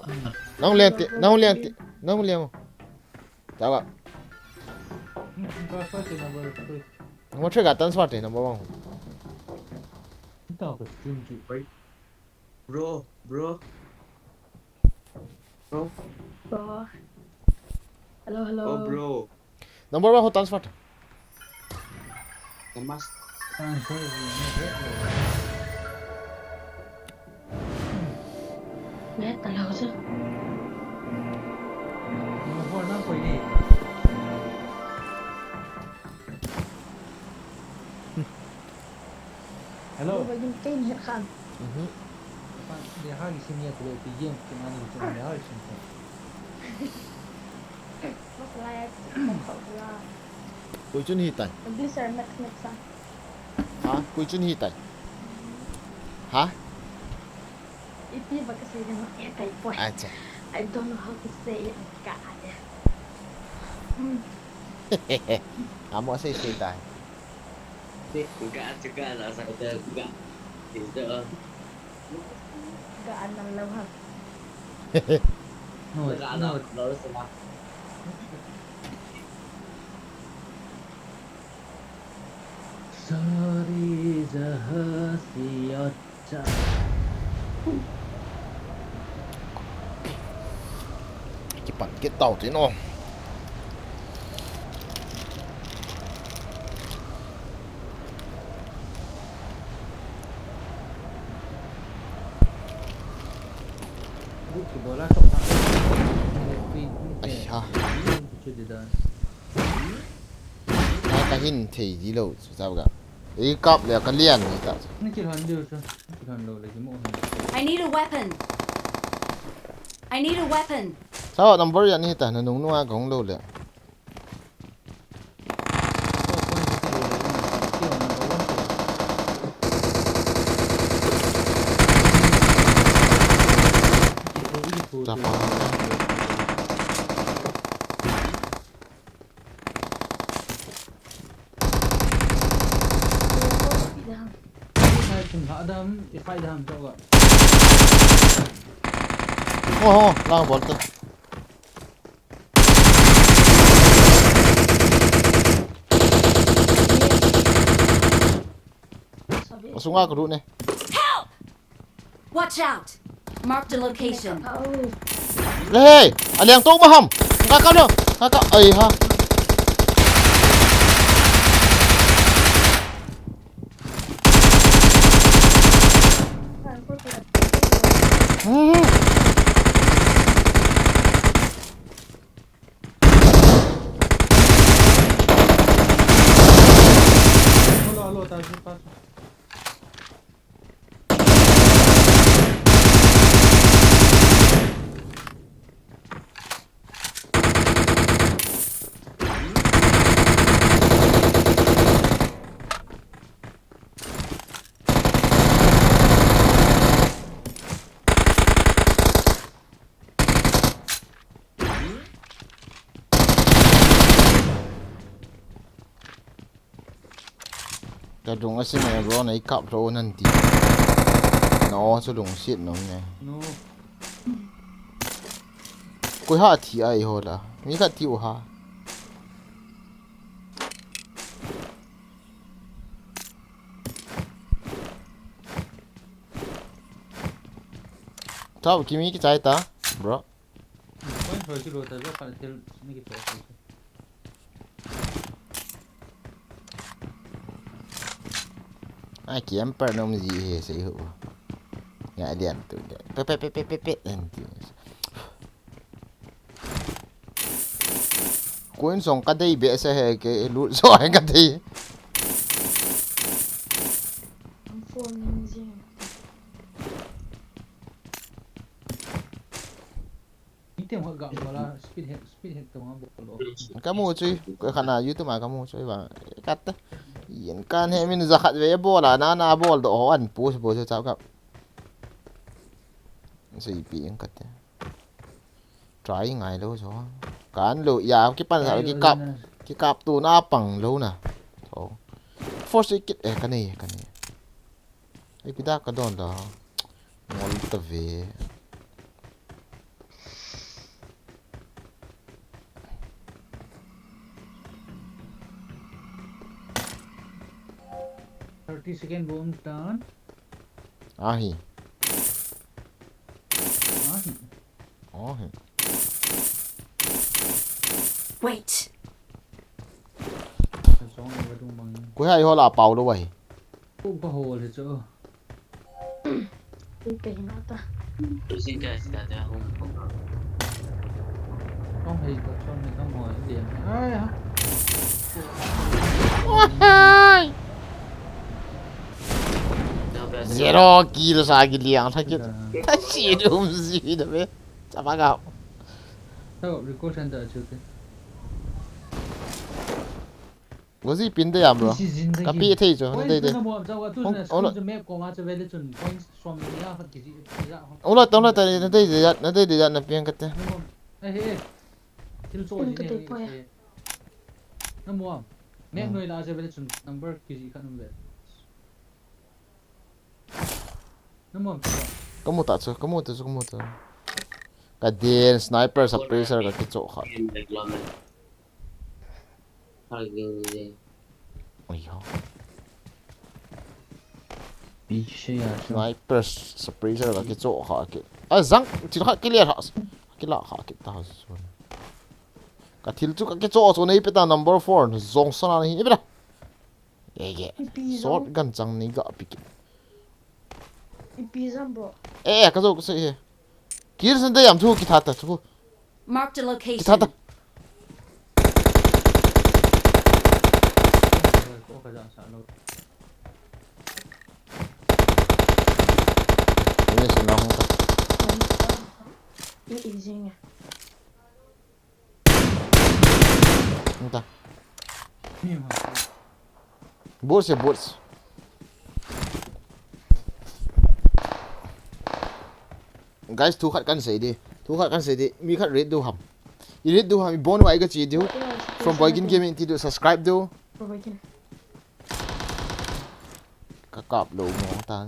S1: nong liang chào ạ
S2: Ka sa ti na ba to.
S1: nong chơi cả tan smart này number one
S2: Ta ko chun chi.
S4: Bro.
S8: Bro. Hello.
S4: Oh bro.
S1: number one ho tan smart
S4: Mas.
S8: Nè, tao lâu chứ.
S2: Mau nak kau ini. Hello.
S8: Bagay kain kan.
S2: Dia hari sini aku pergi game dengan ni macam dia hari sini.
S8: Masalah ya, kau lah.
S1: Cuối chân hít tay.
S8: Blizzard next ah.
S1: Hả? Cuối chân hít tay. Hả?
S8: Itu bakal saya nak kata boy.
S1: Acha.
S8: I don't know how to say it. God.
S1: Kamu say tay.
S4: Juga lah saya juga. Itu.
S8: Gaan ng lawhan.
S2: No, no.
S4: Lalu semua.
S2: Sorry Zahasiyacha.
S1: Cepat get tàu thế nó.
S2: Buku bola sok tak.
S1: Ayah.
S2: Cuci dah.
S1: Hai cái hình thì gì lâu sao cả. Ý cọp là cái liền gì ta.
S2: Ni kira dia tu. Kira lo lagi mau.
S7: I need a weapon. I need a weapon.
S1: Sao number ya ni ta nó nung nua cũng lâu rồi. Apa?
S2: Adam, if I dam tahu tak?
S1: Oh, lang bol tu. Sungai aku dulu ni.
S7: Help! Watch out. Mark the location.
S1: Hey, ada yang tahu maham. Kakak dah. Kakak, ha.
S2: Halo, tahu pas.
S1: Kadung asin na bro na ikap ro nanti. No, sulung shit no ne.
S2: No.
S1: Koi ha thi ai ho la. Mi ka ti u ha. Tahu kimi ki chai ta, bro.
S2: Poin hoji lo tahu kan tel ni kita.
S1: Ai kiếm per nom gì he sei ho. Ya lian tu. Pe nanti. Kuan song ka dei be sa he ke lu so ai ka dei.
S2: Itu yang agak bola speed head tu mah bola.
S1: Kamu cuy, ke kana YouTube mà kamu cuy ba. Kat. Yen kan he min zakat ve bola na bol do an push bo chao kap. Sei pi ang kat. Try ngai lo so. Kan lo ya ki pan sa ki kap tu na pang lo na. So. Force kit kan ni. Ai pida ka don da. Ngol ta ve.
S2: Second boom turn.
S1: Ahi.
S2: Ahi.
S1: Ahi.
S7: Wait.
S2: Song ni badung bang.
S1: Cô hay ho là bảo đâu vậy?
S2: Cũng có hồ thì chỗ.
S8: Đi kể nó ta.
S4: Tôi xin cái gì cả không không.
S2: Không thì cho mình không hỏi điểm. Ai hả?
S1: Zero kill sa giliang sakit. Shit gì đó bé. Chả phải gạo.
S2: Sao record center chưa thế?
S1: Có gì pin đây bro? Copy thế chứ, nó đây đây. Ông là tao là tại nó đây để nó pin cái thế.
S2: Nó mua mẹ người là về chun number cái gì kan về. Nó mua
S1: Kamu tak so, kamu tu. Cái đèn sniper suppressor cái chỗ khác. Ôi ho. Sniper suppressor cái chỗ khác cái. À zang, chỉ khác cái liệt hả? Cái lạ khác cái tao rồi. Cái thiếu chút cái chỗ số này beta number 4, zong sana này beta. Ê, shot gun chẳng này gặp bị.
S8: Ipizam bro.
S1: Ê, cái chỗ cái gì? Kia sen đây am thu cái thắt thu.
S7: Marked a
S1: Cái
S7: location.
S1: thắt. Ini senang tak?
S8: Easy nha.
S1: Entah. Burs ya burs. Guys, thu khát kan sei đi. Mi khát read do ham. I read do ham. I bon wa cái gì do. From Boygin Gaming ti do subscribe do.
S8: Provide.
S1: Kakap lo mo ta.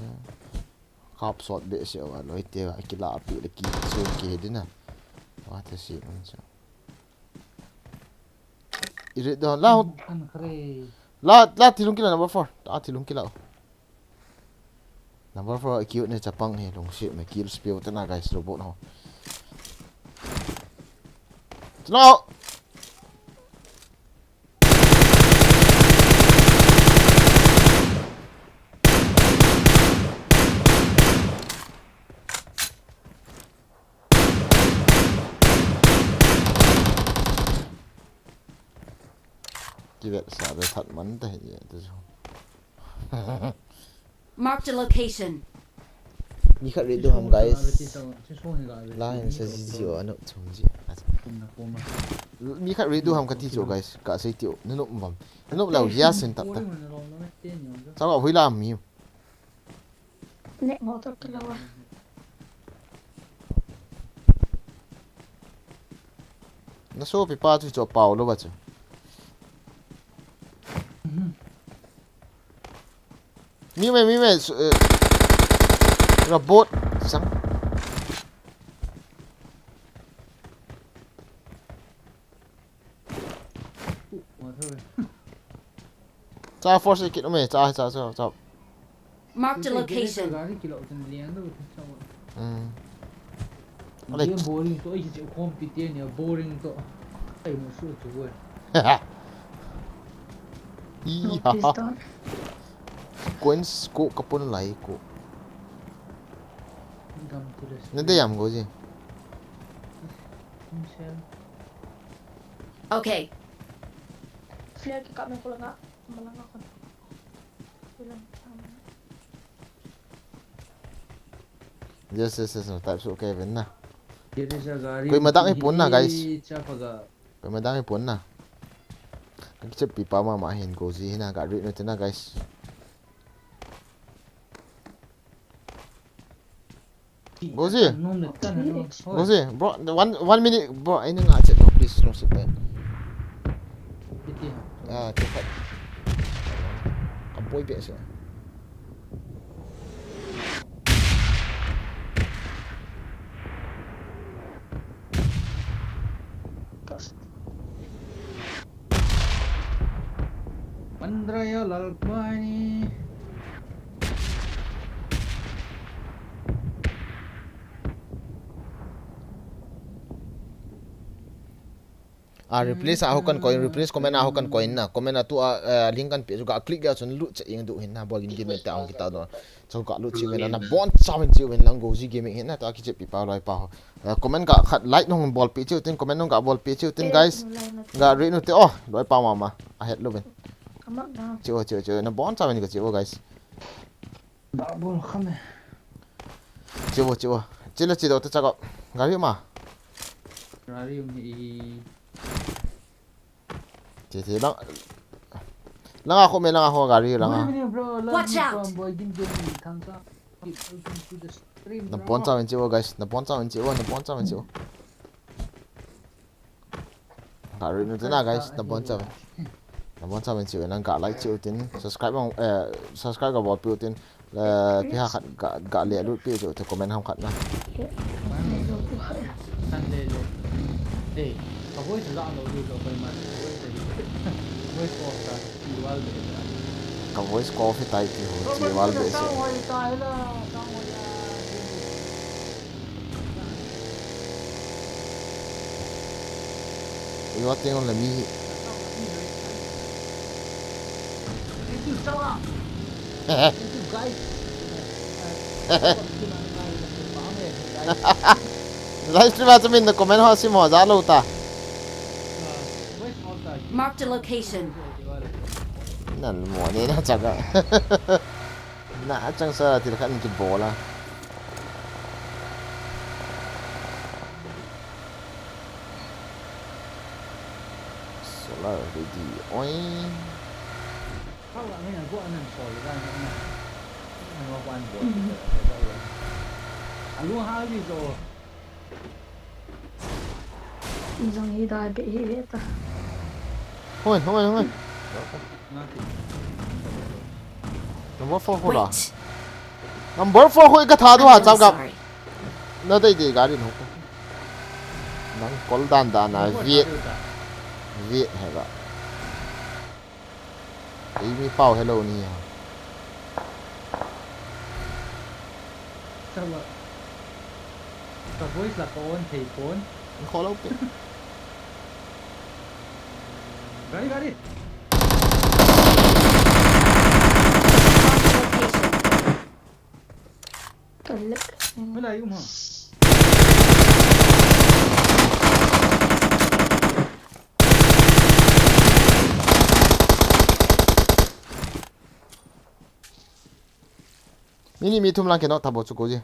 S1: Kap sort be se wa loi te wa ki la api le ki so ki din na. Wa ta si man sa. I read do la tilung kila number 4. Ta tilung kila. Number 4 cute ni Japang ni long shit me kill spill tena guys robot no. No. Kivet sa be that man ta ye tu.
S7: Marked a location.
S1: Mi khat read do ham guys. Line sa ji o ano chung ji. Mi khat read do ham ka ti cho guys. Ka sei tio no mam. No lau ya sen ta ta. Sao ga hui lam mi.
S8: Nè ngó tôi cái lâu à.
S1: Nó số bị pa tu cho pau lo ba chu. Mi me robot sang. Cha force kit me cha.
S7: Marked a location.
S2: Like boring to ai chỉ compete nha boring to ai một số chú ơi.
S1: Iya. Coins ko kapon lai ko. Nanti yam ko ji.
S7: Okay.
S8: Flare cái cặp này có lăng con.
S1: Yes. Type so Kevin na.
S2: Koi
S1: matang ipon na guys. Koi matang ipon na. Ang chip pipa ma hin ko ji na ga ri na guys. Gozi, bro, one minute, bro. Ini nggak cek, no, please, no sit back. Ah, cepat. Kampoi biasa.
S2: Mandraya lalpani.
S1: replace a hokan coin replace comment a hokan coin na comment a tu a link kan pe juga click ga chun lu che ing du hin na bol in game ta ong kita do so ka lu chi wen na bon chawen chi wen lang go ji gaming hin na ta ki che pi pa lai pa comment ga khat like nong bol pe chi tin comment nong ga bol pe chi tin guys ga re nu te oh loi pa ma a het lu wen chi na bon chawen ga chi guys
S2: Double khame.
S1: chi la chi do ta cha ga ga ri ma
S2: Rari ni
S1: chi lang ako me lang ako ga ri lang
S7: Watch out.
S2: Boy game thangsa. Welcome to the stream.
S1: na bon chawen chi guys na bon chawen chi ga ri nu te na guys na bon chawen chi na ga like chi tin subscribe mong subscribe ga bol pi tin pi ha khat ga le lu pi jo te comment ham khat na
S2: Sunday le. Hey, a voice is on the video by my voice of that you all the.
S1: ka voice call fi tai ti ho chi wal be se yo tengo la mi live stream at min the comment ha sim ho za lo ta
S7: Marked a location.
S1: nan mo ne na cha ga na chang sa ti khan ki bola solar ready oi
S2: How I mean, go on and solve it. I'm not one boy. I don't have it all.
S8: Dòng ý đòi bị hết à.
S1: hoi
S2: Nothing.
S1: number 4 ho la
S7: Wait.
S1: number 4 hoi ka tha do ha
S7: I'm
S1: cham ga
S7: sorry.
S1: na dai de ga ri no nang kol dan da na viet ha ga ý mi pao hello ni ha
S2: Sao vậy? The voice là phone thì phone.
S1: kho lo pe
S2: Got it, got it.
S8: Tôi lức.
S2: Mới là hả?
S1: mini mi tum lang ke no ta bo chu ko ji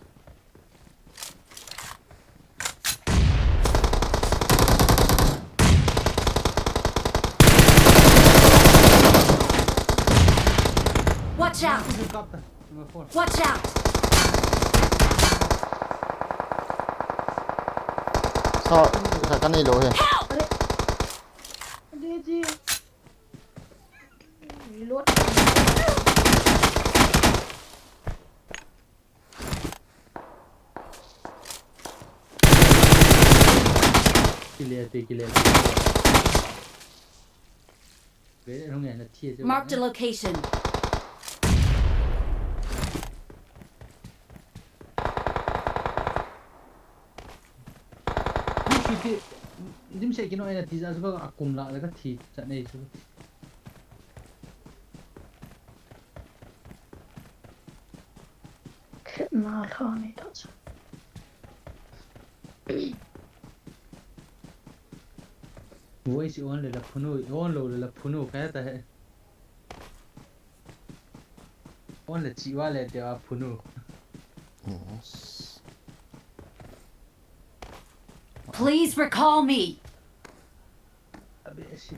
S7: Watch out.
S2: Number 4.
S7: Watch out.
S1: so ka nei lo he
S8: Đi gì? Lốt.
S2: Clear. Vậy không nghe là chia cho.
S7: Marked a location.
S2: Dim sẽ cái nói là thì ra số các cùng lại là các thịt trận này số.
S8: Nào thôi này đó.
S2: Voice on là phunu, on là phunu cái ta है. On là chỉว่าlà để phunu.
S7: Please recall me.
S2: Abe sih.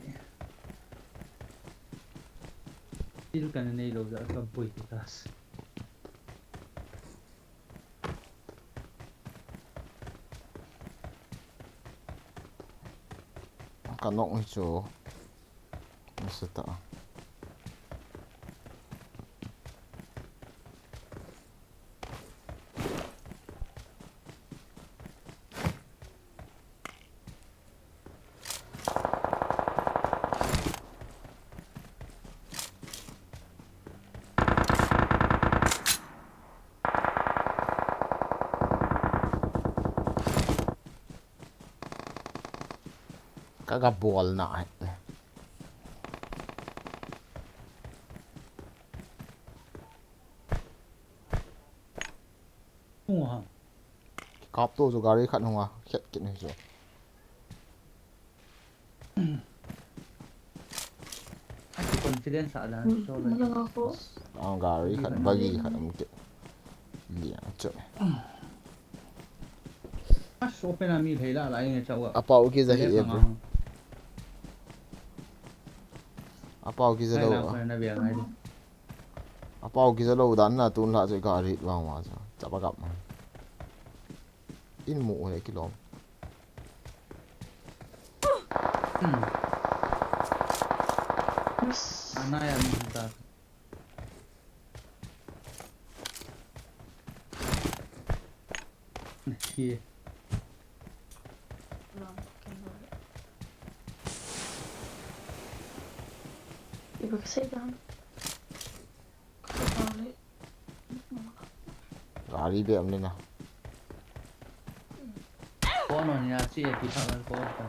S2: Itu kan này đâu ra cái bụi cái tas.
S1: ka nok ni chu sa ta Kaga ball na.
S2: Wow.
S1: Cop to so gari khat hunga khet kit ni so.
S2: Aku confidence ada. So
S8: Malang ako.
S1: Ang gari khat bagi khat am kit. Liang chok.
S2: Mas open ami thela lai nge chawa.
S1: Apa ki za hi bro. Apa ki za lo.
S2: Na bia ngai đi.
S1: Apa ki za lo dan na tun la so gari wang wa so. Chapa kap. In mu he ki lom.
S2: Ana ya minta. Iya.
S8: Iba kasi dyan. Kapag
S1: Gari be am ni na.
S2: Có nó nhà chị thì thằng nó có cả.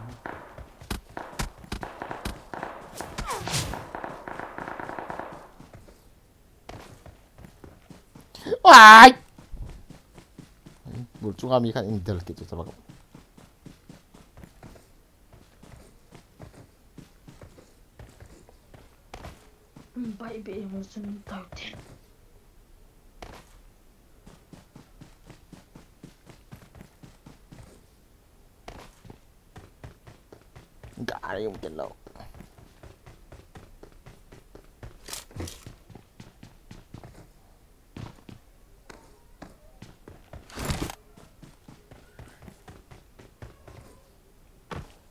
S1: Wai. Bul chung ami khat in del kit chapa kap.
S8: baik mo sa tao din.
S1: Gari yung kilaw.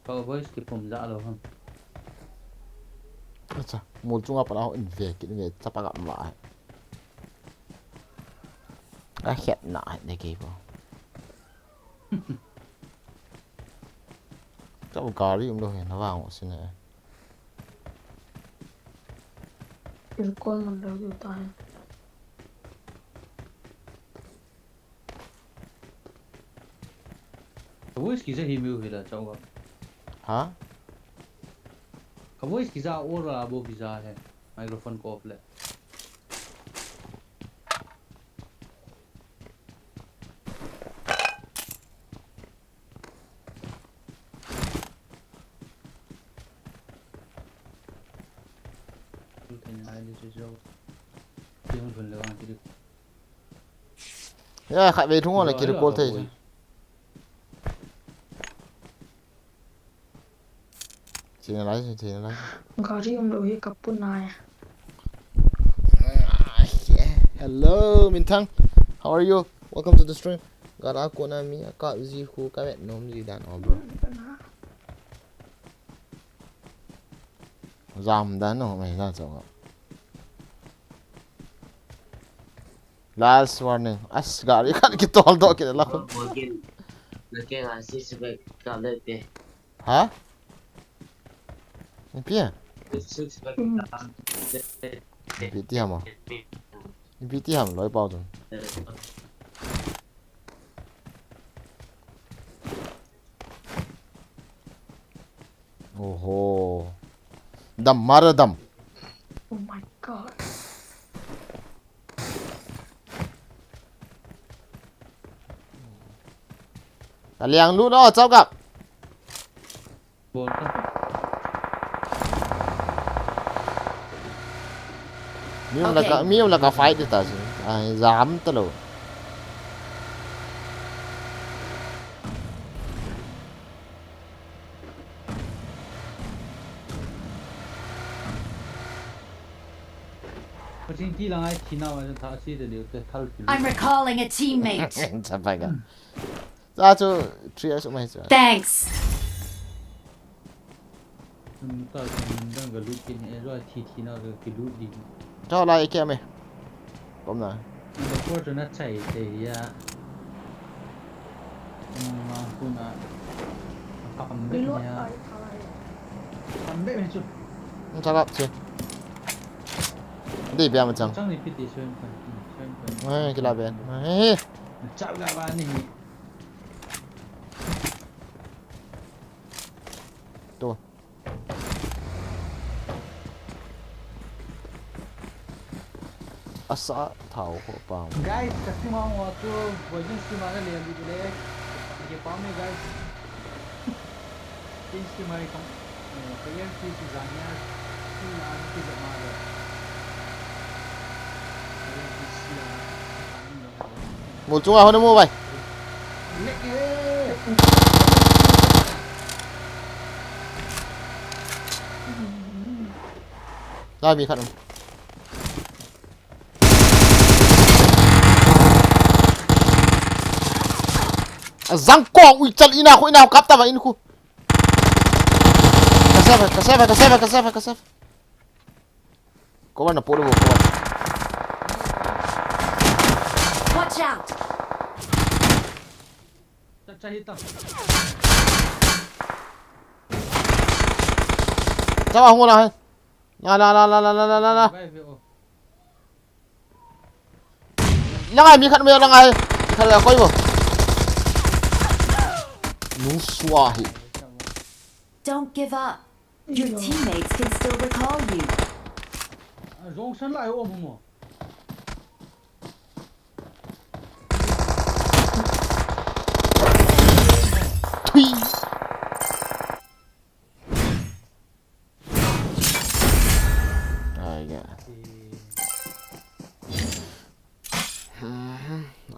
S2: Cậu với cái phồng dạ rồi không?
S1: Acha, một chung apa lah in về kit về chapa kap lại. Khét lại để kịp. Chắc một gari yung đâu nó vào một xin này.
S8: Irkol man daw yung tayo.
S2: Voice की से ही म्यू हिला चाहूँगा.
S1: Hả?
S2: Voice की जा और वो की जा है. माइक्रोफोन को ऑफ ले.
S1: Ya, khai về thung ngon là kira call thế chứ. Chị này lấy.
S8: Gari yung lohi kapunay.
S1: Hello, Min Thăng. How are you? Welcome to the stream. Gara ko na mi ka zi khu ka bet nom zi dan bro. Zam dan no mai na chong. Last warning. As gari kan ki tol do ki la khun.
S4: Mungkin lagi ngasih sebagai kalau deh.
S1: Hả? Pia?
S4: Sebagai
S1: PT hả? PT hả? Lối bao rồi. Oho. Dam mara dam.
S8: Oh my god.
S1: Liang lu đó cháu gặp.
S2: Bốn không?
S1: Miêu là cả fight đi ta chứ. Ai dám tao đâu.
S7: I'm recalling a teammate.
S1: Sao phải cả. Ra cho chia số mày rồi.
S7: Thanks.
S2: Tao đang cái loot kia này rồi thì nào được cái loot đi.
S1: Cho lại kia mày. Đúng rồi.
S2: Nó có cho nó chạy thì mà cũng là cầm bếp nha. Cầm bếp hay chưa?
S1: Sao gặp chưa? Đi bia mà chẳng.
S2: Chẳng thì biết xuyên phần.
S1: Ê, cái là bên.
S2: Chào các bạn này.
S1: ตัวอาสาเท่าหัวปาม
S2: guys kasi mga wato wajin si mana liyan dito le ye pame guys change si mai kong kaya si zanya si an si zamara kaya si
S1: một chung à hơn mua vậy rồi bị khẩn răng cỏ ui chặt ý nào khối nào cắp ta vào in khu cà sếp có bạn là bộ đồ bộ
S7: Watch out!
S1: chắc không có nào hết là ngay mi khăn mèo là ngay khăn là coi vào nú xoa hi
S7: Don't give up. Your teammates can still recall you.
S2: rong san lại ôm không
S1: Thui.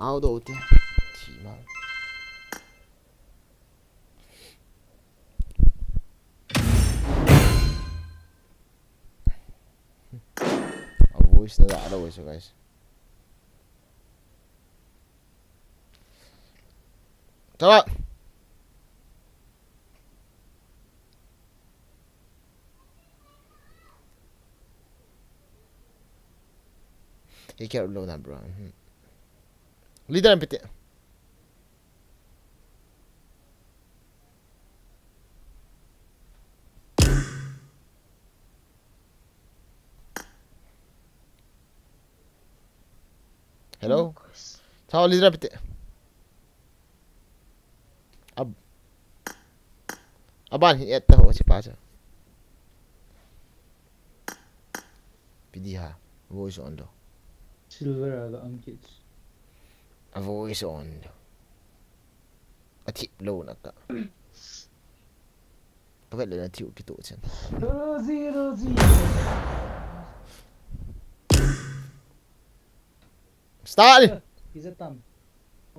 S1: áo đồ chứ chỉ mà voice na đã đâu rồi guys chào bạn he can't reload that bro leader MPT hello chào leader MPT aban hi et ho si pa cha pidi ha voice on do
S2: silver aga angkit
S1: a voice on do a tip low na ka pa vet le na tiu ki to chen
S2: Rosie
S1: start đi
S2: Kizatam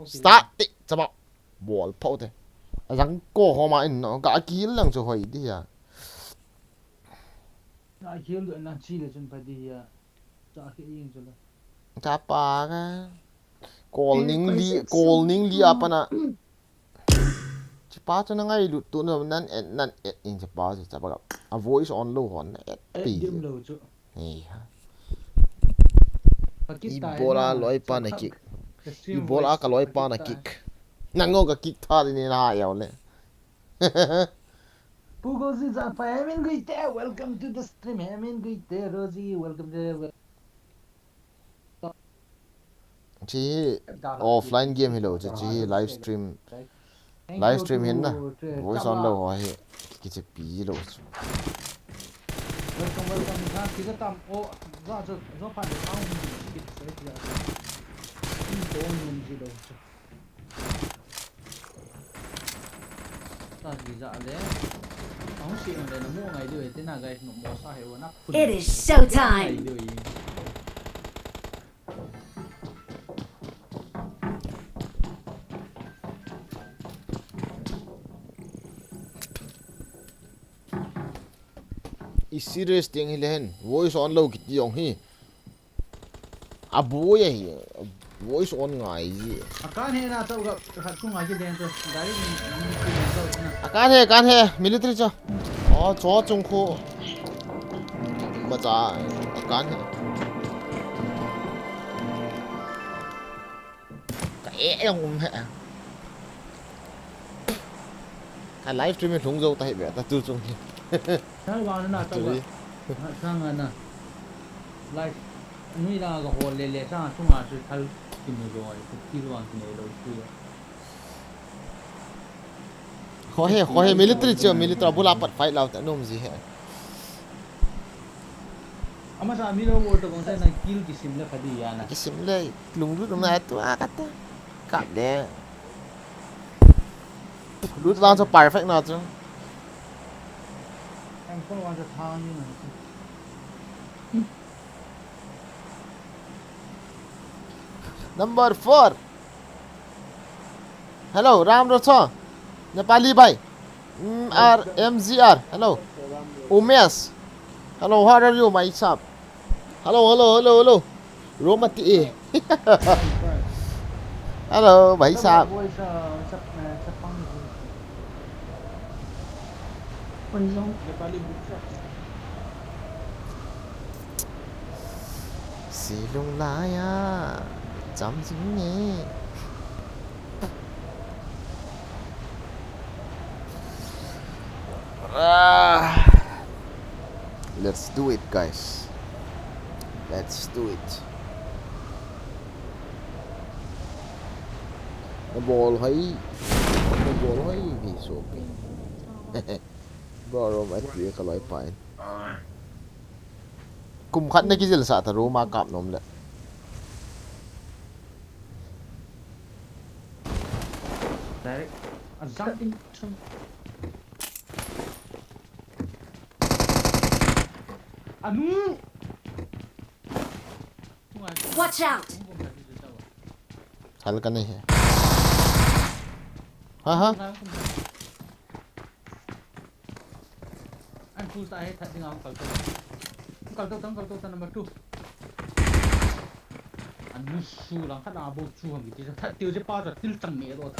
S1: start đi chả bảo ball phâu thế răng cổ họ mà nó cả kín lần cho hỏi đi à
S2: na kill do na chi le chun pa di ya cha ke ing chula
S1: chả pa cái calling li apa na chỉ pa cho nó ngay lụt tụi nó nan in chỉ pa chả bảo a voice on low hòn pi
S2: game lo chu
S1: nè
S2: Pakistan
S1: Ebola loi pa na kick Ebola ka loi pa na kick nango ka kick tha ni na yaw le
S2: Pugozi za pa Amin Guite welcome to the stream Amin Guite Rosie welcome to
S1: chỉ offline game hello chỉ live stream hin na voice on low ho hi ki che pi lo
S2: welcome ha Kizatam o za pa de sound kit sai ya don't mun ji lo chu ta ji za le ông xịn này nó mua ngày đuổi thế nào guys nó mua sao hiểu nó
S7: It is showtime.
S1: is serious tiếng hi len voice on low ki yong hi a boy hi voice on ngai gì
S2: akan he na tau ga hat chung ai den to dari ni
S1: can he military cho cho chung khu mà cha can he cái ông hả cái live stream thùng dâu tay bẻ ta tư chung
S2: Sai wa na tau ga sang na like ni la ga ho le sa chung a su thal kin ni rồi ki ro an ne lo su
S1: Kho he military chưa military bula pat fight lao ta nom gì hết.
S2: Ama sa amin ang order kung saan nag-kill kisim na padi yan.
S1: Cái sim lệ lùng lút na tu kata. Cặp đẻ. Lút lang cho perfect nào chứ.
S2: Em không quan sa thang yun.
S1: Number 4. Hello, Ram Rocha. Nepali bhai. MGR. Hello. Umesh. Hello, how are you, my chap? Hello. Romati. Hello, bhai sahab.
S2: Sa pang
S1: Silong laya. Chăm dính nhé. Let's do it, guys. Let's do it. The ball hay vì số bro mai tía cái loại phải cùng khăn này cái gì là sao ta mà cặp nôm lại
S2: direct. Something. Anu.
S7: Watch out!
S1: hal cái này hả
S2: Anh full tay hết thật nhưng không cầu tông number 2. Anh nu su lang khát nào bố chu hầm cái gì thật tiêu chứ bao giờ tiêu chẳng mẹ rồi.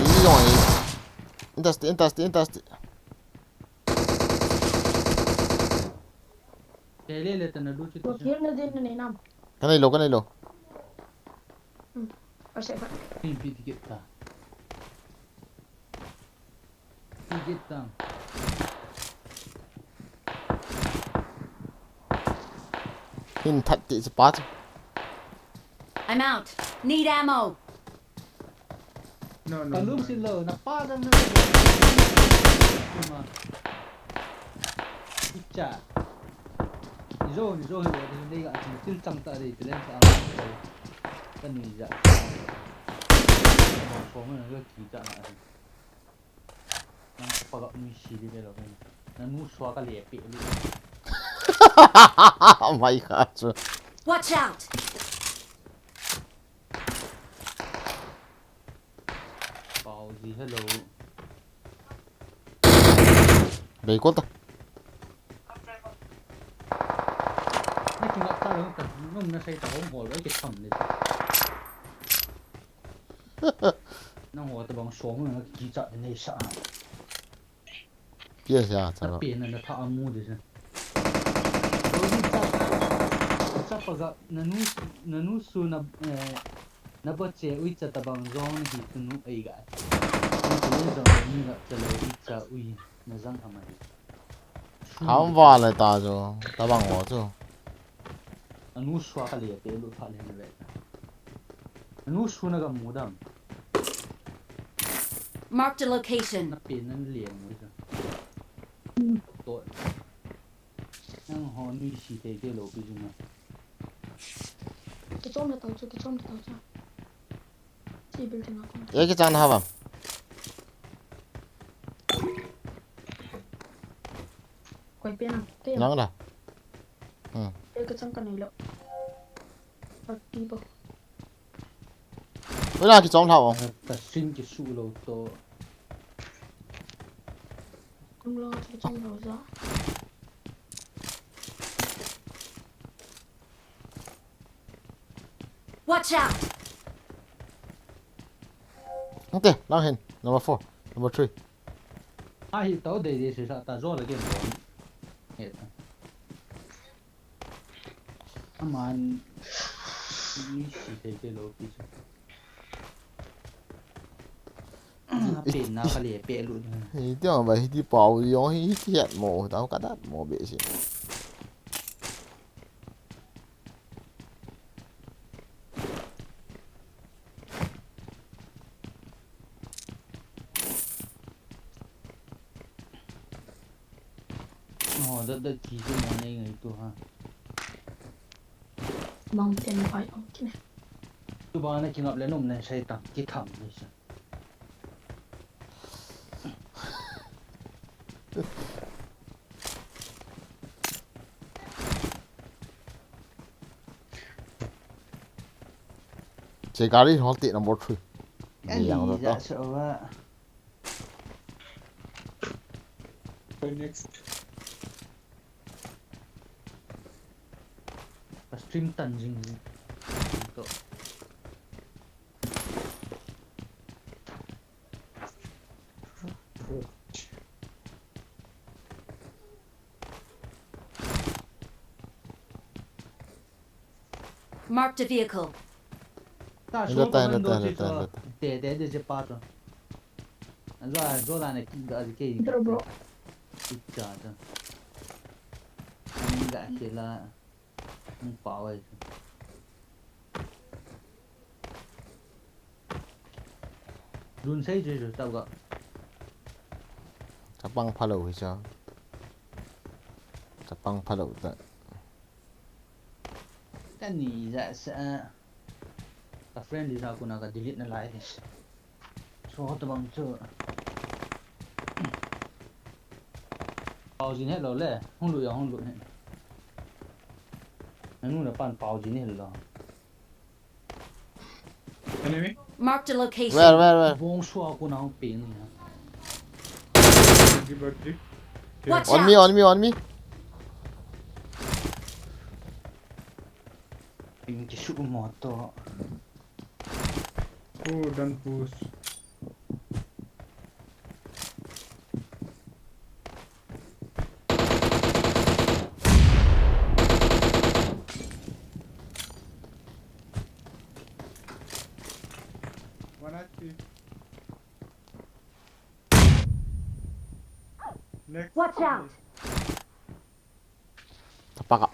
S1: ý rồi interesting
S2: Để lên tận nó đuôi chứ.
S8: Kill na din na nam.
S1: cái này lô
S8: Or say ba.
S2: Tin ticket ta. Ticket ta.
S1: in thật chị spot
S7: I'm out. Need ammo.
S2: Kalau lu sila napa dan na. Icha. Zo ni đây gọi là tiêu tăng tại đây lên sao. Cái này dạ. Có mà nó kỳ dạ lại. Nó phải gọi như xí đi rồi. Nó nu xóa cái lẻ bể luôn.
S1: mày khát rồi
S7: Watch out!
S2: Bảo gì hello.
S1: đấy con ta
S2: Nó cũng ngập ta luôn cả. Nó xây tàu hồ với cái thầm này. Nó hồ tao bằng xuống nó kỳ dạ này sợ.
S1: kia ra sao
S2: Nó biển nó thọ mua được rồi. Chắc phải gặp nó nu su nó bắt chế uy chặt bằng rong thì tụi nó ấy cái. Nó chỉ là rong như là chỉ là uy chặt uy nó răng thầm này.
S1: không vào lại ta rồi ta bằng ngõ rồi
S2: Nó nu xóa cái lẻ bé luôn thọ lên vậy. Nó su nó cái mũ đầm.
S7: Marked a location.
S2: Nó biển nó liền rồi. Tội. Nó họ nuôi xì thế cái lỗ cái gì mà.
S8: Cái chom na tao chu. Chi building ako.
S1: cái trang nào hả
S8: Quay pe na. Te.
S1: nhắn đã
S8: Cái chang kanilo. Party ba.
S1: bữa nào cái trong thảo không
S2: Ta sinh cái su lỗ to.
S8: Kung lo cái chang lo za.
S7: Watch out!
S1: ok đang hình number 4 number 3
S2: Ai tao để sự sao ta rồi là cái món. Hết. Mà anh nuôi xì thế cái lỗ cái gì. Nó biển nó cái lẻ bé luôn.
S1: thì tiếng vậy đi bảo gió hít hiện mồ tao cắt đắt mồ bể gì
S2: hò đất chỉ trên nhà này người tu ha
S8: Mountain fight okay.
S2: tu ba này chỉ ngập lên nôm này xây tặng cái thầm này sao
S1: 제 가리 할 때는 못 吹.
S2: cái gì
S1: 양도
S2: dạ
S1: 또.
S2: sợ quá
S6: Next.
S2: stream tần gì to
S7: Marked a vehicle.
S2: ta số
S1: Lata,
S2: con
S1: lata,
S2: đồ chỉ
S1: lata,
S2: cho
S1: lata.
S2: để chỉ bắt rồi rồi này cái
S8: Bro bro.
S2: ít trả cho anh gã chỉ là không bảo vậy luôn xây rồi tao gọi
S1: 자빵 팔로 오죠. 자빵 팔로 오다.
S2: cái này dạ sẽ cả friend đi ra cũng là cả delete nó lại thì số tao bằng chưa bao gì hết rồi lẽ không lụi hết anh muốn là pan bao gì hết rồi
S6: Enemy?
S7: Marked a location.
S1: Where?
S2: vong số cũng nào biển này
S6: Give a trick.
S7: Watch
S1: On me,
S7: out.
S1: on me, on me.
S2: biển cái số một to
S6: Oh, done push. One HP. Next.
S7: Watch out.
S1: 자빵아.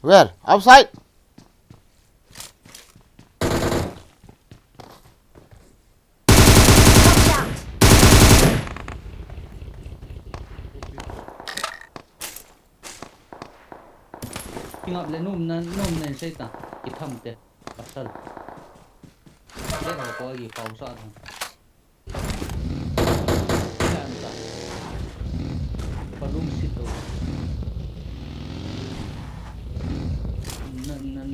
S1: Where? Outside.
S7: Watch out.
S2: khi ngập lên nôm nên xây ta cái thầm thế bắt sân thế là có gì phòng sao không làm ta và đúng xịt rồi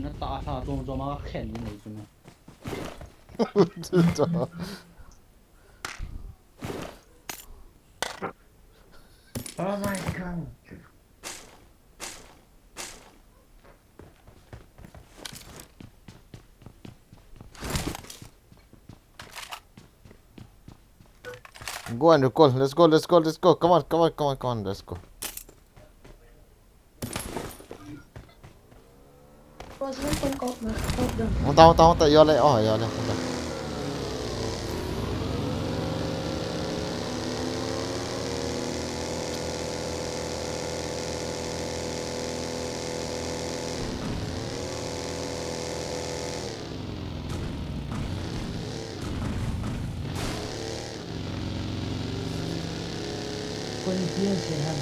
S2: nó tạ thà tôm cho mà khen như này chứ mà
S1: 진짜.
S6: Oh my god.
S1: Go and recall. Let's go. Come on. Let's go.
S8: Was one con cọp mà cọp được.
S1: Không ta vô đây.
S2: quân tiên sẽ hành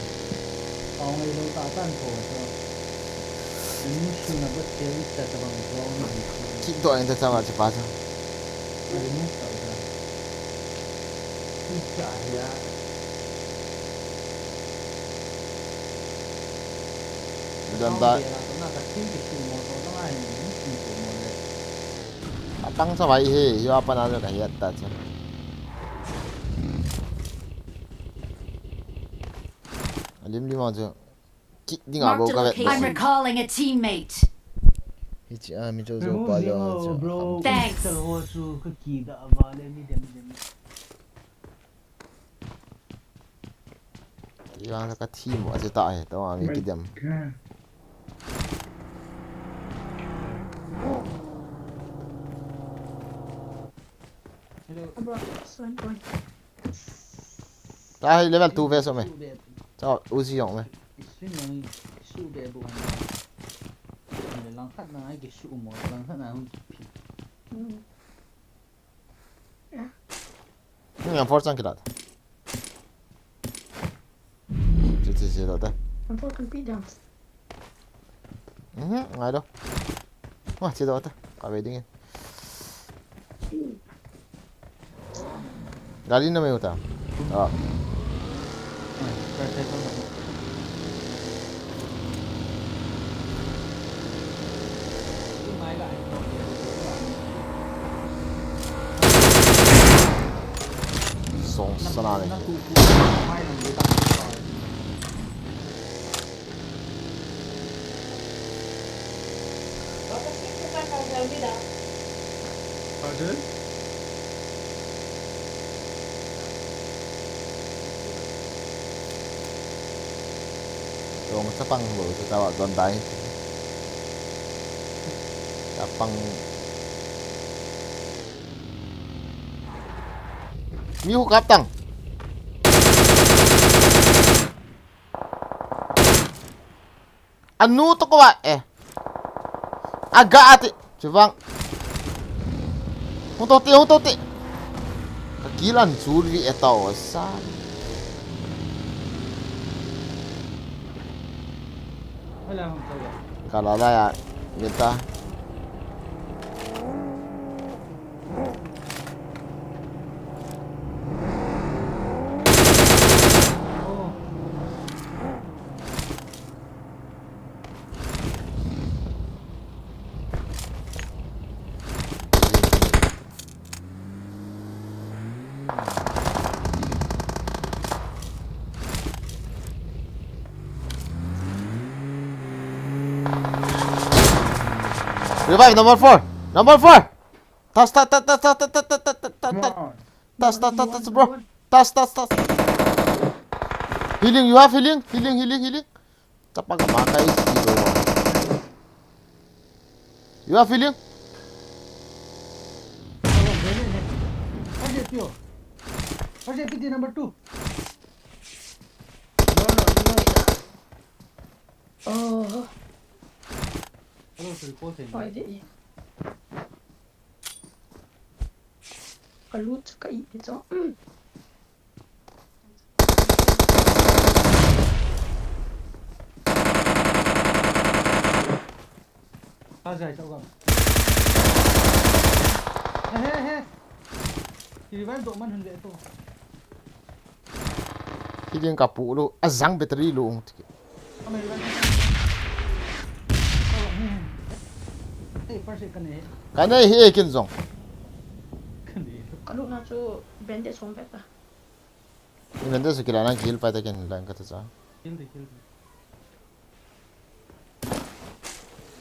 S2: ông ấy lâu tạo tan khổ cho anh muốn xin là bất kỳ ít ta bằng gió này
S1: 킥도 아닌데 잡아지 맞아.
S2: anh muốn tạo ra ít trả giá
S1: 이런다. 땅서 많이 해. 요 아빠 나도 가야겠다. 림리 먼저 닉 아고
S7: Marked a
S1: 가면
S7: location. I'm recalling a teammate.
S1: 이치 아미 저저 빠져.
S2: bro
S7: Thanks.
S2: su cái kỳ đã vào lên đi đem
S1: 이거 아까 팀 어제 따해. 또 아미 기점.
S6: God.
S8: Bro, one con.
S1: 따해 레벨 2 회서 mày. 저 우지 형 mày.
S2: Isinin su de bu han. Ni lang khat na ai ki su mo lang khat na hun pi.
S1: 그냥 벌써 기다려. 진짜 싫어다.
S8: Con phố con pít down.
S1: Ngay đâu. Chết rồi ta. Cả về đi nghe. Galing na may utang. Oh. Song sana này.
S2: Pardon?
S1: Yung sa pang mo sa tawag doon tayo. Sa pang Miho kaptang. Anu to ko Aga ati. Cubang. Huntoti. Kagilan suri etaw sa.
S2: Wala akong tawa.
S1: Kalala ya. Minta. Revive number 4. Number 4. Tas bro. Tas. Healing, you have healing. Healing. Tapag makai zero. You have healing.
S2: First PT number 2.
S8: Oh,
S2: Hello, reporting.
S8: hỏi đi. Có lút cái gì đó.
S2: Dài sao không? He. Thì revive độ man hơn vậy thôi.
S1: Healing kapu lu. Azang battery lu.
S2: First cái này.
S1: Cái này hi kin zong.
S8: Có lúc nào cho bên để xuống bếp à?
S1: Nên đó sekira nang kill pa ta kin lang kata sa.
S2: Kill.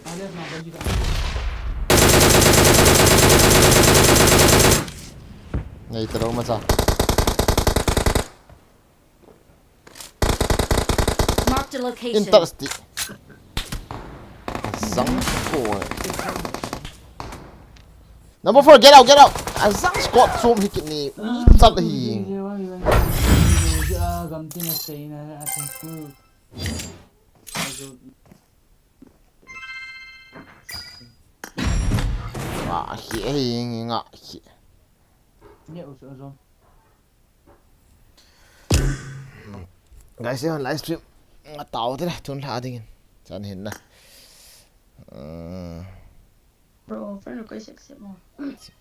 S2: Alias number juga.
S1: Ngay taro ma sa.
S7: Marked a location.
S1: Interesting. Azang ko. Number 4, get out. Azang squad zoom hikit ni. Sat hi.
S2: Gam tin na stay na ating food.
S1: Hi nga hi.
S2: Nhẹ rồi.
S1: Guys, yon livestream. Tao thế này, thun la dingin. Chan hin na.
S8: Bro, friend request accept mo.
S1: Kiti.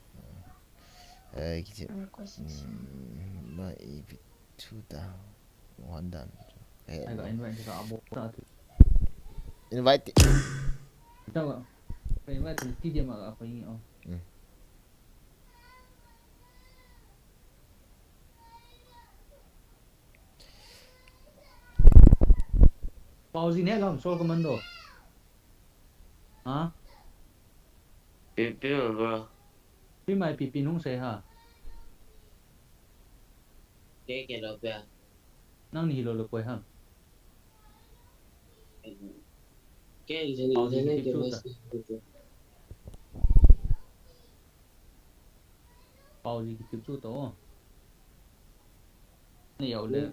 S8: Friend request accept.
S1: Ma ibi two down. One down.
S2: Ai gọi invite cho abo ta.
S1: Invite.
S2: Tahu tak? Phải invite thì dia mà apa ini oh. Pause nè không? Sol commando. Hả?
S4: Biết rồi bro.
S2: Phía mày pin không xe hả?
S4: Cái đâu kìa.
S2: Năng ni hilo được quay hả?
S4: Cái gì này cái
S2: Pause tiếp chút to. Nhiều đấy.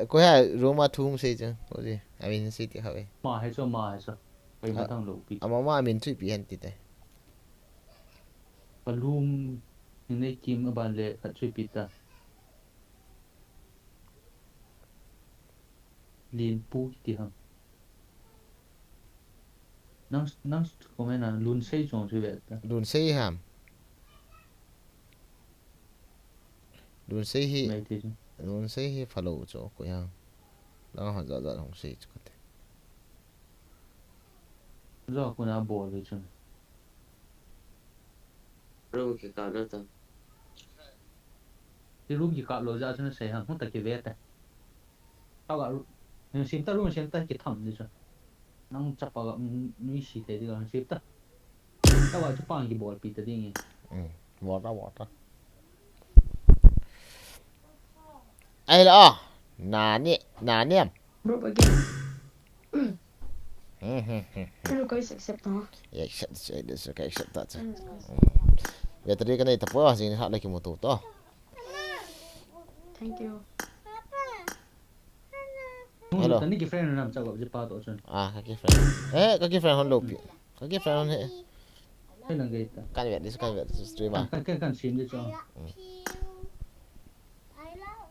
S1: Có hai Roma thum xây chứ. Có gì? Amin xây thì hỏi.
S2: Mà hay sao? Phải mà thằng lũ bị.
S1: Ama amin chui pi hen ti te.
S2: Balloon những cái kim ở bàn lệ khát suy pít ta liên pu thì hầm năng có mấy là luôn xây trồng suy vậy ta
S1: Đồn xây hàm. Đồn xây hi.
S2: mấy thế chứ
S1: Đồn xây hi phá lộ chỗ của nhau. Đang hỏi rõ không xây cho có thể.
S2: rõ con nào bỏ rồi chứ
S4: Room cái cặp lớp tao.
S2: cái room chỉ cạo lối ra cho nó sẽ hàng không tại cái vết này tao gọi nhưng xem ta room xem ta cái thầm đi chứ năng chập vào nuôi xịt thế thì còn xem ta tao gọi cho bằng cái bỏ bị ta đi nghe
S1: Bỏ ra. Ai là nà niệm.
S8: Bro, again. Hello guys, accept huh?
S1: Accept that. Ya tadi kan itu apa sih hak lagi motor tu.
S8: Thank you.
S1: Hello.
S2: tao ní cái friend làm sao gọi cho ba tổ chứ
S1: Kaki friend. Kaki friend hon lopi. Kaki friend hon he.
S2: hay là cái ta
S1: Kan vet stream ah.
S2: kan xem đi cho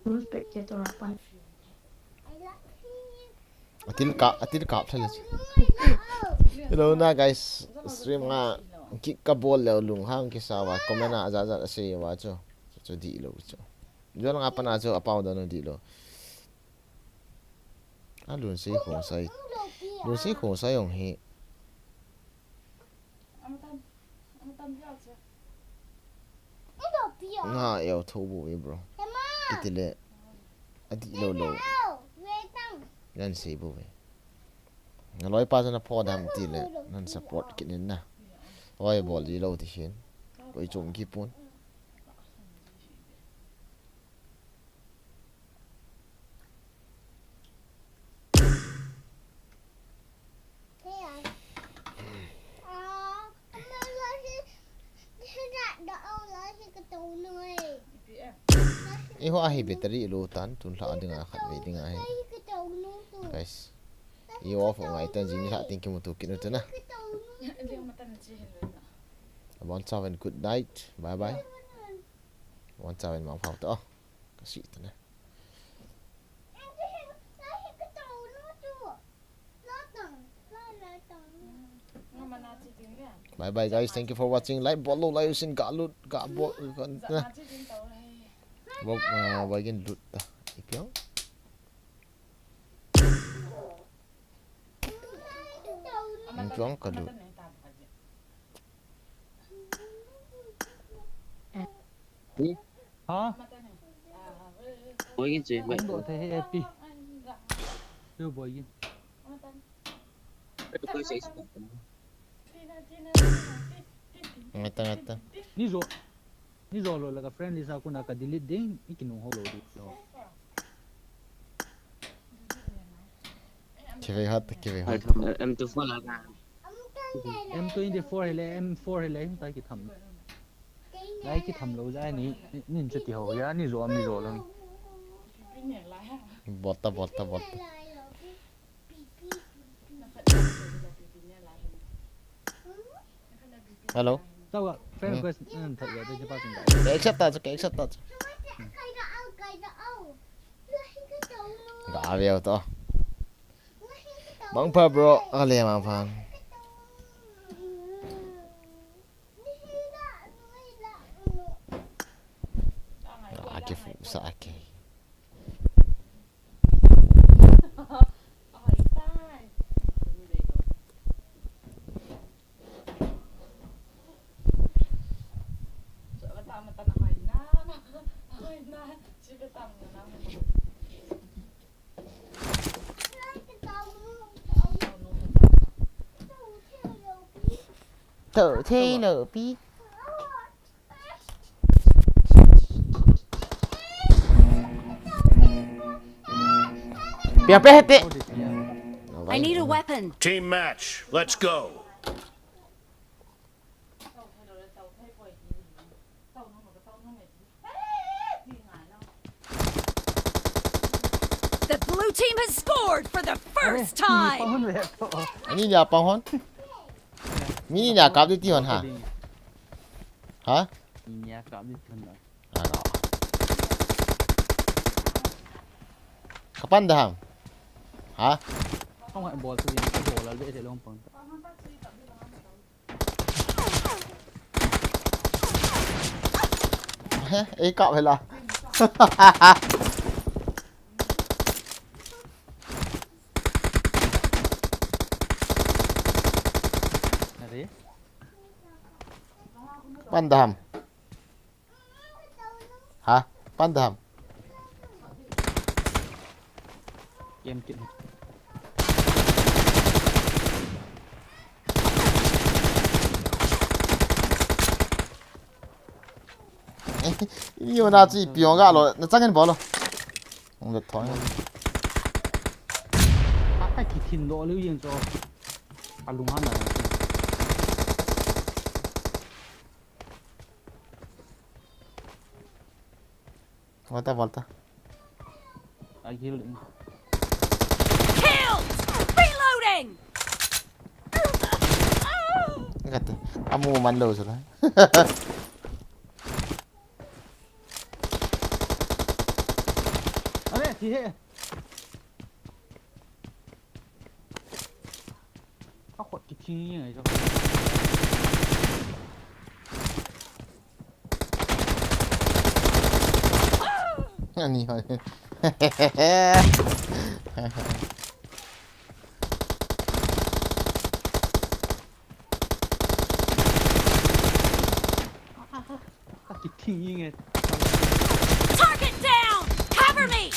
S8: Bro, spectator apa?
S1: Atil kap thala. Hello na guys. Stream nga ki ka bol le lung hang ki sawa comment na aza ase wa cho di lo cho. Jo nga pa na cho apaw da no di lo. Lun si khong sai yong he. Nga yo thobu we bro. Kitile adi lo. Yan si bu we. Ngaloi pa na po dam ti le nan support kinin na. Oi bol di lo ti hin. Koi chung ki pun. Iho ahi battery lo tan tun la dinga khat ve dinga he. Guys. Iho off ngai tan jing ha tin ki mutu kin tu na. One seven good night. Bye bye. One seven mang phao to. Kasi tu na. Bye bye guys. Thank you for watching. Like bolo like sin ga lut ga bo kan na. Bok bagian lut ta. Ipiang. Ipiang ka lut.
S2: hả
S4: Ôi cái chuyện vậy.
S2: anh độ thế happy đưa boy gì
S4: Tôi sẽ
S1: Ngata.
S2: ni zo lo là cái friend lisa kuna ka delete ding ikinung holo di lo
S1: Keve hat.
S4: em tôi phải là
S2: M24 hay là M4 hay là chúng ta cái thầm lấy cái thầm lâu ra ní nhìn cho tiểu ya ni zo luôn
S1: Bota. Hello.
S2: sao ạ friend request thật vậy tôi chưa bao giờ
S1: Accept that. Ga veo to. Bang pa bro. Ale mang pan. Ake fu sa ake. Tự thi nở pi. Bia pe te.
S7: I need a weapon.
S9: Team match. Let's go.
S7: The blue team has scored for the first time.
S1: Ini nhà pang hon. Mini nhà cáp đi ti hon ha. Hả?
S2: Nhà cặp đi thân rồi.
S1: Ano. Kapan dah? Ha?
S2: Không phải bò sự cái bò là dễ sẽ lông bằng.
S1: Ý cọ hay là
S2: Là thế.
S1: Pandam. Hả? Pandam.
S2: Game kiện.
S1: Nhiều nào chỉ biểu gạ rồi, nó chắc ăn bỏ rồi. Không được thói.
S2: Ai kỳ thìn độ lưu yên cho. Lùng hắn là.
S1: Volta, volta.
S2: Healing.
S7: Killed! Reloading!
S1: Gati. Kamu mandau sudah.
S2: Đấy thì hệ. Các khoản kỳ thìn như này cho.
S1: Ani thôi.
S2: Các kỳ thìn như này.
S7: Target down! Cover me!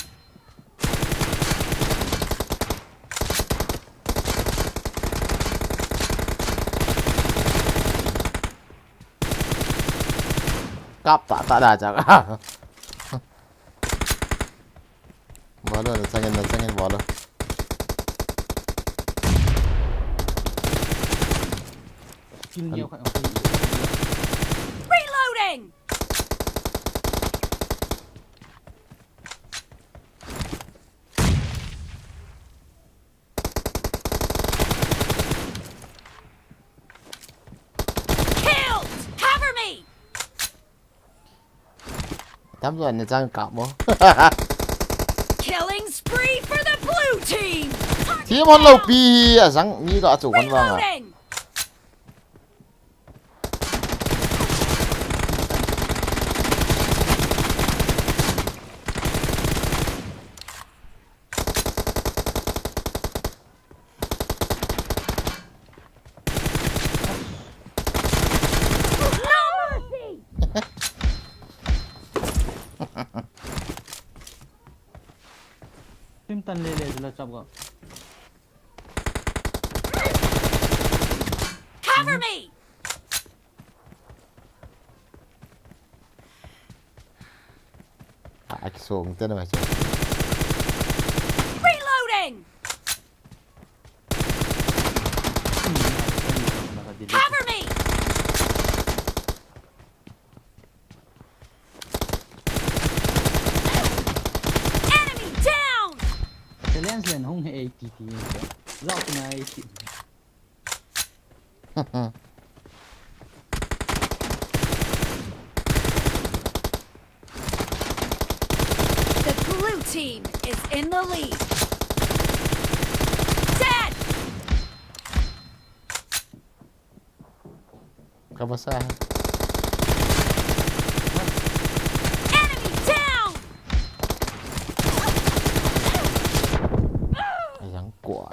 S1: Cắp tak ada aja. Bola, jangan bola.
S2: Skill nhiều phải.
S7: Reloading! Killed! Cover me!
S1: Tắm rồi này jangan kamu.
S7: Killing spree for the blue team! Target
S1: Team on low
S7: down!
S1: pi à răng như gã chủ con vàng à.
S7: Reloading! No mercy!
S2: Tim tan lele là chọc gọn.
S7: Cover me!
S1: À cái số tên là gì?
S7: Reloading! Cover me! Enemy down!
S2: Cái lens lên không hệ ATT. Dạo cái này ATT.
S7: The blue team is in the lead. Dead!
S1: Kamu sah?
S7: Enemy down!
S1: Răng của.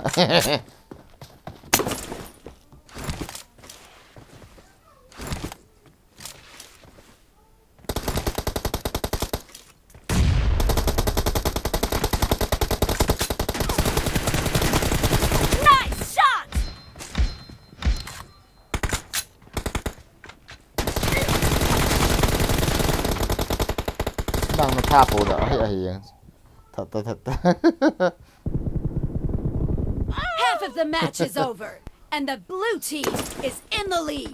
S7: Nice shot!
S1: Đang nó tha phố đó hay là thật.
S7: Half of the match is over, and the blue team is in the lead.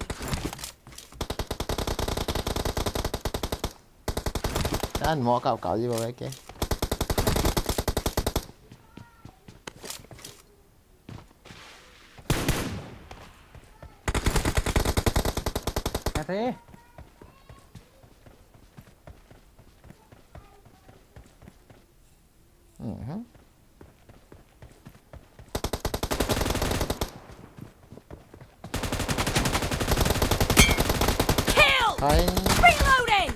S1: Anh mò cạo gì vào đây kia.
S2: Là thế.
S7: Kill!
S1: Hay.
S7: Reloading!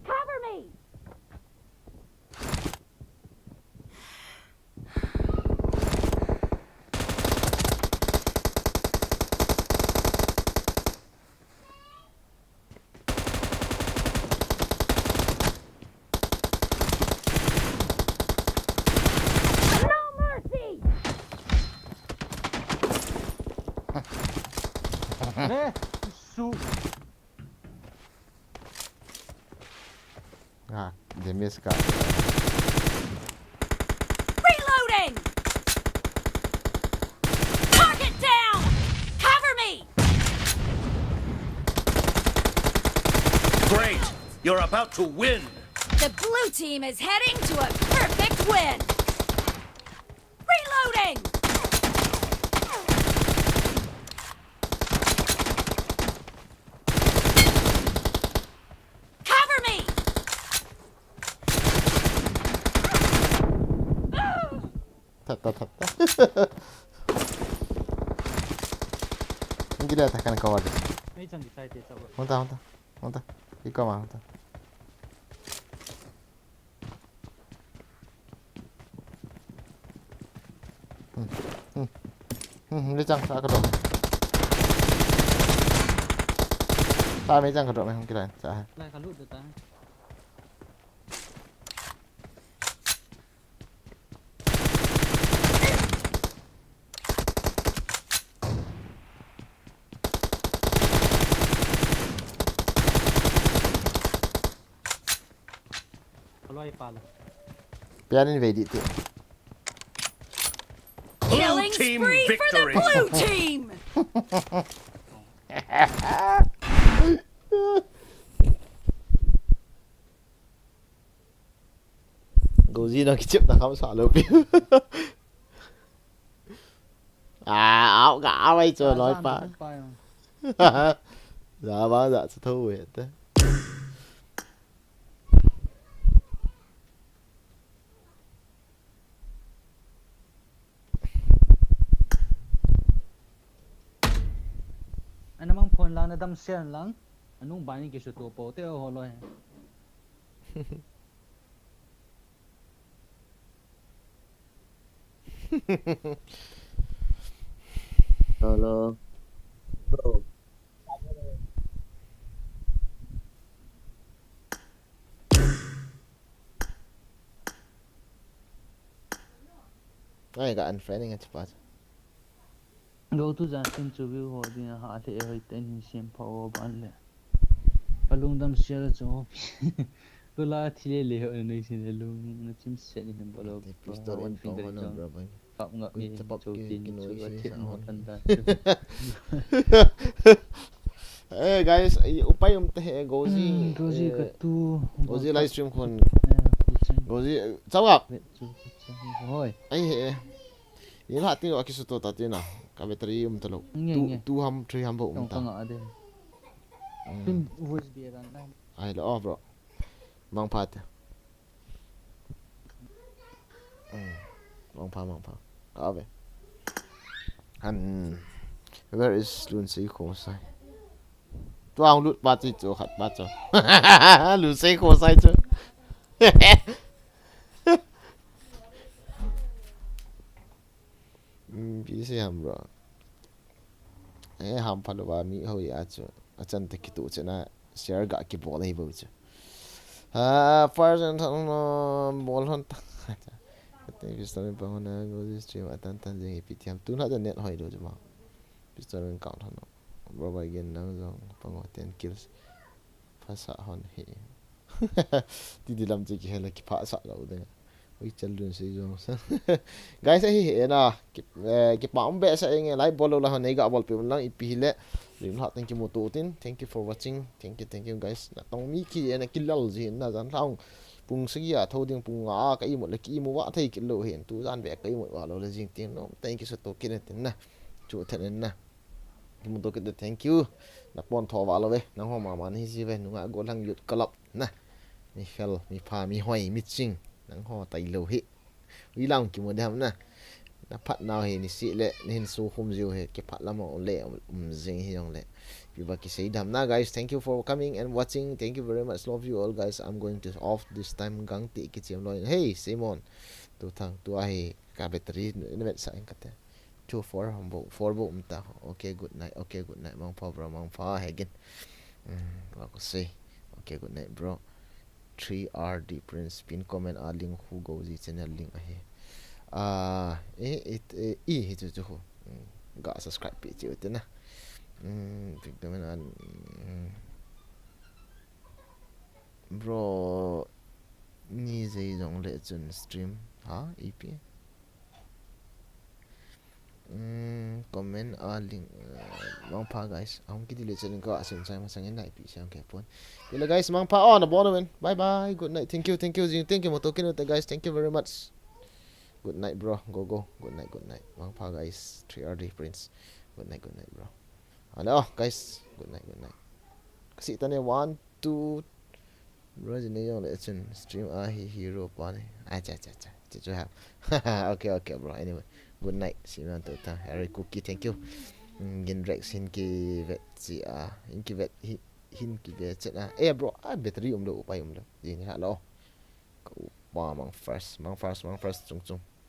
S7: Cover me! No mercy!
S2: Su.
S1: À, để miss cả.
S7: Reloading! Target down! Cover me!
S9: Great! You're about to win!
S7: The blue team is heading to a perfect win! Reloading! Cover me!
S1: Thật. Hindi na takkan kau ada.
S2: May isang excited sa bro.
S1: Honta. Ikaw mah honta. Đi chăng sao cái độ. Ta mấy chăng cái độ mày không kira. Dạ.
S2: ไล่เขาลุดเดี๋ยวตาย เขาไล่ปลาเลย
S1: Biarin về đi tu.
S9: Blue
S7: Killing
S9: team
S7: spree for the
S9: victory!
S7: blue team!
S1: Gozi nó cái chip ta không sợ đâu. À, áo gã bây giờ nói pa.
S2: ไปอ่ะ
S1: Dạ ba dạ sẽ thâu về thế.
S2: anh namang phone lang na dam share lang anong bani ke to po te ho lo hai
S4: Hello. Bro.
S1: Này cả anh friend ngay chụp.
S2: go to the interview ho din ha le hoi ten sim phaw ban le palung dam share cho ko la thile le ho nei sin lung na chim se ni nam bolo
S1: Pistol
S2: one
S1: in
S2: finger
S1: phone
S2: jong
S1: bro boy.
S2: kap ngak
S1: Ui,
S2: ni
S1: cepat
S2: cho
S1: ke
S2: tin
S1: kino
S2: cho
S1: isi
S2: thit mo
S1: sahon.
S2: tan ta
S1: Eh guys, upay teh Gozi.
S2: Gozi ka tu
S1: Gozi live stream kon.
S2: Gozi
S1: Gozi chawak.
S2: hoi
S1: Ai ini lah tino akisuto tatina. Ka battery talo.
S2: Nghe.
S1: 2 3 ham bo
S2: tong
S1: ta.
S2: tong ade pin voice bi ran dai
S1: Ai lo bro. Mang pat. Mang pa. Ka về. And where is Lun Sei Ko Sai? Tuang lut ba chi cho khat ba cho. Lun Sei Ko Sai cho. Busy ham bro. Ham pa lo ba mi ho ya cho. Achan te ki tu chena share ga ki bol ei bo cho. First and bol hon ta. Tapi pistol pa hona go this stream atan tan jeng ipitiam tu na net hoi do jama. Pistol count hon. Bro ba again now zong pango 10 kills. Phasa hon he. Ti dilam che ki hela ki phasa lo de. Oi chal dun se zong sa. Guys hi he na ki pa umbe sa enge live bol la hon ga bol pe lang ipi le. Lim ha thank you mo tu tin. Thank you for watching. Thank you guys. Na tong mi ki na kilal ji na jan long. Pung sigi à thâu tiếng pung ngã cái một là cái một vã thấy cái lỗ hiện tu gian vẽ cái một vã lỗ là riêng tiếng nó thank you so to kia này nè chủ thật nè cái một to cái thank you là pon thọ vã lỗ về nó hoa mà này gì về nó ngã gỗ lăng yết cọp nè mi fel mi pha mi hoi mi ching nang ho tai lo hi wi lang ki mo dam na na phat nào hi ni si le ni hin su khum ziu he ke phat lam o le zing hi yong le pi ba ki sei dam na guys, thank you for coming and watching, thank you very much, love you all guys. I'm going to off this time gang ti ki chem loin. Hey Simon tu thang tu ai ka battery ne met sa ka te 24 humbo 4 bo umta. Okay good night, okay good night mang pa bro mang pa again. Wa ko say okay good night bro. 3RD Prince pin comment a link who goes channel link a he itu tu gak subscribe pi tu na victim an bro ni zai dong le chun stream ha ep comment a link mang pa guys ang ki dile chen ko asin sai ma sang nai pi sang ke pon yela guys mang pa on the bottom. Bye bye, good night, thank you mo token guys, thank you very much. Good night bro, go good night mang pa guys. 3RD Prince good night bro. Ano guys, good night kasi tane 1 2 bro jine yo le chen stream a hero pa ne cha have okay bro, anyway good night, see you on ta Harry Cookie, thank you. Gin Rex hin ki vet si hin ki vet hin ki vet chet bro battery do pai do ni ha lo ko pa mang first chung